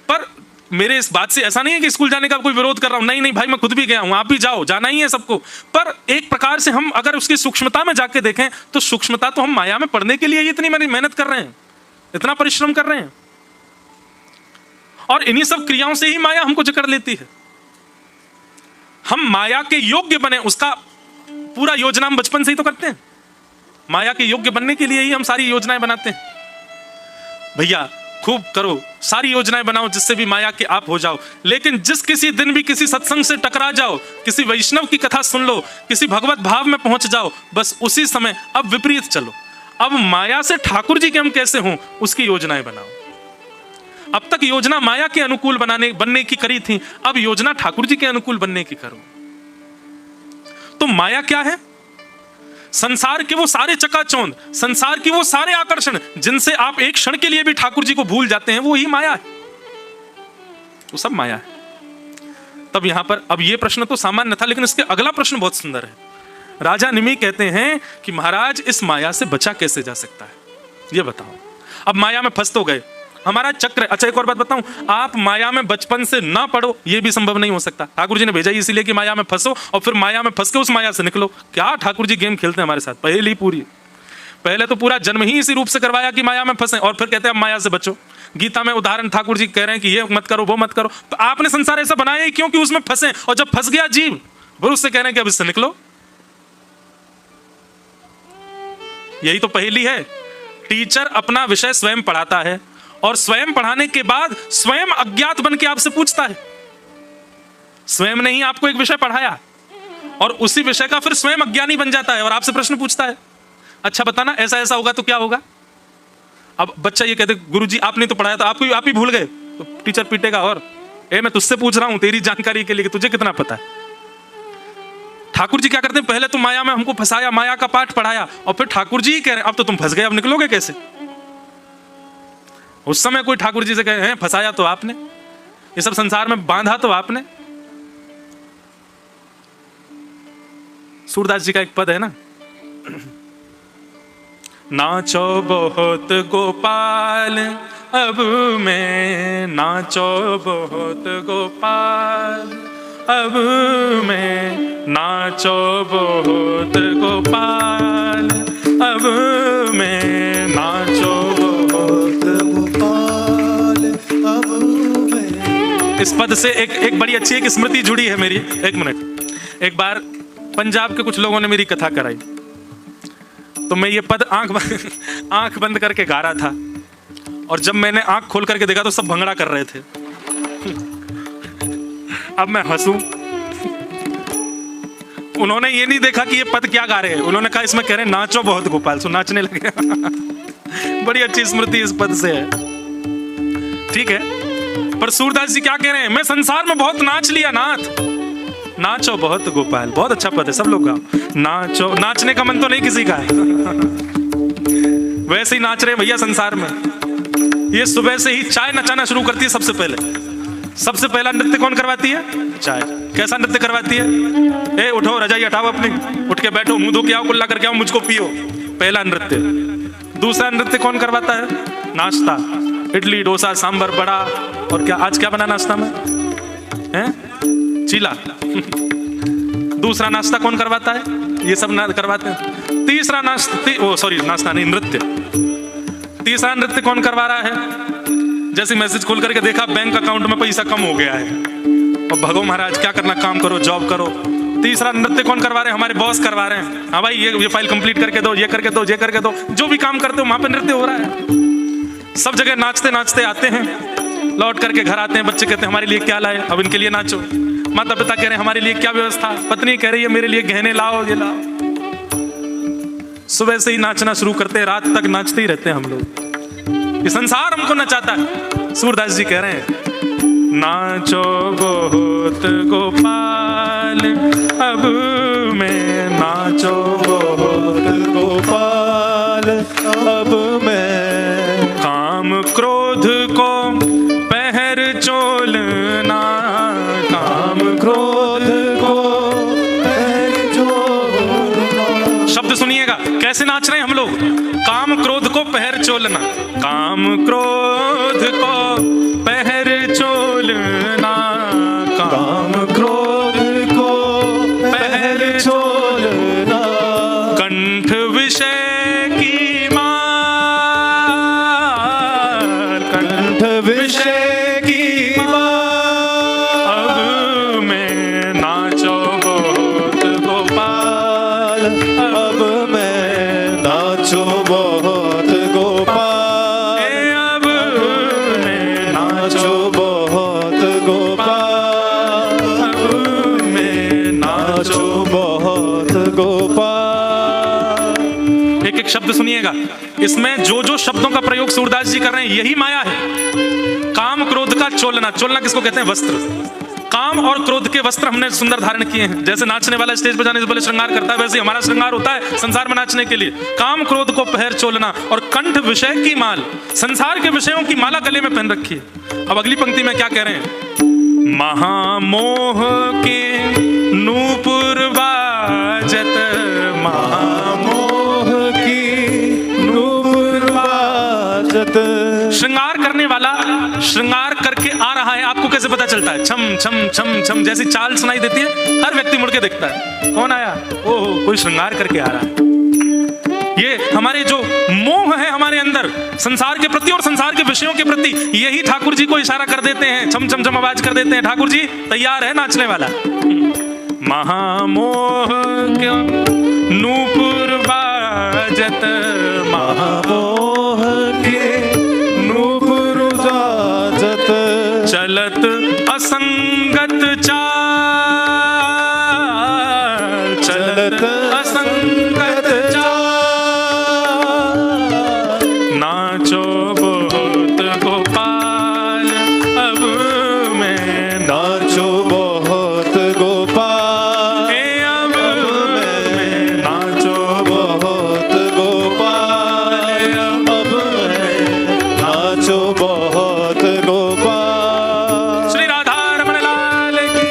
पर मेरे इस बात से ऐसा नहीं है कि स्कूल जाने का कोई विरोध कर रहा हूं, नहीं भाई, मैं खुद भी गया हूं, आप भी जाओ, जाना ही है सबको। पर एक प्रकार से हम अगर उसकी सूक्ष्मता में जाके देखें, तो सूक्ष्मता तो हम माया में पढ़ने के लिए इतनी मेहनत कर रहे हैं, इतना परिश्रम कर रहे हैं, और इन्हीं सब क्रियाओं से ही माया हमको जकड़ लेती है। हम माया के योग्य बने, उसका पूरा योजना हम बचपन से ही तो करते हैं। माया के योग्य बनने के लिए ही हम सारी योजनाएं बनाते हैं। भैया खूब करो, सारी योजनाएं बनाओ जिससे भी माया के आप हो जाओ, लेकिन जिस किसी दिन भी किसी सत्संग से टकरा जाओ, किसी वैष्णव की कथा सुन लो, किसी भगवत भाव में पहुंच जाओ, बस उसी समय अब विपरीत चलो। अब माया से ठाकुर जी के हम कैसे हों, उसकी योजनाएं बनाओ। अब तक योजना माया के अनुकूल बनने की करी थी, अब योजना ठाकुर जी के अनुकूल बनने की करो। तो माया क्या है? संसार के वो सारे चकाचौंध, संसार की वो सारे आकर्षण जिनसे आप एक क्षण के लिए भी ठाकुर जी को भूल जाते हैं, वो ही माया है, वो सब माया है। तब यहां पर अब ये प्रश्न तो सामान्य था, लेकिन इसके अगला प्रश्न बहुत सुंदर है। राजा निमि कहते हैं कि महाराज, इस माया से बचा कैसे जा सकता है, ये बताओ। अब माया में फंस तो गए, हमारा चक्र है। अच्छा एक और बात बताऊं, आप माया में बचपन से ना पड़ो ये भी संभव नहीं हो सकता। ठाकुर जी ने भेजा ही इसीलिए कि माया में फंसो और फिर माया में फंस के उस माया से निकलो। क्या ठाकुर जी गेम खेलते हैं हमारे साथ, पहले ही पूरी, पहले तो पूरा जन्म ही इसी रूप से करवाया कि माया में फंसे और फिर कहते हैं अब माया से बचो। गीता में उदाहरण ठाकुर जी कह रहे हैं कि ये मत करो वो मत करो, तो आपने संसार ऐसा बनाया ही क्यों कि उसमें फंसे, और जब फंस गया जीव फिर उससे कह रहे हैं कि अब इससे निकलो। यही तो पहेली है। टीचर अपना विषय स्वयं पढ़ाता है और स्वयं पढ़ाने के बाद स्वयं अज्ञात बन के आपसे पूछता है। स्वयं ने ही आपको एक विषय पढ़ाया और उसी विषय का फिर स्वयं अज्ञानी बन जाता है और आपसे प्रश्न पूछता है, अच्छा बताना ऐसा ऐसा होगा तो क्या होगा। अब बच्चा ये कहते गुरुजी आपने तो पढ़ाया था, आप ही भूल गए, तो टीचर पीटेगा और मैं तुझसे पूछ रहा हूं तेरी जानकारी के लिए कि तुझे कितना पता है। ठाकुर जी क्या करते हैं, पहले तो माया में हमको फंसाया, माया का पाठ पढ़ाया और फिर ठाकुर जी ही कह रहे हैं अब तो तुम फंस गए, अब निकलोगे कैसे। उस समय कोई ठाकुर जी से कहे हैं फंसाया तो आपने, ये सब संसार में बांधा तो आपने। सूरदास जी का एक पद है ना, नाचो बहुत गोपाल अब मैं, नाचो बहुत गोपाल अब मैं, नाचो बहुत गोपाल अब मैं, नाचो बहुत गोपाल अब मैं। इस पद से एक बड़ी अच्छी एक स्मृति जुड़ी है मेरी। एक मिनट, एक बार पंजाब के कुछ लोगों ने मेरी कथा कराई, तो मैं ये पद आंख बंद करके गा रहा था और जब मैंने आंख खोल करके देखा तो सब भंगड़ा कर रहे थे। अब मैं हंसूं, उन्होंने ये नहीं देखा कि ये पद क्या गा रहे हैं, उन्होंने कहा इसमें कह रहे हैं नाचो बहुत गोपाल, सो नाचने लगे। बड़ी अच्छी स्मृति इस पद से है, ठीक है। पर सूरदास जी क्या कह रहे हैं, मैं संसार में बहुत नाच लिया नाथ, नाचो बहुत गोपाल, बहुत अच्छा पद है, सब लोग गाओ। नाचो, नाचने का मन तो नहीं किसी का है। वैसे ही नाच रहे भैया संसार में। ये सुबह से ही चाय नचाना शुरू करती है। सबसे पहला नृत्य कौन करवाती है, चाय। कैसा नृत्य करवाती है, ए उठो रजाई हटाओ अपनी, उठ के बैठो, मुंह धो के आओ, कुल्ला करके आओ, मुझको पियो, पहला नृत्य। दूसरा नृत्य कौन करवाता है, नाश्ता, इडली डोसा सांभर बड़ा, और क्या आज क्या बना नाश्ता में है, चीला। दूसरा नाश्ता कौन करवाता है, ये सब करवाते हैं। तीसरा नाश्ता नहीं, नृत्य। तीसरा नृत्य कौन करवा रहा है, जैसे मैसेज खोल करके देखा बैंक अकाउंट में पैसा कम हो गया है और भगो महाराज क्या करना, काम करो, जॉब करो। तीसरा नृत्य कौन करवा रहे हैं, हमारे बॉस करवा रहे हैं, हाँ भाई ये फाइल कंप्लीट करके दो, ये करके दो, ये करके दो। जो भी काम करते हो वहां पे नृत्य हो रहा है। सब जगह नाचते नाचते आते हैं, लौट करके घर आते हैं, बच्चे कहते हैं हमारे लिए क्या लाए, अब इनके लिए नाचो। माता पिता कह रहे हैं हमारे लिए क्या व्यवस्था, पत्नी कह रही है मेरे लिए गहने लाओ, ये लाओ। सुबह से ही नाचना शुरू करते हैं, रात तक नाचते ही रहते हैं हम लोग। ये संसार हमको नचाता है। सूरदास जी कह रहे हैं नाचो बहुत गोपाल अब मैं, नाचो बहुत गोपाल अब मैं, काम क्रोध को पहर चोलना, काम क्रोध को पहर चोलना। शब्द सुनिएगा कैसे नाच रहे हैं हम लोग, काम क्रोध को पहर चोलना, काम क्रोध को पहर चोलना, काम क्रोध को पहर चोलना, कंठ विषय की माल, कंठ विषय की माल, अब मैं नाचो बहुत गोपाल, अब मैं नाचो बहुत गोपाल, अब मैं नाचो बहुत गोपाल, अब मैं नाचो बहुत गोपाल। एक एक शब्द सुनिएगा, इसमें जो जो शब्दों का प्रयोग सूरदास जी कर रहे हैं यही माया है। काम क्रोध का चोलना, चोलना किसको कहते हैं, वस्त्र। काम और क्रोध के वस्त्र हमने सुंदर धारण किए हैं। जैसे नाचने वाला स्टेज पर जाने से पहले श्रृंगार करता है, वैसे हमारा श्रृंगार होता है संसार में नाचने के लिए। काम क्रोध को पहर चोलना और कंठ विषय की माल, संसार के विषयों की माला गले में पहन रखी है। अब अगली पंक्ति में क्या कह रहे हैं, महामोह के नूपुर बाजत, महामोह की नूपुर बाजत। श्रृंगार करने वाला आपको कैसे पता चलता है? छम छम छम छम जैसी चाल सुनाई देती है, हर व्यक्ति मुड़ के देखता है, कौन आया? ओह, कोई श्रृंगार करके आ रहा है। ये हमारे जो मोह है हमारे अंदर संसार के प्रति और संसार के विषयों के प्रति, यही ठाकुर जी को इशारा कर देते हैं, छम छम छम आवाज कर देते हैं। ठाकुर जी तैयार है नाचने वाला। महामोह क्यों नूपुर बाजत, महामोह के नूपुर बाजत, चलत असंगत चाल, चलत असंगत चाल, नाचो बहुत गोपाल अब मैं, नाचो बहुत गोपाल, अब मैं नाचो बहुत गोपाल, अब मैं नाचो बहुत गोपाल। श्री राधा रमण लाल की।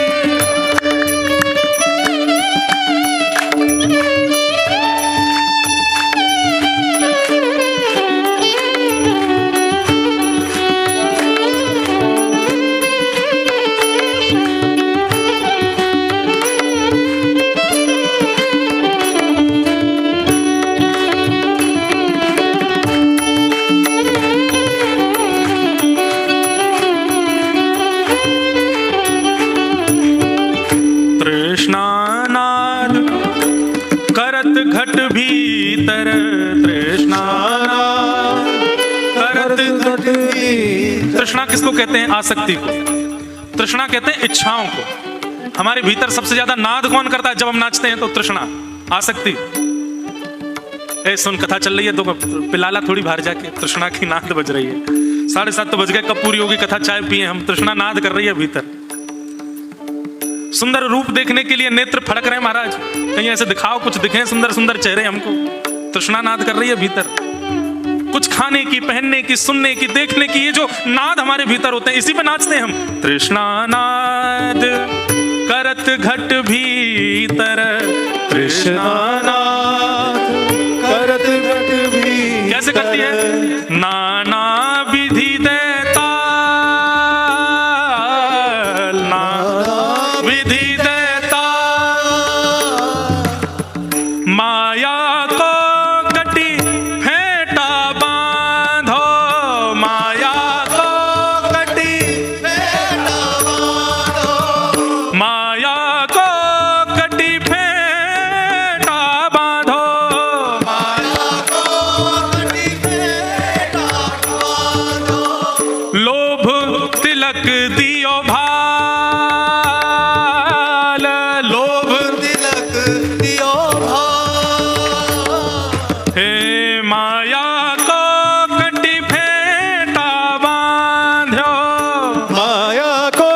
तृष्णानाद करत घट भीतर, तृष्णानाद करत घट भीतर। तृष्णा किसको कहते हैं? आसक्ति को। तृष्णा कहते हैं इच्छाओं को। हमारे भीतर सबसे ज्यादा नाद कौन करता है जब हम नाचते हैं? तो तृष्णा, आसक्ति। ए सुन, कथा चल रही है तो पिलाला थोड़ी बाहर जाके, तृष्णा की नाद बज रही है। 7:30 तो बज गए, कब पूरी होगी कथा? चाय पिए हम, तृष्णा नाद कर रही है भीतर। सुंदर रूप देखने के लिए नेत्र फड़क रहे हैं महाराज, कहीं ऐसे दिखाओ, कुछ दिखे सुंदर सुंदर चेहरे हमको। तृष्णा नाद कर रही है भीतर, कुछ खाने की, पहनने की, सुनने की, देखने की, ये जो नाद हमारे भीतर होते हैं, इसी पे नाचते हैं हम। तृष्णा नाद करत घट भीतर, तृष्णा नाद करत घट भीतर, कैसे करती है? नाना विधि देता, नाना विधि देता, माया को कटी फेंटा बांधो, माया को कटी फेंटा बांधो, माया को कटी फेंटा बांधो, माया को कटी फेंटा बांधो, लोभ तिलक दियो भाल, लोभ तिलक दियो भाल, हे माया को कटी फेंटा बांध्यो, माया को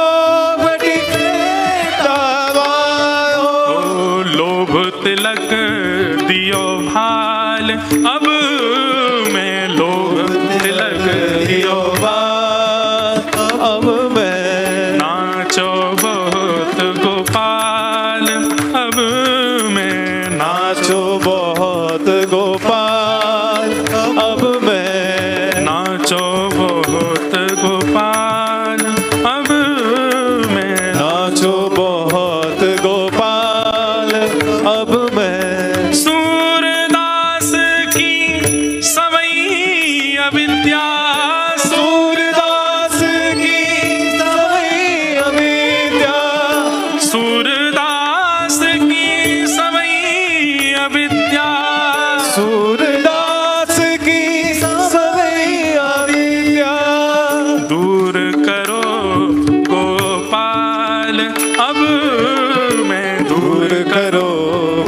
बड़ी फेंटा बांधो, ओ लोभ तिलक दियो भाल, अब मैं लोभ तिलक दियो भाल, अब मैं नाचो बहुत गोपाल, अब मैं नाचो बहुत गोपाल, अब मैं नाचो बहुत गोपाल, अब मैं नाचो बहुत गोपाल, अब मैं सूरदास की सवई अविद्या, सूरदास की सवई अविद्या, सूरदास की सवई अविद्या, सूरदास की सवई अविद्या, दूर करो गोपाल, अब मैं दूर करो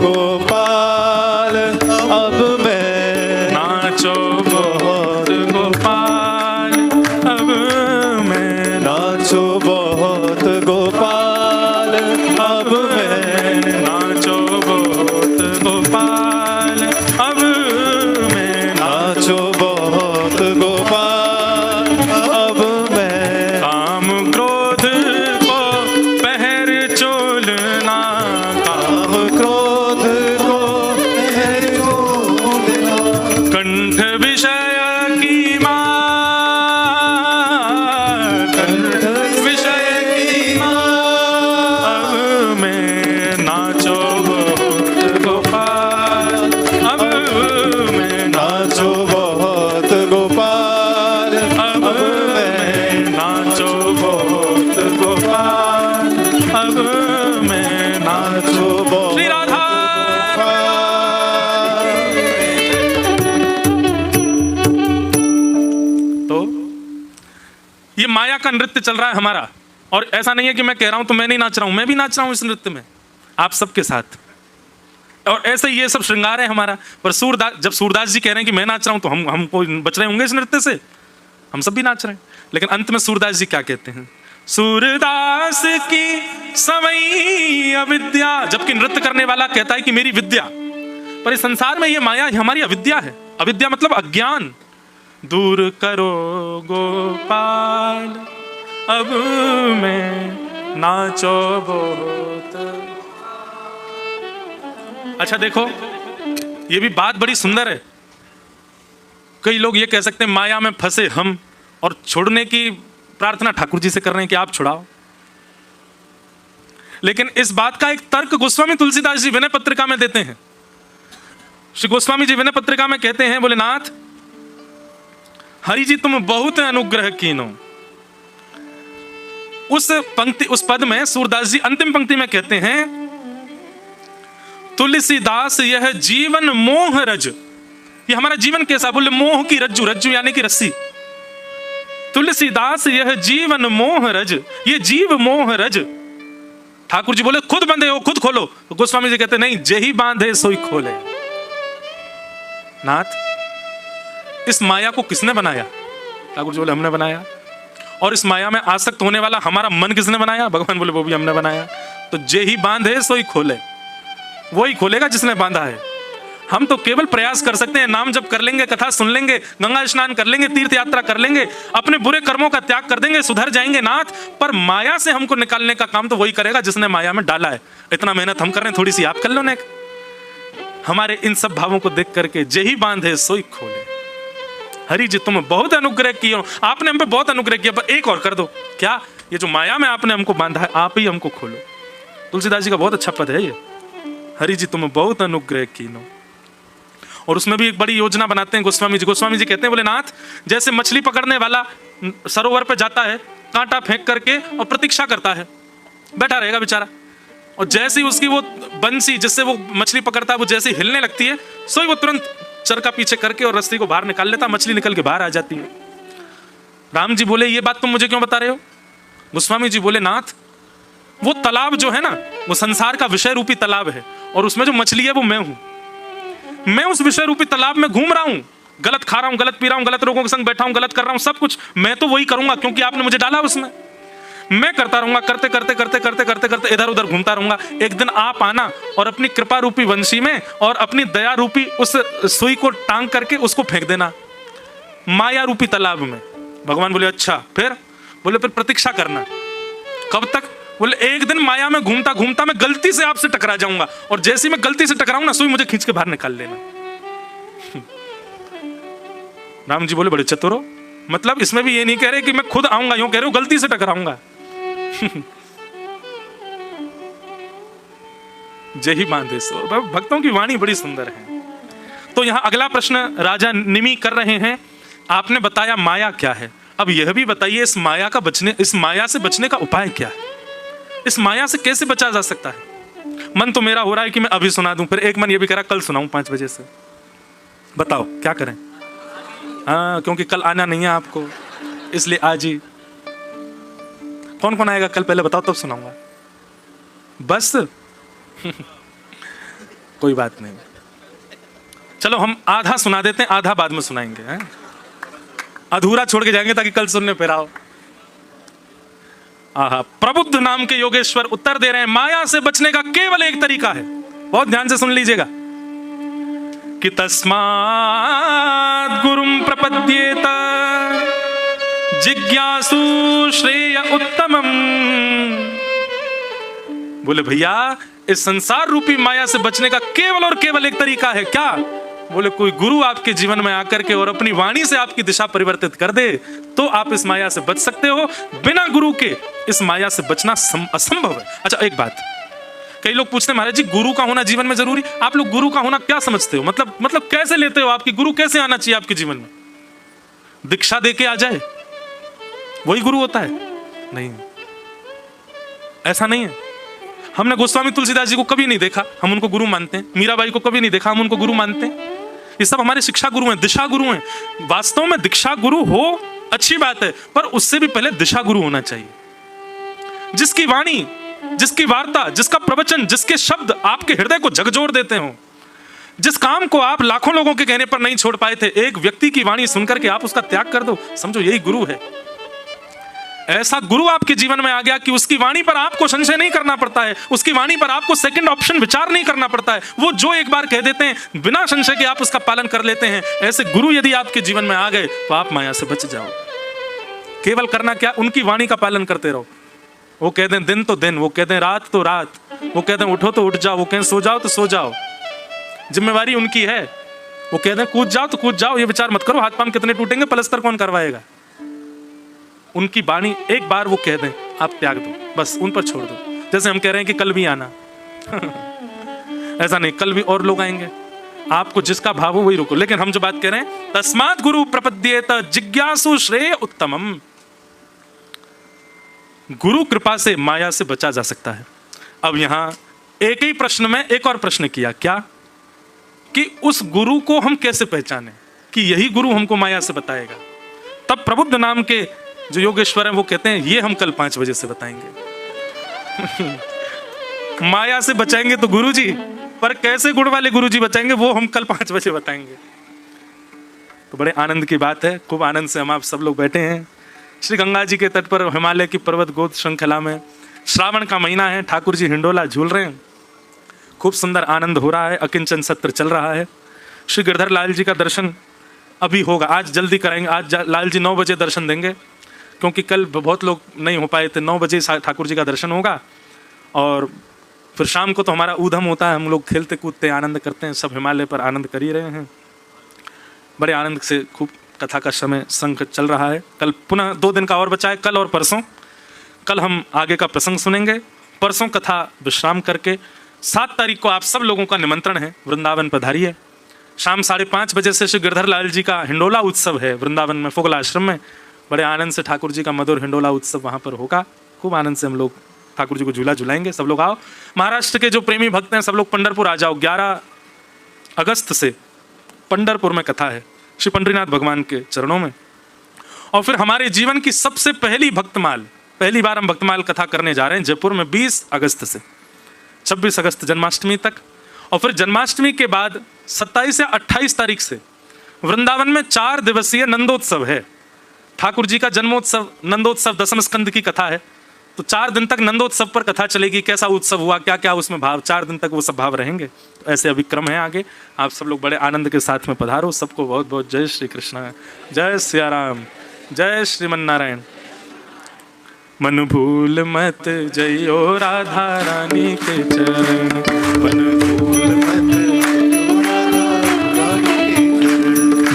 गोपाल, अब मैं नाचो बहुत गोपाल, अब मैं नाचो बहुत गोपाल, अब मैं नाचो बहुत गोपाल, अब मैं नाचो बहुत गोपाल, अब मैं काम क्रोध को पहर चोलना, काम क्रोध का नृत्य चल रहा है हमारा, और ऐसा नहीं है कि मैं कह रहा हूं तो मैं नहीं नाच रहा हूं, मैं भी नाच रहा हूं इस नृत्य में आप सबके साथ। और ऐसे ही ये सब श्रृंगार है हमारा। पर सूरदास, जब सूरदास जी कह रहे हैं कि मैं नाच रहा हूं तो हम कोई बच रहे होंगे इस नृत्य से? हम सब भी नाच रहे हैं। लेकिन अंत में सूरदास जी क्या कहते हैं? सूरदास की सवई अविद्या, जबकि नृत्य करने वाला कहता है कि मेरी विद्या, पर इस संसार में ये माया हमारी अविद्या है। अविद्या मतलब अज्ञान। दूर करो गोपाल अब मैं नाचो बहुत। अच्छा देखो, ये भी बात बड़ी सुंदर है। कई लोग ये कह सकते हैं माया में फंसे हम, और छोड़ने की प्रार्थना ठाकुर जी से कर रहे हैं कि आप छुड़ाओ। लेकिन इस बात का एक तर्क गोस्वामी तुलसीदास जी विनय पत्रिका में देते हैं। श्री गोस्वामी जी विनय पत्रिका में कहते हैं, बोले नाथ हरि जी तुम बहुत अनुग्रह कीनो। उस पंक्ति, उस पद में सूरदास जी अंतिम पंक्ति में कहते हैं, तुलसीदास यह जीवन मोह रज। ये हमारा जीवन कैसा? बोले मोह की रज्जु, रज्जु यानी कि रस्सी। तुलसीदास यह जीवन मोह रज, ये जीव मोह रज। ठाकुर जी बोले खुद बंधे हो खुद खोलो, तो गोस्वामी जी कहते नहीं, जेही बांधे सोई खोले। नाथ इस माया को किसने बनाया? ठाकुर जी बोले हमने बनाया। और इस माया में आसक्त होने वाला हमारा मन किसने बनाया? भगवान बोले वो भी हमने बनाया। तो जेही बांधे सोई खोले, वही खोलेगा जिसने बांधा है। हम तो केवल प्रयास कर सकते हैं, नाम जप कर लेंगे, कथा सुन लेंगे, गंगा स्नान कर लेंगे, तीर्थ यात्रा कर लेंगे, अपने बुरे कर्मों का त्याग कर देंगे, सुधर जाएंगे नाथ। पर माया से हमको निकालने का काम तो वही करेगा जिसने माया में डाला है। इतना मेहनत हम कर रहे हैं, थोड़ी सी आप कर लो ना। हमारे इन सब भावों को देख करके जेही बांधे सोई खोले। हरि जी तुम बहुत अनुग्रह किए हो, आपने हम पे बहुत अनुग्रह किया, पर एक और कर दो। क्या? ये जो माया में आपने हमको बांधा है, आप ही हमको खोलो। तुलसीदास जी का बहुत अच्छा पद है ये, हरि जी तुम बहुत अनुग्रह कीनो। और उसमें भी एक बड़ी योजना बनाते हैं गोस्वामी जी। गोस्वामी जी कहते हैं, बोले नाथ जैसे मछली पकड़ने वाला सरोवर पे जाता है, कांटा फेंक करके और प्रतीक्षा करता है, बैठा रहेगा बेचारा, और जैसे ही उसकी वो बंसी जिससे वो मछली पकड़ता है वो जैसे हिलने लगती है, सोई वो तुरंत चरका पीछे करके और रस्सी को बाहर निकाल लेता, मछली निकल के बाहर आ जाती है। राम जी बोले ये बात तुम मुझे क्यों बता रहे हो? गोस्वामी जी बोले नाथ वो तालाब जो है ना, वो संसार का विषय रूपी तालाब है, और उसमें जो मछली है वो मैं हूं। मैं उस विषय रूपी तालाब में घूम रहा हूं, गलत खा रहा हूं, गलत पी रहा हूं, गलत लोगों के संग बैठा हूं, गलत कर रहा हूं, सब कुछ मैं तो वही करूंगा क्योंकि आपने मुझे डाला उसमें। मैं करता रहूंगा, करते करते करते करते करते करते इधर उधर घूमता रहूंगा। एक दिन आप आना और अपनी कृपा रूपी वंशी में और अपनी दया रूपी उस सुई को टांग करके उसको फेंक देना माया रूपी तालाब में। भगवान बोले अच्छा, फिर? बोले फिर प्रतीक्षा करना। कब तक? बोले एक दिन माया में घूमता घूमता मैं गलती से आपसे टकरा जाऊंगा, और जैसे मैं गलती से टकराऊं ना, सुई मुझे खींच के बाहर निकाल लेना। राम जी बोले बड़े चतुर हो, मतलब इसमें भी ये नहीं कह रहे कि मैं खुद आऊंगा, यूं कह रहे हो गलती से टकराऊंगा। जय ही बांधे सो। भक्तों की वाणी बड़ी सुंदर है। तो यहां अगला प्रश्न राजा निमि कर रहे हैं, आपने बताया माया क्या है, अब यह भी बताइए इस माया से बचने का उपाय क्या है? इस माया से कैसे बचा जा सकता है? मन तो मेरा हो रहा है कि मैं अभी सुना दूं, फिर एक मन ये भी कह रहा कल सुनाऊं 5 बजे से। बताओ क्या करें? हाँ, क्योंकि कल आना नहीं है आपको, इसलिए आज ही। कौन कौन आएगा कल? पहले बताओ तब सुनाऊंगा। बस कोई बात नहीं, चलो हम आधा सुना देते हैं, आधा बाद में सुनाएंगे। हैं? अधूरा छोड़ के जाएंगे ताकि कल सुनने पे आओ। आहा, प्रबुद्ध नाम के योगेश्वर उत्तर दे रहे हैं, माया से बचने का केवल एक तरीका है, बहुत ध्यान से सुन लीजिएगा, कि तस्मात् गुरुं प्रपद्येत जिज्ञासु श्रेय उत्तमम्। बोले भैया इस संसार रूपी माया से बचने का केवल और केवल एक तरीका है। क्या? बोले कोई गुरु आपके जीवन में आकर के और अपनी वाणी से आपकी दिशा परिवर्तित कर दे तो आप इस माया से बच सकते हो। बिना गुरु के इस माया से बचना असंभव है। अच्छा एक बात, कई लोग पूछते हैं महाराज जी गुरु का होना जीवन में जरूरी? आप लोग गुरु का होना क्या समझते हो? मतलब कैसे लेते हो? आपकी गुरु कैसे आना चाहिए आपके जीवन में? दीक्षा दे के आ जाए वही गुरु होता है? नहीं, ऐसा नहीं है। हमने गोस्वामी तुलसीदास जी को कभी नहीं देखा, हम उनको गुरु मानते हैं। मीराबाई को कभी नहीं देखा, हम उनको गुरु मानते हैं। ये सब हमारे शिक्षा गुरु हैं, दिशा गुरु हैं। वास्तव में दीक्षा गुरु हो अच्छी बात है, पर उससे भी पहले दिशा गुरु होना चाहिए, जिसकी वाणी, जिसकी वार्ता, जिसका प्रवचन, जिसके शब्द आपके हृदय को झकझोर देते हो, जिस काम को आप लाखों लोगों के कहने पर नहीं छोड़ पाए थे, एक व्यक्ति की वाणी सुनकर के आप उसका त्याग कर दो, समझो यही गुरु है। ऐसा गुरु आपके जीवन में आ गया कि उसकी वाणी पर आपको संशय नहीं करना पड़ता है, उसकी वाणी पर आपको सेकंड ऑप्शन विचार नहीं करना पड़ता है। वो जो एक बार कह देते हैं बिना संशय के आप उसका पालन कर लेते हैं। ऐसे गुरु यदि आपके जीवन में आ गए तो आप माया से बच जाओ। केवल करना क्या, उनकी वाणी का पालन करते रहो। वो कह दें दिन तो दिन, वो कह दें रात तो रात, वो कह दें उठो तो उठ जाओ, वो कहें सो जाओ तो सो जाओ, जिम्मेवारी उनकी है। वो कह दें कूद जाओ तो कूद जाओ, ये विचार मत करो हाथ पांव कितने टूटेंगे, पलस्तर कौन करवाएगा। उनकी वाणी एक बार वो कह दें आप त्याग दो, बस उन पर छोड़ दो। जैसे हम कह रहे हैं कि कल भी आना ऐसा नहीं, कल भी और लोग आएंगे, आपको जिसका भाव हो वही रुको। लेकिन हम जो बात कह रहे हैं, तस्मात् गुरु प्रपद्येत जिज्ञासु श्रेय उत्तमम, गुरु कृपा से माया से बचा जा सकता है। अब यहां एक ही प्रश्न में एक और प्रश्न किया, क्या कि उस गुरु को हम कैसे पहचाने कि यही गुरु हमको माया से बताएगा। तब प्रबुद्ध नाम के जो योगेश्वर हैं वो कहते हैं ये हम कल 5 बजे से बताएंगे माया से बचाएंगे तो गुरु जी, पर कैसे गुण वाले गुरु जी बचाएंगे वो हम कल 5 बजे बताएंगे। तो बड़े आनंद की बात है, खूब आनंद से हम आप सब लोग बैठे हैं श्री गंगा जी के तट पर, हिमालय की पर्वत गोद श्रृंखला में। श्रावण का महीना है, ठाकुर जी हिंडोला झूल रहे हैं, खूब सुंदर आनंद हो रहा है, अकिंचन सत्र चल रहा है। श्री गिरधर लाल जी का दर्शन अभी होगा, आज जल्दी कराएंगे, आज लाल जी 9 बजे दर्शन देंगे, क्योंकि कल बहुत लोग नहीं हो पाए थे। 9 बजे ठाकुर जी का दर्शन होगा और फिर शाम को तो हमारा ऊधम होता है, हम लोग खेलते कूदते आनंद करते हैं, सब हिमालय पर आनंद कर ही रहे हैं। बड़े आनंद से खूब कथा का समय संग चल रहा है। कल पुनः 2 दिन का और बचा है, कल और परसों। कल हम आगे का प्रसंग सुनेंगे, परसों कथा विश्राम करके 7 तारीख को आप सब लोगों का निमंत्रण है, वृंदावन पधारिए। शाम 5:30 बजे से श्री गिरधर लाल जी का हिंडोला उत्सव है वृंदावन में, फोगला आश्रम में। बड़े आनंद से ठाकुर जी का मधुर हिंडोला उत्सव वहाँ पर होगा। खूब आनंद से हम लोग ठाकुर जी को झूला झुलाएंगे। सब लोग आओ, महाराष्ट्र के जो प्रेमी भक्त हैं सब लोग पंढरपुर आ जाओ। 11 अगस्त से पंढरपुर में कथा है श्री पंडरीनाथ भगवान के चरणों में। और फिर हमारे जीवन की सबसे पहली भक्तमाल, पहली बार हम भक्तमाल कथा करने जा रहे हैं जयपुर में 20 अगस्त से 26 अगस्त जन्माष्टमी तक। और फिर जन्माष्टमी के बाद 27 या 28 तारीख से वृंदावन में 4 दिवसीय नंदोत्सव है। ठाकुर जी का जन्मोत्सव, नंदोत्सव, दशम स्कंद की कथा है, तो 4 दिन तक नंदोत्सव पर कथा चलेगी। कैसा उत्सव हुआ, क्या क्या उसमें भाव, 4 दिन तक वो सब भाव रहेंगे। तो ऐसे अभिक्रम है आगे। आप सब लोग बड़े आनंद के साथ में पधारो। सबको बहुत बहुत जय श्री कृष्ण, जय सिया राम, जय श्रीमन नारायण। मन भूल मत जइयो राधा रानी के चरण, मन भूल मत,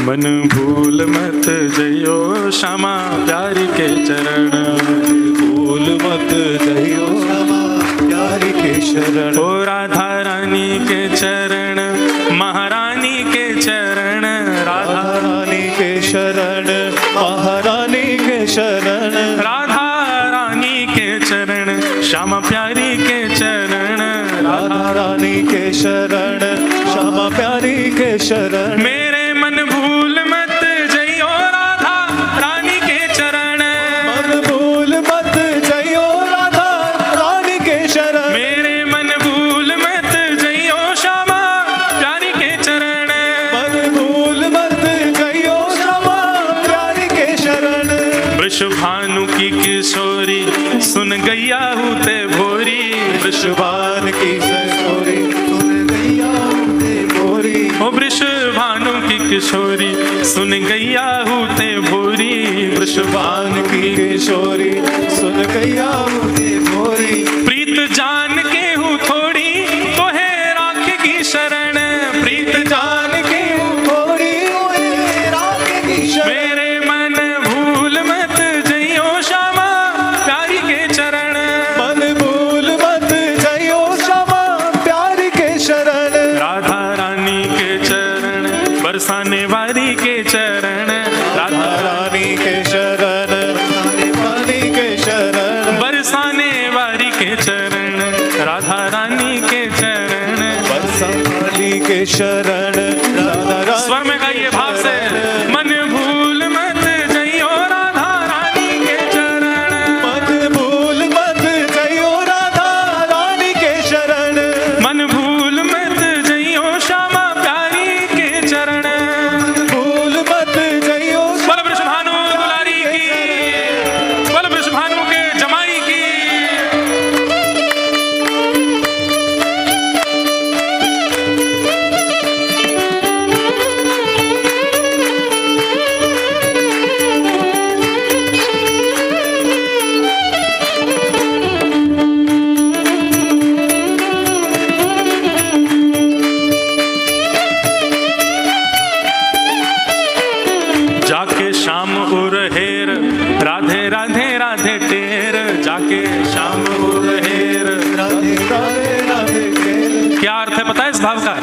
मन भूल मत जइयो श्यामा प्यारी के चरण, भूल मत जइयो श्यामा प्यारी के शरण। ओ राधा रानी के चरण, महारानी के चरण, राधा रानी के शरण, महारानी के शरण, राधा रानी के चरण, श्यामा प्यारी के चरण, राधा रानी के शरण, श्यामा प्यारी के शरण। मेरे मन भूल मत जइयो राधा रानी के चरण, मन भूल मत जइयो राधा रानी के शरण, मेरे मन भूल मत जइयो श्यामा प्यारी के चरण, मन भूल मत जइयो श्यामा प्यारी के शरण। वृषभानु की किशोरी सुन गैया हूते भोरी, वृषभान की किशोरी सुन गैया हूते भोरी, ओ वृषभानु की किशोरी सुन गैया हूते भोरी, वृषभान की किशोरी सुन गैया हूते भोरी। प्रीत जान के हूँ थोड़ी तो है राख की शरण, प्रीत जान के हूँ थोड़ी ओए राख की शरण। मेरे मन भूल मत जइयो श्यामा प्यारी के चरण, मन भूल मत जइयो श्यामा प्यारी के शरण, राधा रानी के चरण, बरसाने वाली के चरण, राधा रानी के शरण, रानी के शरण, बरसाने वाली के चरण, राधा रानी के चरण, बरसाने के शरण, राधा रानी स्वर में गाइए भाव से। मन भूल मत जइयो राधा